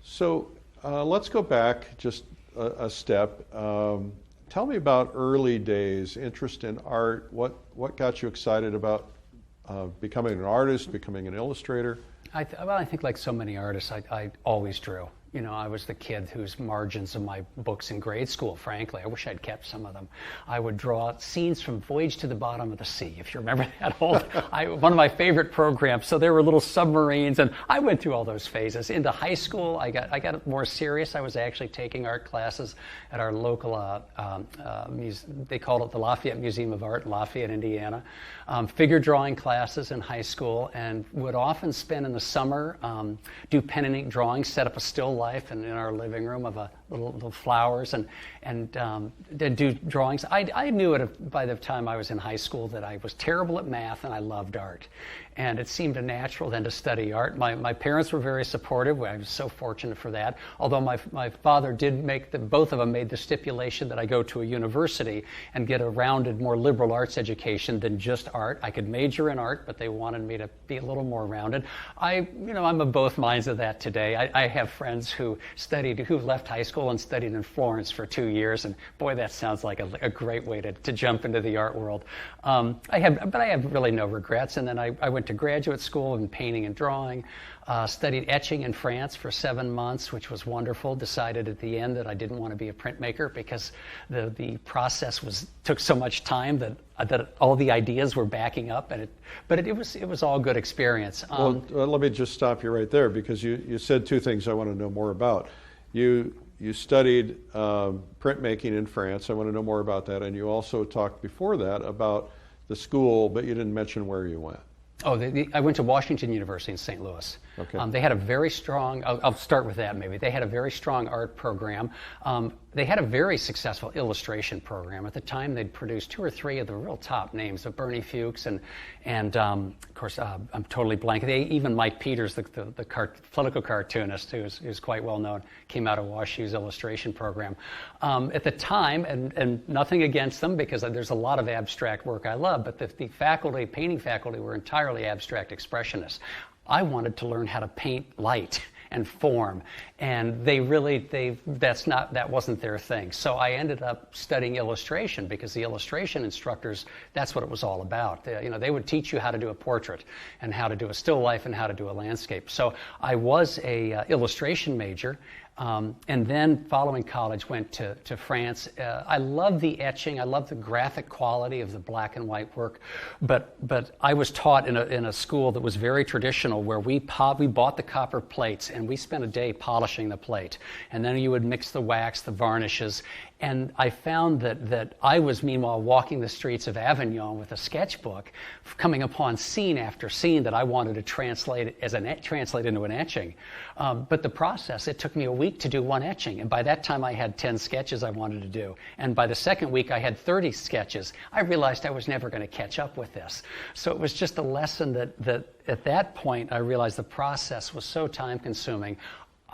So let's go back just a step. Tell me about early days, interest in art. What got you excited about becoming an artist, becoming an illustrator? I think like so many artists, I always drew. You know, I was the kid whose margins of my books in grade school, frankly, I wish I'd kept some of them. I would draw scenes from Voyage to the Bottom of the Sea, if you remember that old, one of my favorite programs. So there were little submarines, and I went through all those phases. Into high school, I got more serious. I was actually taking art classes at our local, they called it the Lafayette Museum of Art in Lafayette, Indiana. Figure drawing classes in high school, and would often spend in the summer, do pen and ink drawings, set up a still life in our living room of a little flowers and do drawings. I knew it by the time I was in high school that I was terrible at math and I loved art. And it seemed a natural then to study art. My parents were very supportive. I was so fortunate for that. Although my father did both of them made the stipulation that I go to a university and get a rounded, more liberal arts education than just art. I could major in art, but they wanted me to be a little more rounded. I'm of both minds of that today. I have friends who left high school and studied in Florence for 2 years, and boy, that sounds like a great way to jump into the art world. I have really no regrets. And then I went to graduate school in painting and drawing, studied etching in France for 7 months, which was wonderful. Decided at the end that I didn't want to be a printmaker because the process took so much time that all the ideas were backing up, but it was all good experience. Well, let me just stop you right there, because you said two things I want to know more about. You studied printmaking in France. I want to know more about that. And you also talked before that about the school, but you didn't mention where you went. Oh, I went to Washington University in St. Louis. Okay. They had a very strong, I'll start with that maybe. They had a very strong art program. They had a very successful illustration program. At the time, they'd produced 2 or 3 of the real top names of Bernie Fuchs and of course, I'm totally blank. Even Mike Peters, the political cartoonist, who's quite well known, came out of WashU's illustration program. At the time, and nothing against them, because there's a lot of abstract work I love, but the faculty, painting faculty, were entirely abstract expressionists. I wanted to learn how to paint light and form, and that wasn't their thing. So I ended up studying illustration, because the illustration instructors, that's what it was all about. They would teach you how to do a portrait and how to do a still life and how to do a landscape. So I was a illustration major. And then following college, went to France. I love the etching. I love the graphic quality of the black and white work. But I was taught in a school that was very traditional, where we bought the copper plates and we spent a day polishing the plate. And then you would mix the wax, the varnishes. And I found that I was, meanwhile, walking the streets of Avignon with a sketchbook, coming upon scene after scene that I wanted to translate into an etching. But the process, it took me a week to do one etching. And by that time, I had 10 sketches I wanted to do. And by the second week, I had 30 sketches. I realized I was never going to catch up with this. So it was just a lesson that at that point, I realized the process was so time-consuming.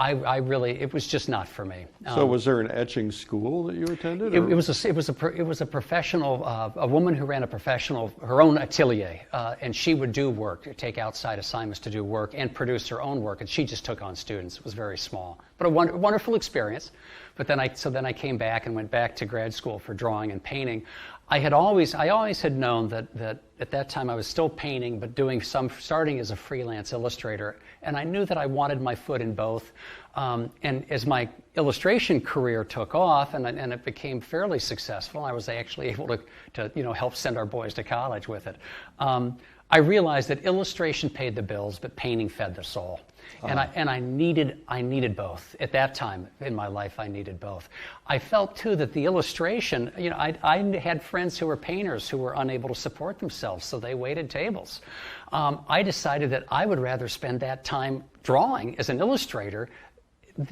It was just not for me. So was there an etching school that you attended? It was a professional, a woman who ran her own atelier, and she would do work, take outside assignments to do work, and produce her own work, and she just took on students. It was very small, but a wonderful experience. But then I came back and went back to grad school for drawing and painting. I always had known that at that time I was still painting, but starting as a freelance illustrator, and I knew that I wanted my foot in both. And as my illustration career took off and it became fairly successful, I was actually able to help send our boys to college with it. I realized that illustration paid the bills, but painting fed the soul. And I needed both. At that time in my life, I needed both. I felt too that the illustration, I had friends who were painters who were unable to support themselves, so they waited tables. I decided that I would rather spend that time drawing as an illustrator.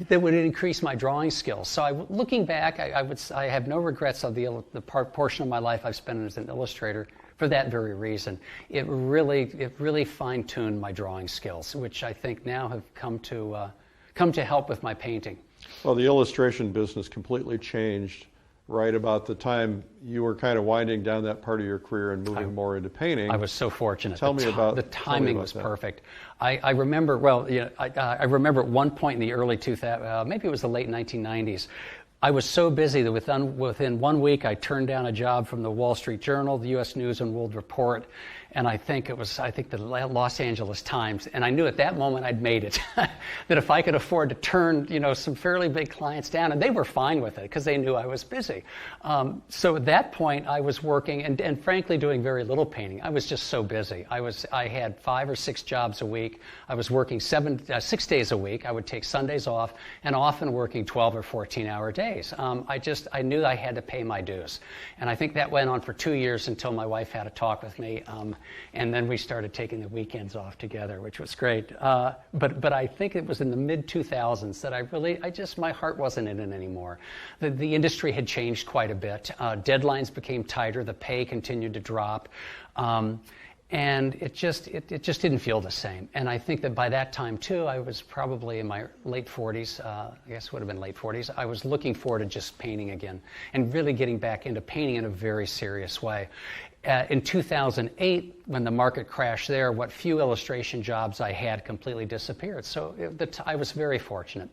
That would increase my drawing skills. So looking back, I have no regrets of the portion of my life I've spent as an illustrator. for that very reason. It really fine-tuned my drawing skills, which I think now have come to help with my painting. Well, the illustration business completely changed right about the time you were kind of winding down that part of your career and moving more into painting. I was so fortunate. Tell me about the timing was that. Perfect. I remember, well, I remember at one point in the early 2000s, maybe it was the late 1990s, I was so busy that within 1 week I turned down a job from the Wall Street Journal, the U.S. News and World Report, and I think the Los Angeles Times, and I knew at that moment I'd made it. That if I could afford to turn some fairly big clients down, and they were fine with it because they knew I was busy. So at that point I was working and frankly doing very little painting. I was just so busy. I had 5 or 6 jobs a week. I was working 6 days a week. I would take Sundays off and often working 12 or 14-hour days. I knew I had to pay my dues, and I think that went on for 2 years until my wife had a talk with me. And then we started taking the weekends off together, which was great. But I think it was in the mid-2000s that my heart wasn't in it anymore. The industry had changed quite a bit. Deadlines became tighter. The pay continued to drop. And it just didn't feel the same. And I think that by that time, too, I was probably in my late 40s, I guess it would have been late 40s. I was looking forward to just painting again and really getting back into painting in a very serious way. In 2008, when the market crashed there, what few illustration jobs I had completely disappeared. So I was very fortunate.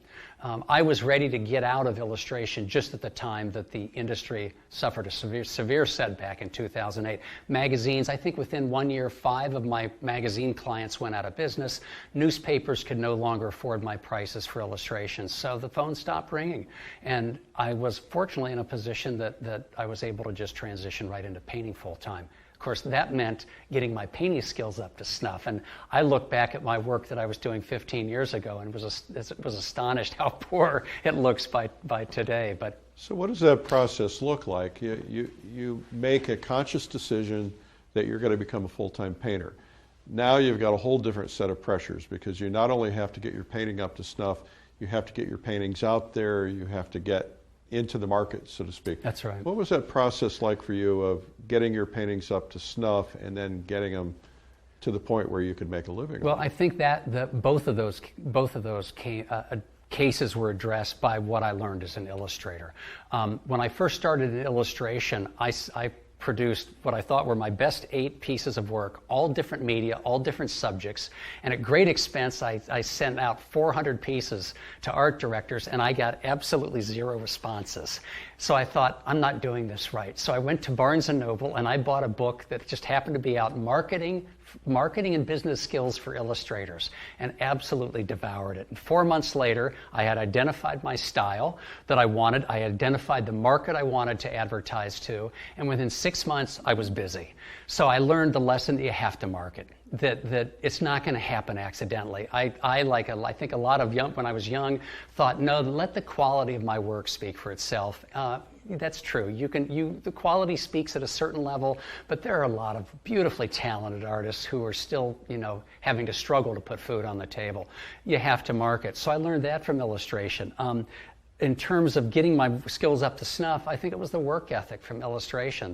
I was ready to get out of illustration just at the time that the industry suffered a severe setback in 2008. Magazines, I think within 1 year, 5 of my magazine clients went out of business. Newspapers could no longer afford my prices for illustrations, so the phone stopped ringing. And I was fortunately in a position that I was able to just transition right into painting full time. Of course, that meant getting my painting skills up to snuff. And I look back at my work that I was doing 15 years ago and was astonished how poor it looks by today. But so what does that process look like? You make a conscious decision that you're going to become a full-time painter. Now you've got a whole different set of pressures because you not only have to get your painting up to snuff, you have to get your paintings out there, you have to get into the market, so to speak. That's right. What was that process like for you of getting your paintings up to snuff and then getting them to the point where you could make a living? Well, I think that both of those cases were addressed by what I learned as an illustrator. When I first started in illustration, I produced what I thought were my best 8 pieces of work, all different media, all different subjects, and at great expense I sent out 400 pieces to art directors and I got absolutely 0 responses. So I thought, I'm not doing this right. So I went to Barnes & Noble and I bought a book that just happened to be out, Marketing and Business Skills for Illustrators, and absolutely devoured it. And 4 months later, I had identified my style that I wanted. I had identified the market I wanted to advertise to, and within 6 months, I was busy. So I learned the lesson that you have to market, that it's not going to happen accidentally. I think a lot of when I was young, thought, no, let the quality of my work speak for itself. That's true. The quality speaks at a certain level, but there are a lot of beautifully talented artists who are still, having to struggle to put food on the table. You have to market. So I learned that from illustration. In terms of getting my skills up to snuff, I think it was the work ethic from illustration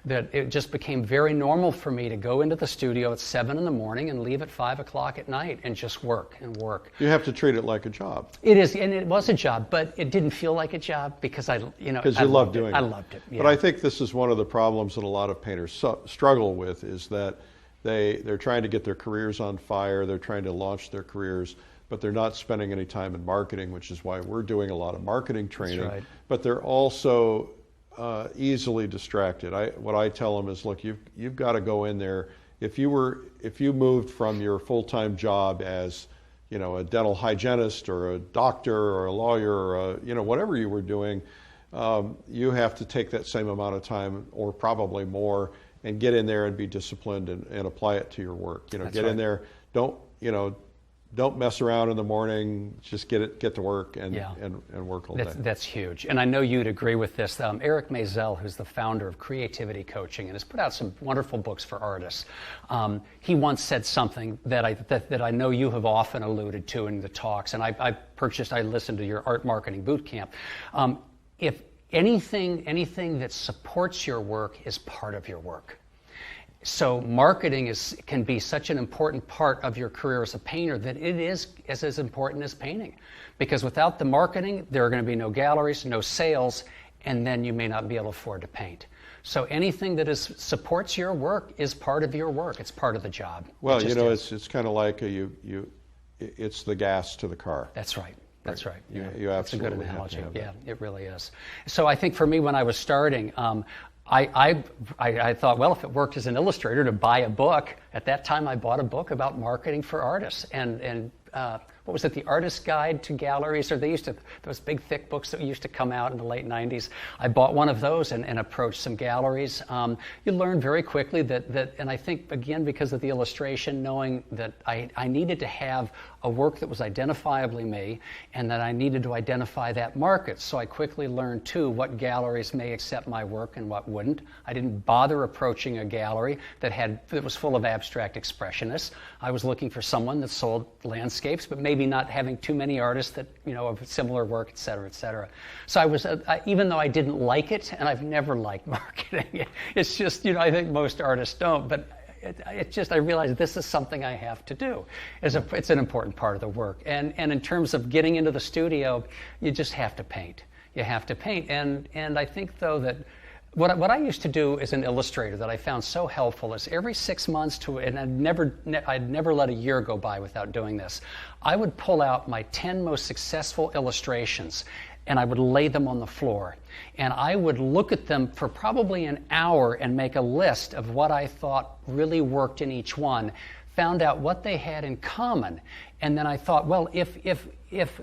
that it just became very normal for me to go into the studio at 7 in the morning and leave at 5 o'clock at night and just work and work. You have to treat it like a job. It is, and it was a job, but it didn't feel like a job because I loved doing it. I loved it. Yeah. But I think this is one of the problems that a lot of painters struggle with is that they're trying to get their careers on fire, they're trying to launch their careers, but they're not spending any time in marketing, which is why we're doing a lot of marketing training. That's right. But they're also easily distracted. What I tell them is, look, you've got to go in there. If you moved from your full-time job as a dental hygienist or a doctor or a lawyer or whatever you were doing, you have to take that same amount of time or probably more and get in there and be disciplined and apply it to your work. That's get right. in there. Don't mess around in the morning. Just get to work and work all day. That's huge. And I know you'd agree with this. Eric Maisel, who's the founder of Creativity Coaching and has put out some wonderful books for artists, he once said something that I know you have often alluded to in the talks, and I listened to your art marketing boot camp. If anything that supports your work is part of your work. So marketing can be such an important part of your career as a painter that it is as important as painting. Because without the marketing, there are going to be no galleries, no sales, and then you may not be able to afford to paint. So anything that supports your work is part of your work. It's part of the job. Well, it's kind of like it's the gas to the car. That's right. That's right. You absolutely That's a good analogy. have Yeah, that. it really is. So I think for me, when I was starting, I thought, well, if it worked as an illustrator to buy a book, at that time I bought a book about marketing for artists. And what was it, The Artist's Guide to Galleries? Or those big thick books that used to come out in the late 90s. I bought one of those and approached some galleries. You learn very quickly that, and I think, again, because of the illustration, knowing that I needed to have a work that was identifiably me, and that I needed to identify that market. So I quickly learned, too, what galleries may accept my work and what wouldn't. I didn't bother approaching a gallery that was full of abstract expressionists. I was looking for someone that sold landscapes, but maybe not having too many artists that, of similar work, et cetera, et cetera. So I was, even though I didn't like it, and I've never liked marketing, it's just, I think most artists don't, but I realized this is something I have to do. It's an important part of the work. And in terms of getting into the studio, you just have to paint. You have to paint. And I think, though, that what I used to do as an illustrator that I found so helpful is every 6 months and I'd never let a year go by without doing this. I would pull out my 10 most successful illustrations and I would lay them on the floor. And I would look at them for probably an hour and make a list of what I thought really worked in each one, found out what they had in common, and then I thought, well, if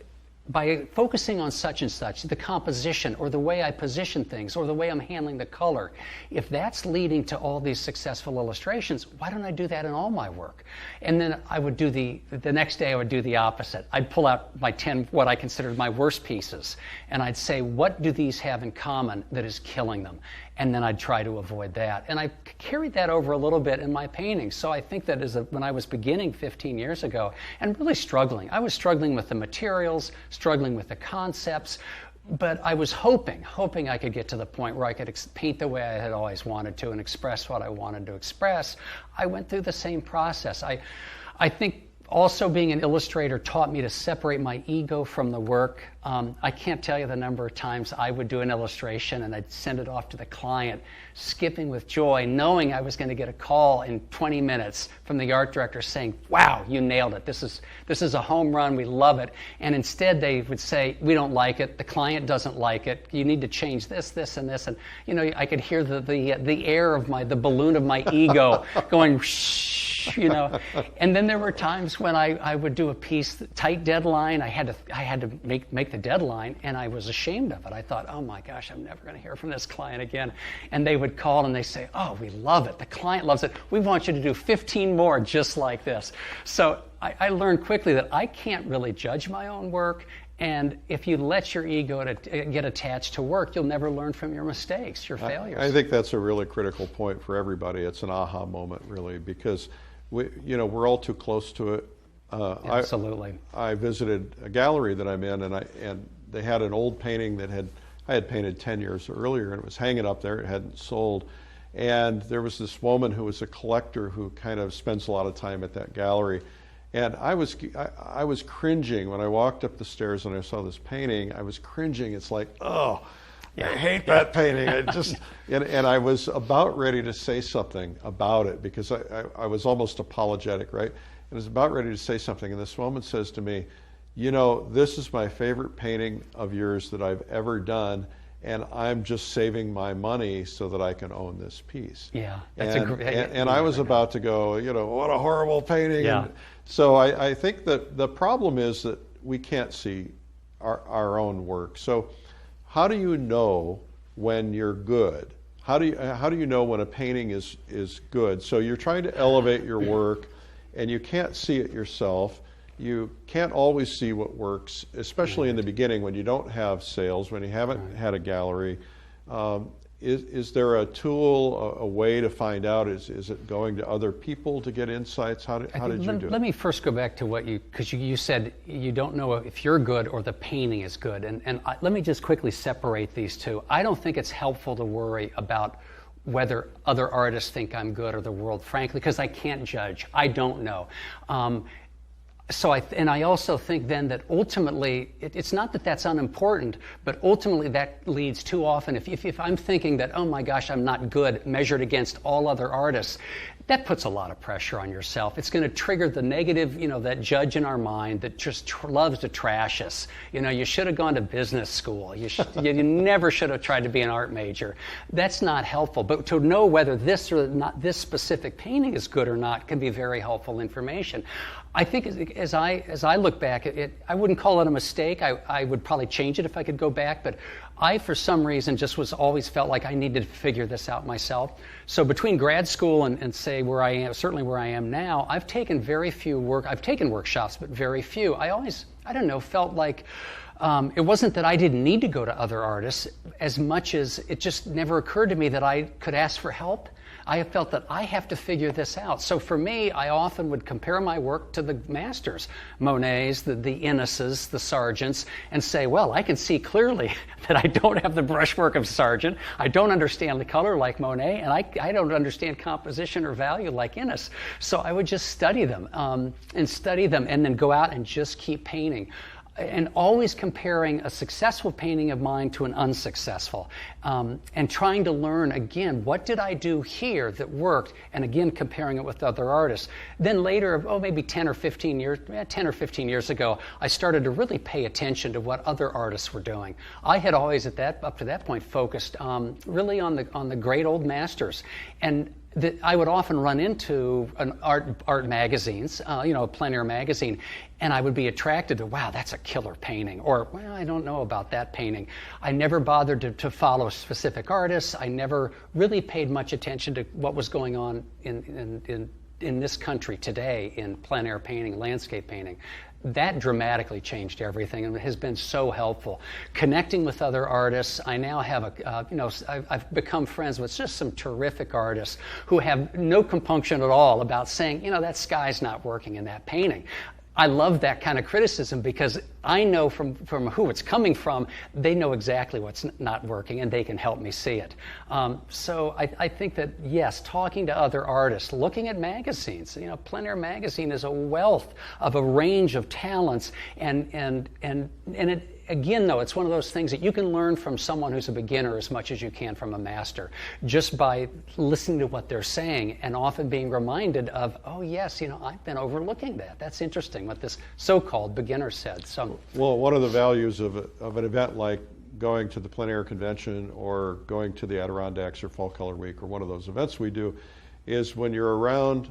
by focusing on such and such, the composition or the way I position things or the way I'm handling the color, if that's leading to all these successful illustrations, why don't I do that in all my work? And then I would do the next day I would do the opposite. I'd pull out my 10, what I considered my worst pieces, and I'd say, what do these have in common that is killing them? And then I'd try to avoid that. And I carried that over a little bit in my paintings. So I think that when I was beginning 15 years ago and really struggling, I was struggling with the materials, struggling with the concepts, but I was hoping I could get to the point where I could paint the way I had always wanted to and express what I wanted to express. I went through the same process. I think also being an illustrator taught me to separate my ego from the work. I can't tell you the number of times I would do an illustration and I'd send it off to the client, skipping with joy, knowing I was going to get a call in 20 minutes from the art director saying, wow, you nailed it. This is a home run. We love it. And instead they would say, we don't like it. The client doesn't like it. You need to change this, this, and this. And, I could hear the air of the balloon of my ego going, shh, And then there were times when I would do a piece, tight deadline. I had to make the deadline, and I was ashamed of it. I thought, oh my gosh, I'm never going to hear from this client again. And they would call and they say, oh, we love it. The client loves it. We want you to do 15 more just like this. So I learned quickly that I can't really judge my own work. And if you let your ego get attached to work, you'll never learn from your mistakes, your failures. I think that's a really critical point for everybody. It's an aha moment, really, because we're all too close to it. Absolutely. I visited a gallery that I'm in, and they had an old painting that I had painted 10 years earlier, and it was hanging up there. It hadn't sold. And there was this woman who was a collector who kind of spends a lot of time at that gallery. And I was cringing when I walked up the stairs and I saw this painting. I was cringing. It's like, oh, I hate that painting. And I was about ready to say something about it because I was almost apologetic, right? And I was about ready to say something. And this woman says to me, this is my favorite painting of yours that I've ever done. And I'm just saving my money so that I can own this piece. Yeah, and I was about to go, what a horrible painting. Yeah. And so I think that the problem is that we can't see our own work. So how do you know when you're good? How do you know when a painting is good? So you're trying to elevate your work, and you can't see it yourself. You can't always see what works, especially in the beginning when you don't have sales, when you haven't had a gallery. Is there a tool, a way to find out? Is it going to other people to get insights? How did you do it? Let me first go back to because you said you don't know if you're good or the painting is good. And let me just quickly separate these two. I don't think it's helpful to worry about whether other artists think I'm good or the world, frankly, because I can't judge. I don't know. I also think then that ultimately, it's not that that's unimportant, but ultimately that leads too often, if I'm thinking that, oh my gosh, I'm not good measured against all other artists, that puts a lot of pressure on yourself. It's going to trigger the negative, that judge in our mind that just loves to trash us. You should have gone to business school. You never should have tried to be an art major. That's not helpful. But to know whether this or not, this specific painting is good or not can be very helpful information. I think as I look back, I wouldn't call it a mistake. I would probably change it if I could go back, but I, for some reason, just always felt like I needed to figure this out myself. So between grad school and say where I am, certainly where I am now, I've taken very few I've taken workshops, but very few. I don't know, felt like it wasn't that I didn't need to go to other artists as much as it just never occurred to me that I could ask for help. I have felt that I have to figure this out. So for me, I often would compare my work to the masters, Monet's, the Inneses, the Sargents, and say, well, I can see clearly that I don't have the brushwork of Sargent, I don't understand the color like Monet, and I don't understand composition or value like Innes. So I would just study them, and then go out and just keep painting. And always comparing a successful painting of mine to an unsuccessful, and trying to learn, again, what did I do here that worked, and again, comparing it with other artists. Then later, maybe 10 or 15 years ago, I started to really pay attention to what other artists were doing. I had always, up to that point, focused really on the great old masters. And I would often run into an art magazines, a Plein Air magazine, and I would be attracted to, wow, that's a killer painting, or, well, I don't know about that painting. I never bothered to follow specific artists. I never really paid much attention to what was going on in this country today in plein air painting, landscape painting. That dramatically changed everything, and it has been so helpful. Connecting with other artists, I now have I've become friends with just some terrific artists who have no compunction at all about saying, that sky's not working in that painting. I love that kind of criticism because I know from who it's coming from, they know exactly what's not working and they can help me see it. So I think that, yes, talking to other artists, looking at magazines, Plein Air magazine is a wealth of a range of talents, and it, again, though, it's one of those things that you can learn from someone who's a beginner as much as you can from a master, just by listening to what they're saying and often being reminded of, oh, yes, I've been overlooking that. That's interesting what this so-called beginner said. So, well, one of the values of an event like going to the Plein Air Convention or going to the Adirondacks or Fall Color Week or one of those events we do is when you're around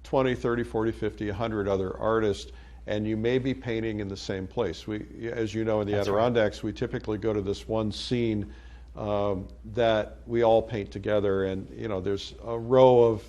20, 30, 40, 50, 100 other artists, and you may be painting in the same place. As you know, in the Adirondacks, we typically go to this one scene that we all paint together, and there's a row of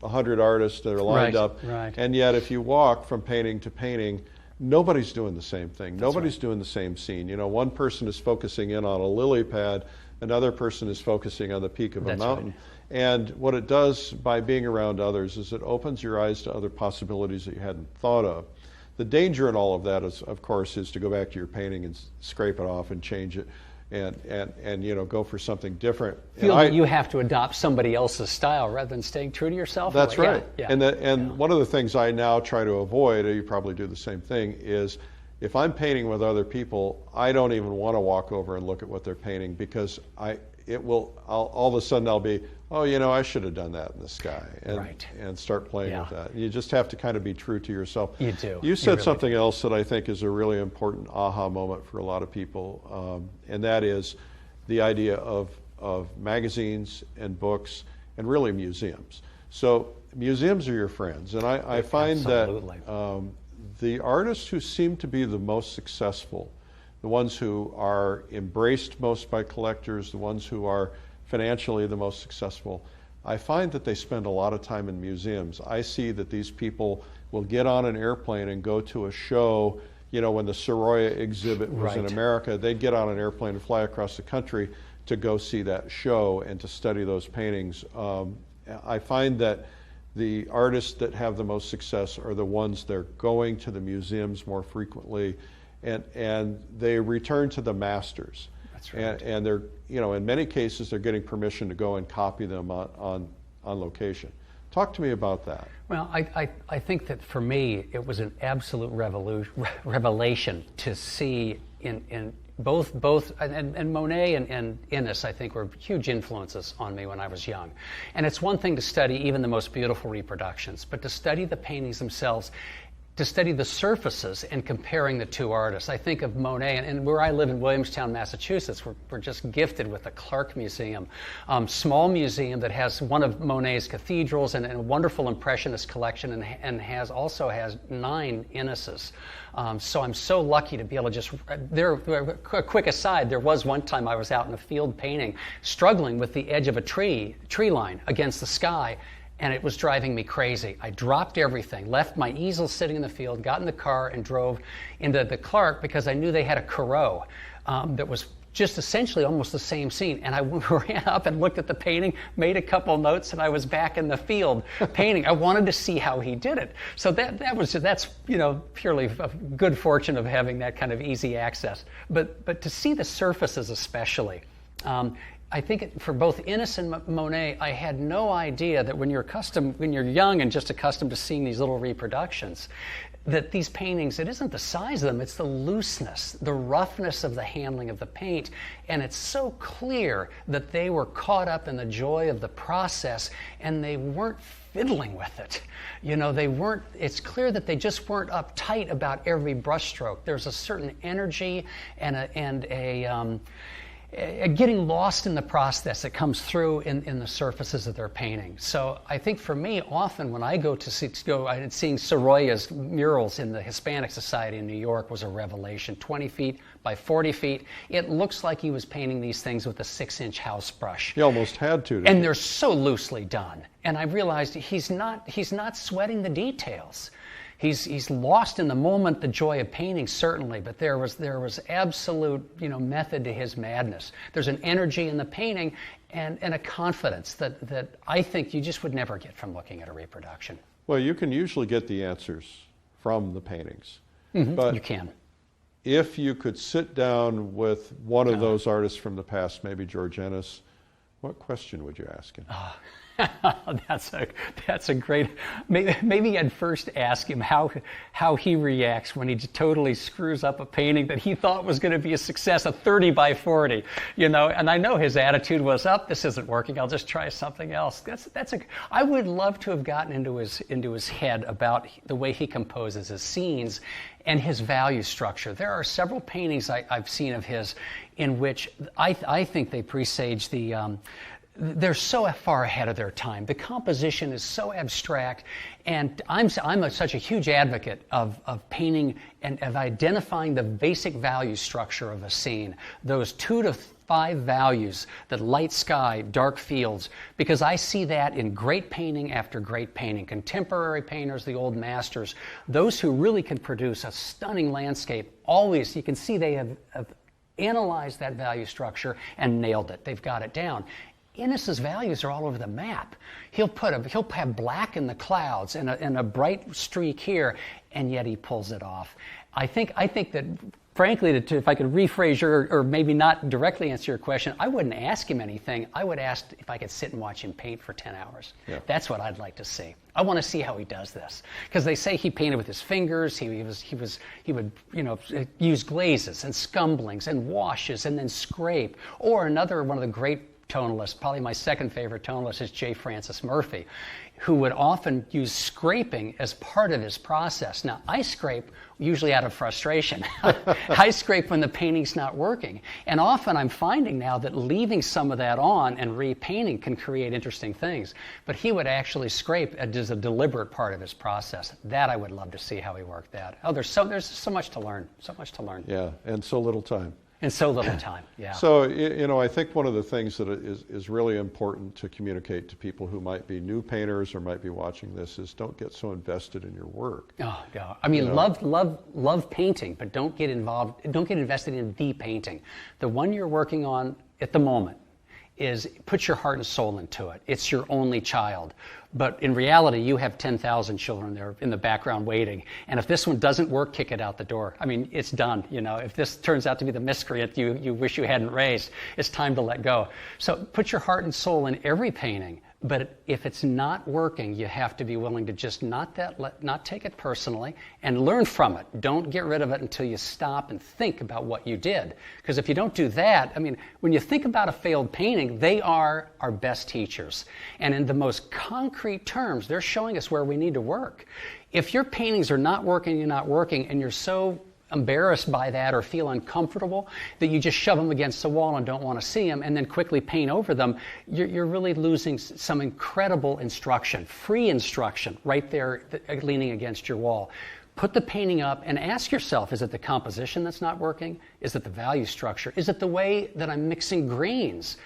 100 artists that are lined up, and yet if you walk from painting to painting, nobody's doing the same thing. Nobody's doing the same scene. One person is focusing in on a lily pad, another person is focusing on the peak of a mountain. And what it does by being around others is it opens your eyes to other possibilities that you hadn't thought of. The danger in all of that, of course, is to go back to your painting and scrape it off and change it, and go for something different. Feel that you have to adopt somebody else's style rather than staying true to yourself. That's right. Yeah. And one of the things I now try to avoid, you probably do the same thing, is if I'm painting with other people, I don't even want to walk over and look at what they're painting, because all of a sudden I'll be, oh, I should have done that in the sky, and start playing with that. You just have to kind of be true to yourself. You do. You said really something else that I think is a really important aha moment for a lot of people, and that is the idea of magazines and books and really museums. So museums are your friends, and I find that the artists who seem to be the most successful, the ones who are embraced most by collectors, the ones who are financially the most successful, I find that they spend a lot of time in museums. I see that these people will get on an airplane and go to a show. When the Sorolla exhibit was in America, they'd get on an airplane and fly across the country to go see that show and to study those paintings. I find that the artists that have the most success are the ones that are going to the museums more frequently, and they return to the masters. That's right. And they're, in many cases, they're getting permission to go and copy them on location. Talk to me about that. Well, I think that for me, it was an absolute revelation to see in both and Monet and Innes, I think, were huge influences on me when I was young. And it's one thing to study even the most beautiful reproductions, but to study the paintings themselves, to study the surfaces and comparing the two artists. I think of Monet, and where I live in Williamstown, Massachusetts, we're just gifted with the Clark Museum, small museum that has one of Monet's cathedrals and a wonderful Impressionist collection, and also has 9 Inneses. So I'm so lucky to be able to just, a quick aside, there was one time I was out in a field painting, struggling with the edge of a tree line against the sky, and it was driving me crazy. I dropped everything, left my easel sitting in the field, got in the car and drove into the Clark because I knew they had a Corot that was just essentially almost the same scene. And I ran up and looked at the painting, made a couple notes, and I was back in the field painting. I wanted to see how he did it. So that's purely a good fortune of having that kind of easy access. But to see the surfaces especially, I think for both Innes and Monet, I had no idea that when you're young and just accustomed to seeing these little reproductions, that these paintings, it isn't the size of them, it's the looseness, the roughness of the handling of the paint. And it's so clear that they were caught up in the joy of the process and they weren't fiddling with it. It's clear that they just weren't uptight about every brushstroke. There's a certain energy and a getting lost in the process that comes through in the surfaces of their painting. So I think for me, often when I go seeing Sorolla's murals in the Hispanic Society in New York was a revelation. 20 feet by 40 feet. It looks like he was painting these things with a 6-inch house brush. He almost had to. And they're so loosely done. And I realized he's not sweating the details. He's lost in the moment the joy of painting, certainly, but there was absolute method to his madness. There's an energy in the painting and a confidence that I think you just would never get from looking at a reproduction. Well, you can usually get the answers from the paintings. Mm-hmm. But you can. If you could sit down with one of those artists from the past, maybe George Innes, what question would you ask him? That's a great. Maybe I'd first ask him how he reacts when he totally screws up a painting that he thought was going to be a success, a 30 by 40, And I know his attitude was, this isn't working. I'll just try something else. I would love to have gotten into his head about the way he composes his scenes and his value structure. There are several paintings I've seen of his in which I think they presage they're so far ahead of their time. The composition is so abstract, and I'm such a huge advocate of painting and of identifying the basic value structure of a scene, those 2 to 5 values, the light sky, dark fields, because I see that in great painting after great painting. Contemporary painters, the old masters, those who really can produce a stunning landscape, always, you can see they have analyzed that value structure and nailed it. They've got it down. Innes's values are all over the map. He'll have black in the clouds and a bright streak here, and yet he pulls it off. I think that, frankly, if I could rephrase or maybe not directly answer your question, I wouldn't ask him anything. I would ask if I could sit and watch him paint for 10 hours. Yeah. That's what I'd like to see. I want to see how he does this, because they say he painted with his fingers. He would use glazes and scumblings and washes and then scrape. Or another one of the great tonalist, probably my second favorite tonalist, is J. Francis Murphy, who would often use scraping as part of his process. Now, I scrape usually out of frustration. I scrape when the painting's not working. And often I'm finding now that leaving some of that on and repainting can create interesting things. But he would actually scrape as a deliberate part of his process. That I would love to see how he worked that. There's so much to learn, so much to learn. Yeah, and so little time. And so little time, yeah. So, I think one of the things that is really important to communicate to people who might be new painters or might be watching this is don't get so invested in your work. Oh, yeah. I mean, love painting, but don't get invested in the painting. The one you're working on at the moment is put your heart and soul into it. It's your only child. But in reality, you have 10,000 children there in the background waiting. And if this one doesn't work, kick it out the door. I mean, it's done. You know, if this turns out to be the miscreant you wish you hadn't raised, it's time to let go. So put your heart and soul in every painting. But if it's not working, you have to be willing to just not take it personally and learn from it. Don't get rid of it until you stop and think about what you did. Because if you don't do that, I mean, when you think about a failed painting, they are our best teachers. And in the most concrete terms, they're showing us where we need to work. If your paintings are not working, and you're so embarrassed by that or feel uncomfortable that you just shove them against the wall and don't want to see them and then quickly paint over them, you're really losing some incredible instruction, free instruction right there leaning against your wall. Put the painting up and ask yourself, is it the composition that's not working? Is it the value structure? Is it the way that I'm mixing greens?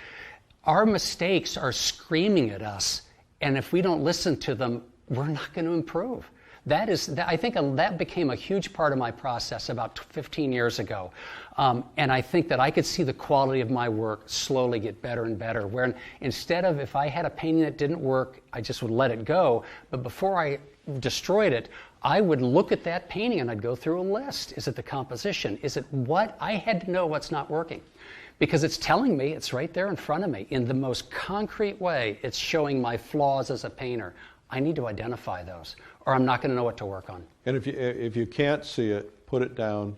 Our mistakes are screaming at us, and if we don't listen to them, we're not going to improve. I think that became a huge part of my process about 15 years ago. And I think that I could see the quality of my work slowly get better and better, where instead of, if I had a painting that didn't work, I just would let it go. But before I destroyed it, I would look at that painting and I'd go through a list. Is it the composition? Is it what? I had to know what's not working. Because it's telling me, it's right there in front of me. In the most concrete way, it's showing my flaws as a painter. I need to identify those, or I'm not going to know what to work on. And if you can't see it, put it down.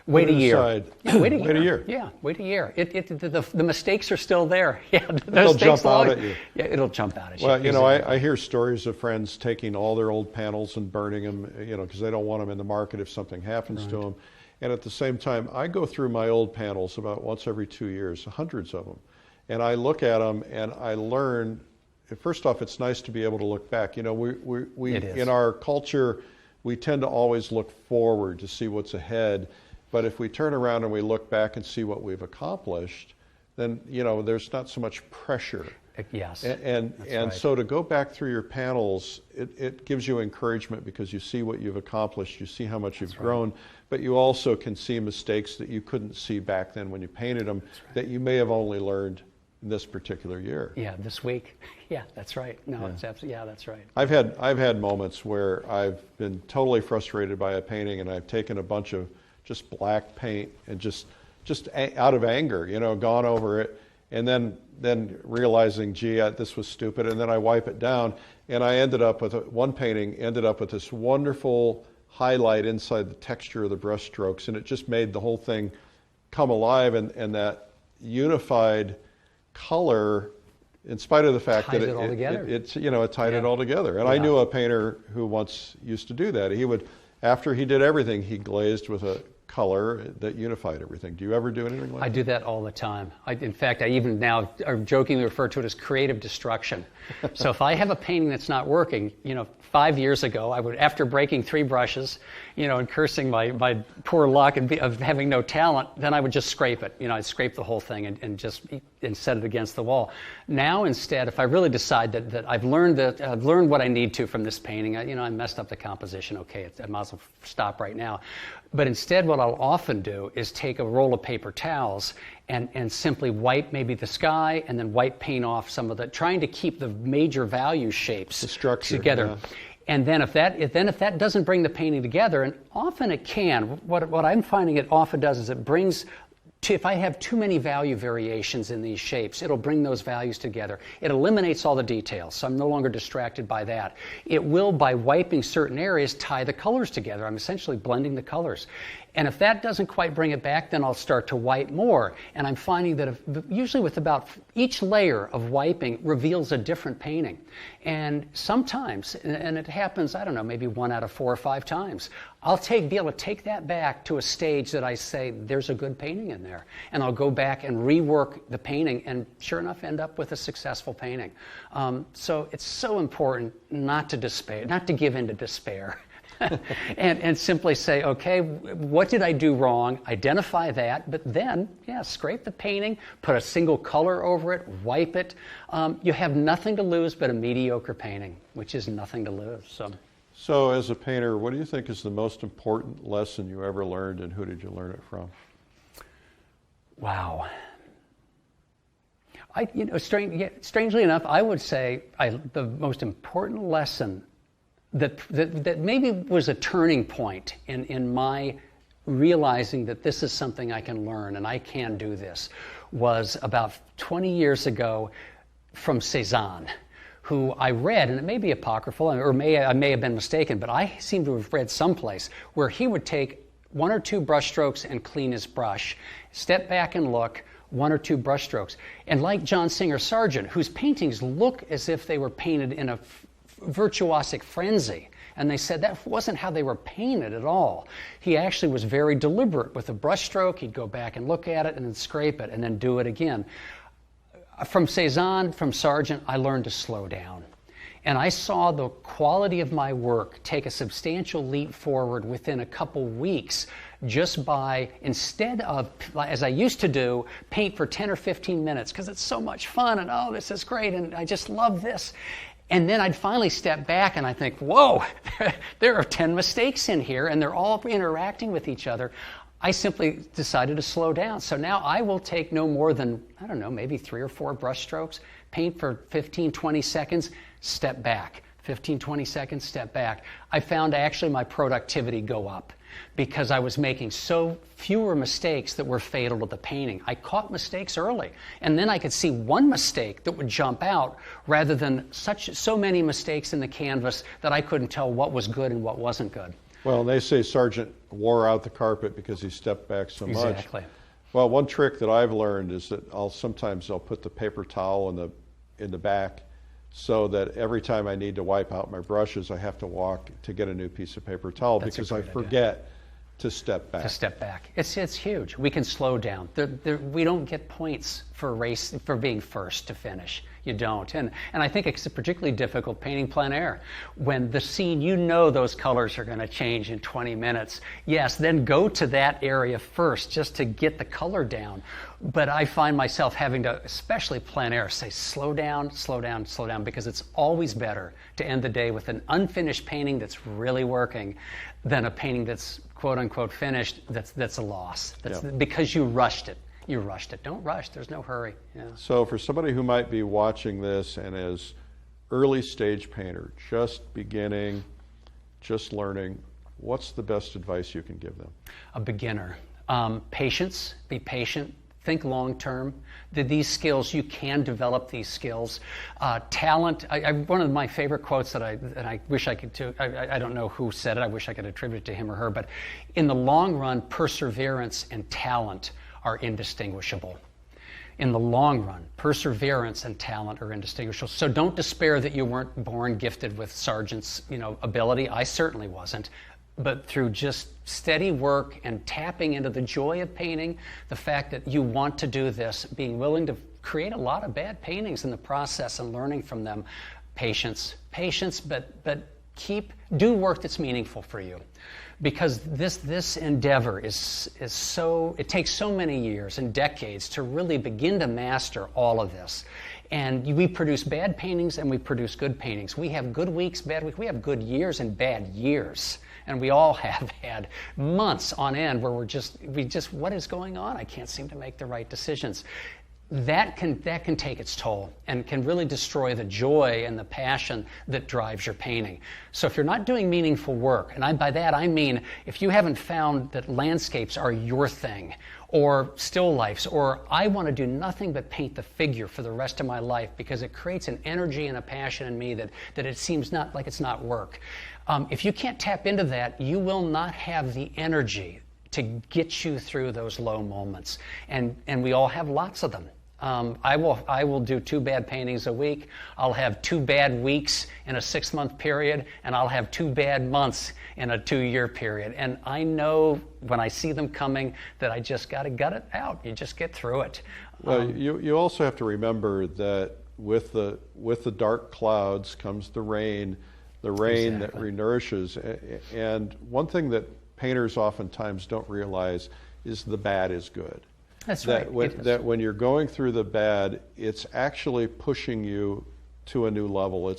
Wait a year. Yeah, wait a year. Yeah, wait a year. The mistakes are still there. Yeah, they'll jump out at you. Yeah, it'll jump out at you. Well, you know, I hear stories of friends taking all their old panels and burning them, you know, because they don't want them in the market if something happens to them. And at the same time, I go through my old panels about once every 2 years, hundreds of them, and I look at them and I learn. First off, it's nice to be able to look back. You know, we in our culture, we tend to always look forward to see what's ahead. But if we turn around and we look back and see what we've accomplished, then, you know, there's not so much pressure. Yes. And right. So to go back through your panels, it gives you encouragement because you see what you've accomplished, you see how much you've grown, but you also can see mistakes that you couldn't see back then when you painted them that you may have only learned this particular year. Yeah, this week. Yeah, that's right. No, it's absolutely, yeah, that's right. I've had moments where I've been totally frustrated by a painting and I've taken a bunch of just black paint and just out of anger, you know, gone over it, and then realizing, gee, this was stupid, and then I wipe it down, and I ended up with one painting ended up with this wonderful highlight inside the texture of the brush strokes, and it just made the whole thing come alive, and that unified color, in spite of the fact that it's you know, it tied it all together. And I knew a painter who once used to do that. He would, after he did everything, he glazed with a color that unified everything. Do you ever do anything like that? I do that all the time. In fact, I even now jokingly refer to it as creative destruction. So if I have a painting that's not working, you know, 5 years ago, I would, after breaking 3 brushes, you know, and cursing my poor luck of having no talent, then I would just scrape it. You know, I'd scrape the whole thing and set it against the wall. Now, instead, if I really decide that I've learned what I need to from this painting, you know, I messed up the composition. Okay, I might as well stop right now. But instead, what I'll often do is take a roll of paper towels and simply wipe maybe the sky and then white paint off some of the, trying to keep the major value shapes together. Yeah. And then if that doesn't bring the painting together, and often it can, what I'm finding it often does is it brings, if I have too many value variations in these shapes, it'll bring those values together. It eliminates all the details, so I'm no longer distracted by that. It will, by wiping certain areas, tie the colors together. I'm essentially blending the colors. And if that doesn't quite bring it back, then I'll start to wipe more. And I'm finding that usually with about each layer of wiping reveals a different painting. And sometimes, and it happens, I don't know, maybe 1 out of 4 or 5 times, I'll be able to take that back to a stage that I say, there's a good painting in there. And I'll go back and rework the painting and sure enough end up with a successful painting. So it's so important not to despair, not to give in to despair. and simply say, okay, what did I do wrong? Identify that, but then, scrape the painting, put a single color over it, wipe it. You have nothing to lose but a mediocre painting, which is nothing to lose. So as a painter, what do you think is the most important lesson you ever learned, and who did you learn it from? Wow. Strangely enough, I would say the most important lesson that maybe was a turning point in my realizing that this is something I can learn and I can do this was about 20 years ago from Cézanne, who I read, and it may be apocryphal, or I may have been mistaken, but I seem to have read someplace where he would take 1 or 2 brush strokes and clean his brush, step back and look, 1 or 2 brush strokes. And like John Singer Sargent, whose paintings look as if they were painted in a virtuosic frenzy, and they said that wasn't how they were painted at all. He actually was very deliberate with a brush stroke. He'd go back and look at it and then scrape it and then do it again. From Cézanne, from Sargent, I learned to slow down. And I saw the quality of my work take a substantial leap forward within a couple weeks just by, instead of, as I used to do, paint for 10 or 15 minutes because it's so much fun and oh, this is great and I just love this. And then I'd finally step back and I think, whoa, there are 10 mistakes in here and they're all interacting with each other. I simply decided to slow down. So now I will take no more than, I don't know, maybe 3 or 4 brush strokes, paint for 15, 20 seconds, step back. 15, 20 seconds, step back. I found actually my productivity go up because I was making so fewer mistakes that were fatal to the painting. I caught mistakes early, and then I could see one mistake that would jump out rather than so many mistakes in the canvas that I couldn't tell what was good and what wasn't good. Well, and they say Sargent wore out the carpet because he stepped back so much. Exactly. Well, one trick that I've learned is that sometimes I'll put the paper towel in the back so that every time I need to wipe out my brushes, I have to walk to get a new piece of paper towel because I forget to step back. To step back. It's huge. We can slow down. We don't get points for being first to finish. You don't. And I think it's particularly difficult painting plein air. When the scene, you know those colors are going to change in 20 minutes. Yes, then go to that area first just to get the color down. But I find myself having to, especially plein air, say slow down, slow down, slow down, because it's always better to end the day with an unfinished painting that's really working than a painting that's quote unquote finished that's a loss. Because you rushed it. You rushed it. Don't rush. There's no hurry. Yeah. So for somebody who might be watching this and is early stage painter, just beginning, just learning, what's the best advice you can give them? A beginner. Patience. Be patient. Think long term. These skills, you can develop these skills. Talent. One of my favorite quotes that I wish I could I don't know who said it. I wish I could attribute it to him or her. But in the long run, perseverance and talent are indistinguishable. In the long run, perseverance and talent are indistinguishable. So don't despair that you weren't born gifted with Sargent's, ability. I certainly wasn't. But through just steady work and tapping into the joy of painting, the fact that you want to do this, being willing to create a lot of bad paintings in the process and learning from them, patience, but do work that's meaningful for you. Because this endeavor is so, it takes so many years and decades to really begin to master all of this. And we produce bad paintings and we produce good paintings. We have good weeks, bad weeks. We have good years and bad years. And we all have had months on end where what is going on? I can't seem to make the right decisions. That can take its toll and can really destroy the joy and the passion that drives your painting. So if you're not doing meaningful work, and by that I mean if you haven't found that landscapes are your thing, or still lifes, or I want to do nothing but paint the figure for the rest of my life because it creates an energy and a passion in me that it seems not like it's not work. If you can't tap into that, you will not have the energy to get you through those low moments. And we all have lots of them. I will do 2 bad paintings a week. I'll have 2 bad weeks in a 6-month period, and I'll have 2 bad months in a 2-year period. And I know when I see them coming that I just got to gut it out. You just get through it. Well, you also have to remember that with the dark clouds comes the rain exactly. That renourishes. And one thing that painters oftentimes don't realize is the bad is good. That's right. That when you're going through the bad, it's actually pushing you to a new level.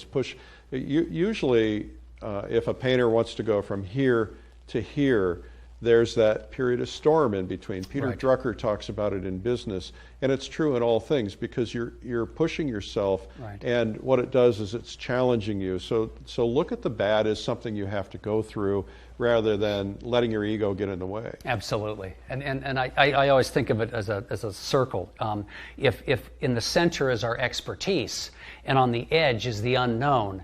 Usually, if a painter wants to go from here to here, there's that period of storm in between. Peter Right. Drucker talks about it in business, and it's true in all things because you're pushing yourself, Right. and what it does is it's challenging you. So look at the bad as something you have to go through rather than letting your ego get in the way. Absolutely, and I always think of it as a circle. If in the center is our expertise, and on the edge is the unknown,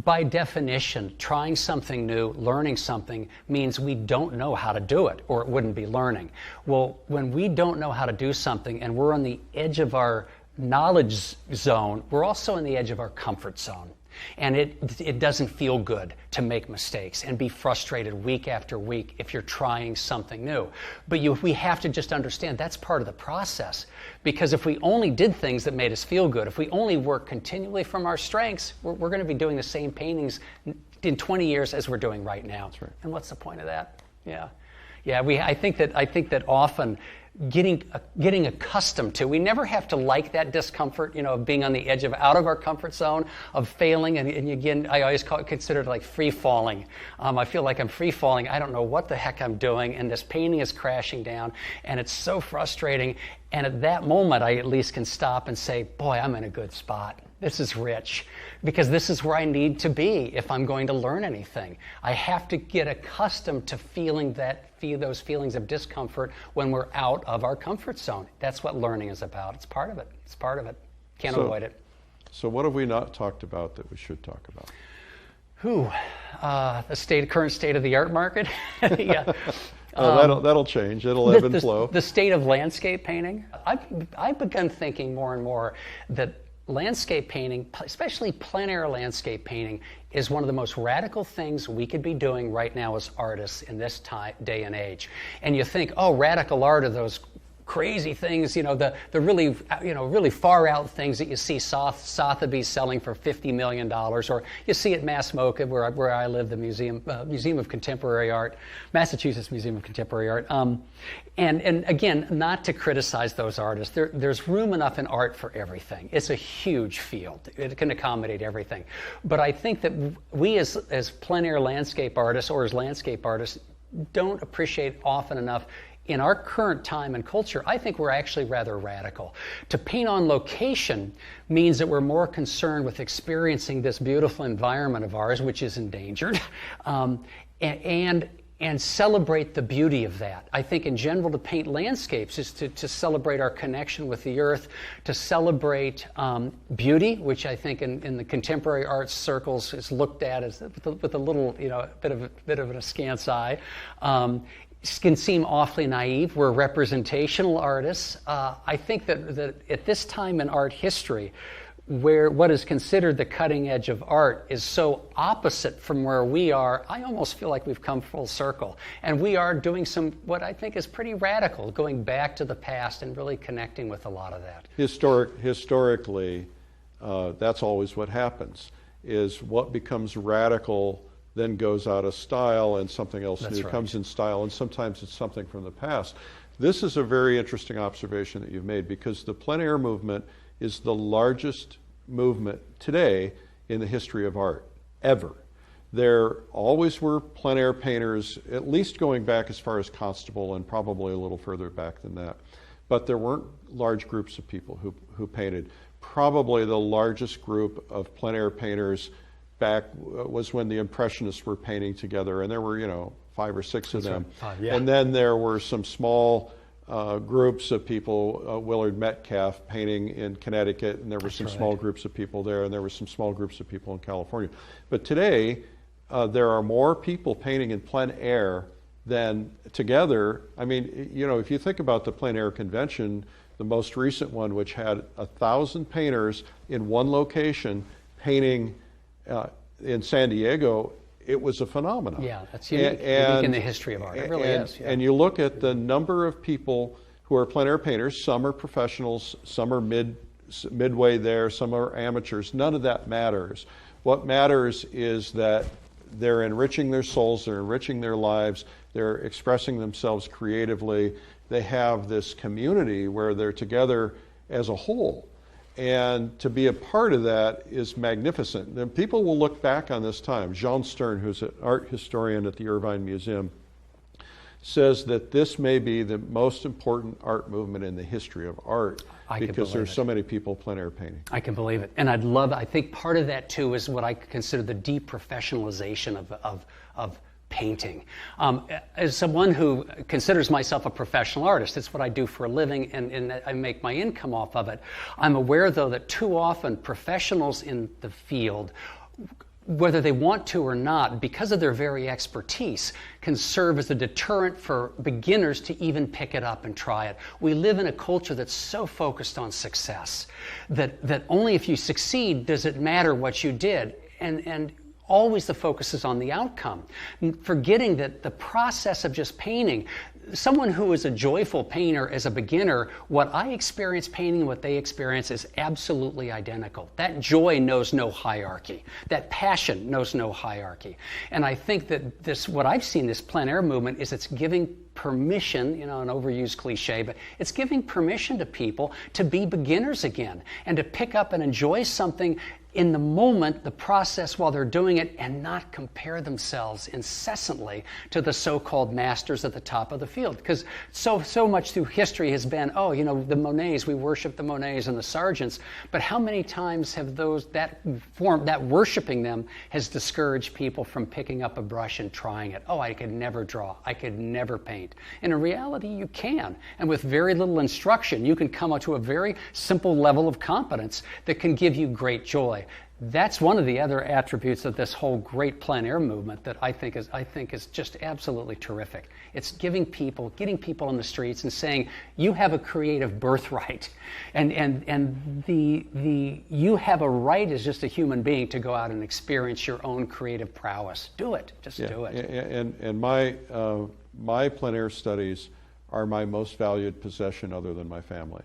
by definition, trying something new, learning something, means we don't know how to do it, or it wouldn't be learning. Well, when we don't know how to do something and we're on the edge of our knowledge zone, we're also on the edge of our comfort zone. And it doesn't feel good to make mistakes and be frustrated week after week if you're trying something new. But we have to just understand that's part of the process. Because if we only did things that made us feel good, if we only work continually from our strengths, we're going to be doing the same paintings in 20 years as we're doing right now. That's right. And what's the point of that? Yeah. I think that often getting accustomed to, we never have to like that discomfort, of being on the edge of out of our comfort zone, of failing, and again, I always consider it like free falling. I feel like I'm free falling. I don't know what the heck I'm doing, and this painting is crashing down, and it's so frustrating. And at that moment, I at least can stop and say, boy, I'm in a good spot. This is rich, because this is where I need to be if I'm going to learn anything. I have to get accustomed to feeling those feelings of discomfort when we're out of our comfort zone. That's what learning is about. It's part of it. It's part of it. Can't avoid it. So what have we not talked about that we should talk about? The current state of the art market. Yeah. That'll change. It'll ebb and flow. The state of landscape painting. I've begun thinking more and more that landscape painting, especially plein air landscape painting, is one of the most radical things we could be doing right now as artists in this day and age. And you think, oh, radical art are those crazy things, the really far out things that you see Sotheby's selling for $50 million, or you see at MassMoCA, where I live, the Museum of Contemporary Art, Massachusetts Museum of Contemporary Art. And again, not to criticize those artists, there's room enough in art for everything. It's a huge field. It can accommodate everything. But I think that we as plein air landscape artists, or as landscape artists, don't appreciate often enough. In our current time and culture, I think we're actually rather radical. To paint on location means that we're more concerned with experiencing this beautiful environment of ours, which is endangered, and celebrate the beauty of that. I think in general to paint landscapes is to celebrate our connection with the earth, to celebrate beauty, which I think in the contemporary arts circles is looked at as with a little, bit of an askance eye. Can seem awfully naive. We're representational artists. I think that at this time in art history, where what is considered the cutting edge of art is so opposite from where we are, I almost feel like we've come full circle. And we are doing what I think is pretty radical, going back to the past and really connecting with a lot of that. Historically, that's always what happens, is what becomes radical then goes out of style, and something else new comes in style, and sometimes it's something from the past. This is a very interesting observation that you've made, because the plein air movement is the largest movement today in the history of art, ever. There always were plein air painters, at least going back as far as Constable and probably a little further back than that. But there weren't large groups of people who painted. Probably the largest group of plein air painters back was when the Impressionists were painting together, and there were 5 or 6 of them. And then there were some small groups of people, Willard Metcalf painting in Connecticut, and there were some small groups of people there, and there were some small groups of people in California. But today, there are more people painting in plein air than together. I mean, if you think about the plein air convention, the most recent one, which had 1,000 painters in one location painting in San Diego, it was a phenomenon. Yeah, that's unique in the history of art. It really is. Yeah. And you look at the number of people who are plein air painters. Some are professionals, some are midway there, some are amateurs. None of that matters. What matters is that they're enriching their souls, they're enriching their lives, they're expressing themselves creatively. They have this community where they're together as a whole. And to be a part of that is magnificent. And people will look back on this time. Jean Stern, who's an art historian at the Irvine Museum, says that this may be the most important art movement in the history of art because there's so many people plein air painting. I can believe it. And I think part of that too is what I consider the deprofessionalization of painting. As someone who considers myself a professional artist, it's what I do for a living, and I make my income off of it. I'm aware, though, that too often professionals in the field, whether they want to or not, because of their very expertise, can serve as a deterrent for beginners to even pick it up and try it. We live in a culture that's so focused on success that only if you succeed does it matter what you did. And always the focus is on the outcome, forgetting that the process of just painting, someone who is a joyful painter as a beginner, what I experience painting and what they experience is absolutely identical. That joy knows no hierarchy. That passion knows no hierarchy. And I think that this, what I've seen, this plein air movement, is it's giving permission, an overused cliche, but it's giving permission to people to be beginners again and to pick up and enjoy something in the moment, the process while they're doing it, and not compare themselves incessantly to the so-called masters at the top of the field. Because so much through history has been, the Monets, we worship the Monets and the Sargents, but how many times have that worshiping them has discouraged people from picking up a brush and trying it? Oh, I could never draw, I could never paint. And in reality, you can. And with very little instruction, you can come up to a very simple level of competence that can give you great joy. That's one of the other attributes of this whole great plein air movement that I think is just absolutely terrific. It's getting people on the streets and saying, you have a creative birthright, and you have a right as just a human being to go out and experience your own creative prowess. Do it, do it. And my plein air studies are my most valued possession other than my family.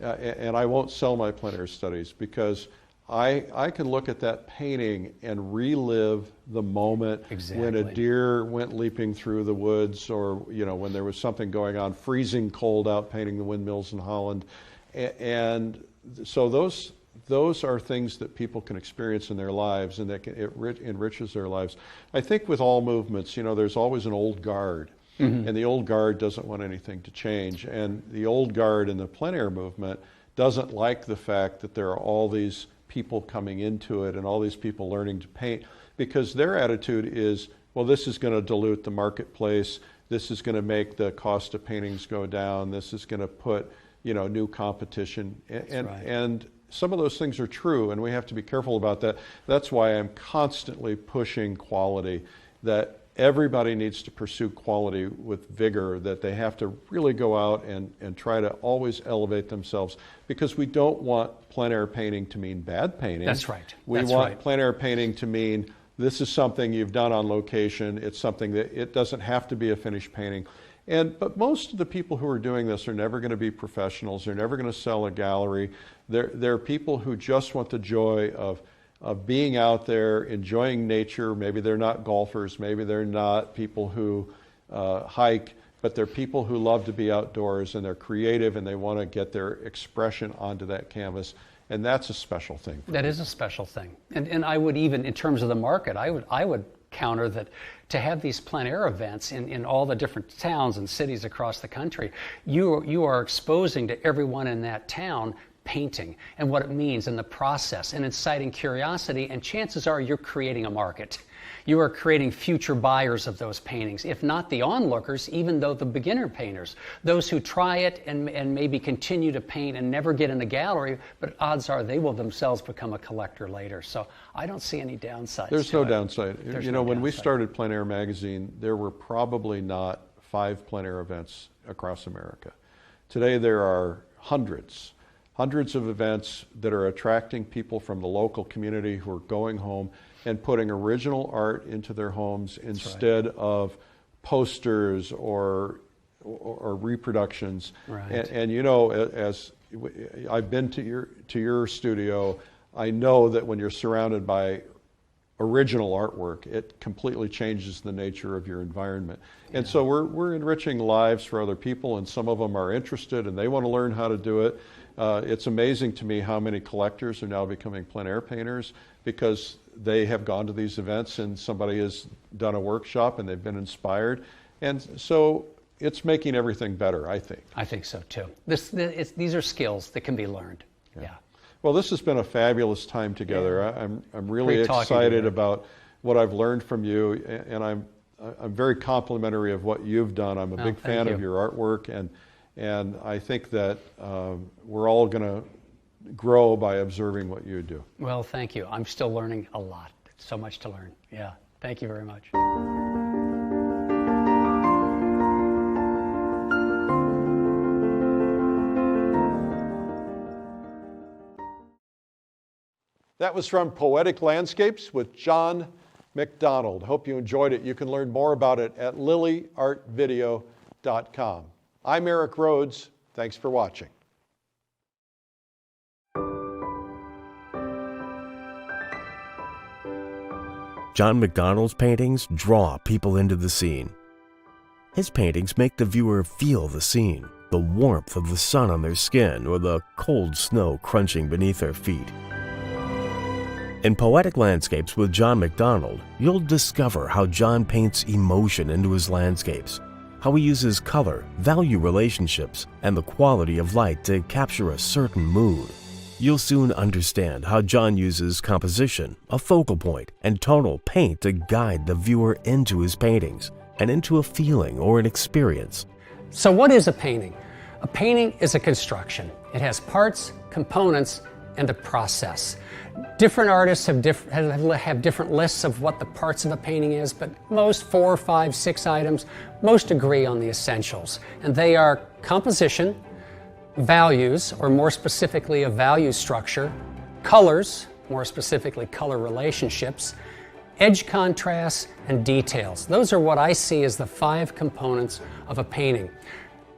And I won't sell my plein air studies because I can look at that painting and relive the moment when a deer went leaping through the woods, or when there was something going on, freezing cold out painting the windmills in Holland. And so those are things that people can experience in their lives, and that it enriches their lives. I think with all movements, there's always an old guard. Mm-hmm. And the old guard doesn't want anything to change. And the old guard in the plein air movement doesn't like the fact that there are all these people coming into it and all these people learning to paint, because their attitude is, well, this is going to dilute the marketplace, this is going to make the cost of paintings go down, this is going to put new competition, and some of those things are true, and we have to be careful about that. That's why I'm constantly pushing quality, that everybody needs to pursue quality with vigor, that they have to really go out and try to always elevate themselves, because we don't want plein air painting to mean bad painting. That's right. We want plein air painting to mean this is something you've done on location. It's something that it doesn't have to be a finished painting. But most of the people who are doing this are never going to be professionals. They're never going to sell a gallery. They're people who just want the joy of being out there, enjoying nature. Maybe they're not golfers, maybe they're not people who hike, but they're people who love to be outdoors, and they're creative, and they want to get their expression onto that canvas. And that's a special thing. That is a special thing. And I would even, in terms of the market, I would counter that to have these plein air events in all the different towns and cities across the country, you are exposing to everyone in that town painting and what it means and the process, and inciting curiosity, and chances are you're creating a market. You are creating future buyers of those paintings, if not the onlookers, even though the beginner painters, those who try it and maybe continue to paint and never get in a gallery, but odds are they will themselves become a collector later. So I don't see any downsides. There's no downside. When we started Plein Air magazine, there were probably not 5 plein air events across America. Today there are hundreds of events that are attracting people from the local community who are going home and putting original art into their homes instead of posters or reproductions. Right. And as I've been to your studio, I know that when you're surrounded by original artwork, it completely changes the nature of your environment. And so we're enriching lives for other people, and some of them are interested and they want to learn how to do it. It's amazing to me how many collectors are now becoming plein air painters because they have gone to these events and somebody has done a workshop and they've been inspired. And so it's making everything better, I think. I think so too. These are skills that can be learned. Yeah. Well, this has been a fabulous time together. Yeah. I'm really excited about what I've learned from you, and I'm very complimentary of what you've done. I'm a big fan of your artwork, and I think that we're all going to grow by observing what you do. Well, thank you. I'm still learning a lot. So much to learn. Yeah. Thank you very much. That was from Poetic Landscapes with John MacDonald. Hope you enjoyed it. You can learn more about it at lilyartvideo.com. I'm Eric Rhodes. Thanks for watching. John MacDonald's paintings draw people into the scene. His paintings make the viewer feel the scene, the warmth of the sun on their skin or the cold snow crunching beneath their feet. In Poetic Landscapes with John MacDonald, you'll discover how John paints emotion into his landscapes, how he uses color, value relationships, and the quality of light to capture a certain mood. You'll soon understand how John uses composition, a focal point, and tonal paint to guide the viewer into his paintings and into a feeling or an experience. So what is a painting? A painting is a construction. It has parts, components, and a process. Different artists have different lists of what the parts of a painting is, but most 4, 5, 6 items, most agree on the essentials. And they are composition, values, or more specifically a value structure, colors, more specifically color relationships, edge contrasts, and details. Those are what I see as the 5 components of a painting.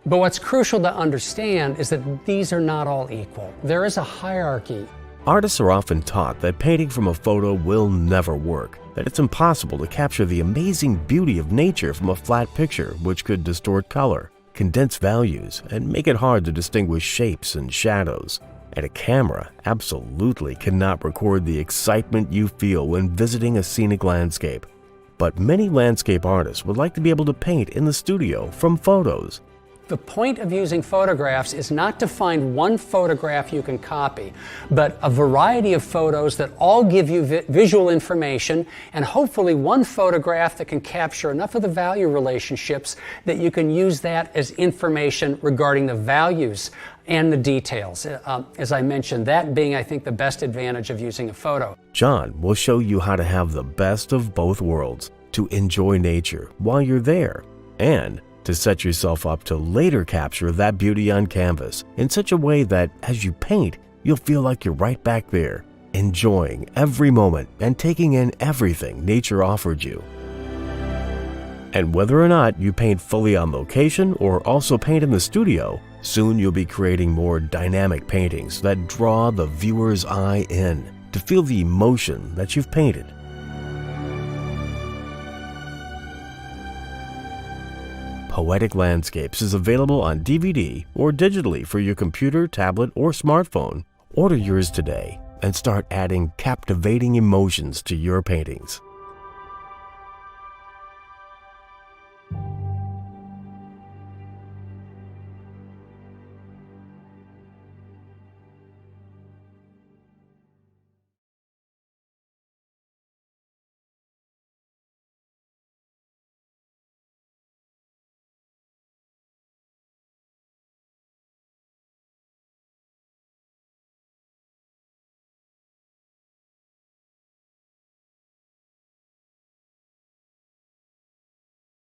But what's crucial to understand is that these are not all equal. There is a hierarchy. Artists are often taught that painting from a photo will never work, that it's impossible to capture the amazing beauty of nature from a flat picture, which could distort color, condense values, and make it hard to distinguish shapes and shadows. And a camera absolutely cannot record the excitement you feel when visiting a scenic landscape. But many landscape artists would like to be able to paint in the studio from photos. The point of using photographs is not to find one photograph you can copy, but a variety of photos that all give you visual information, and hopefully one photograph that can capture enough of the value relationships that you can use that as information regarding the values and the details. As I mentioned, that being, I think, the best advantage of using a photo. John will show you how to have the best of both worlds, to enjoy nature while you're there, and to set yourself up to later capture that beauty on canvas in such a way that as you paint, you'll feel like you're right back there, enjoying every moment and taking in everything nature offered you. And whether or not you paint fully on location or also paint in the studio, soon you'll be creating more dynamic paintings that draw the viewer's eye in to feel the emotion that you've painted. Poetic Landscapes is available on DVD or digitally for your computer, tablet, or smartphone. Order yours today and start adding captivating emotions to your paintings.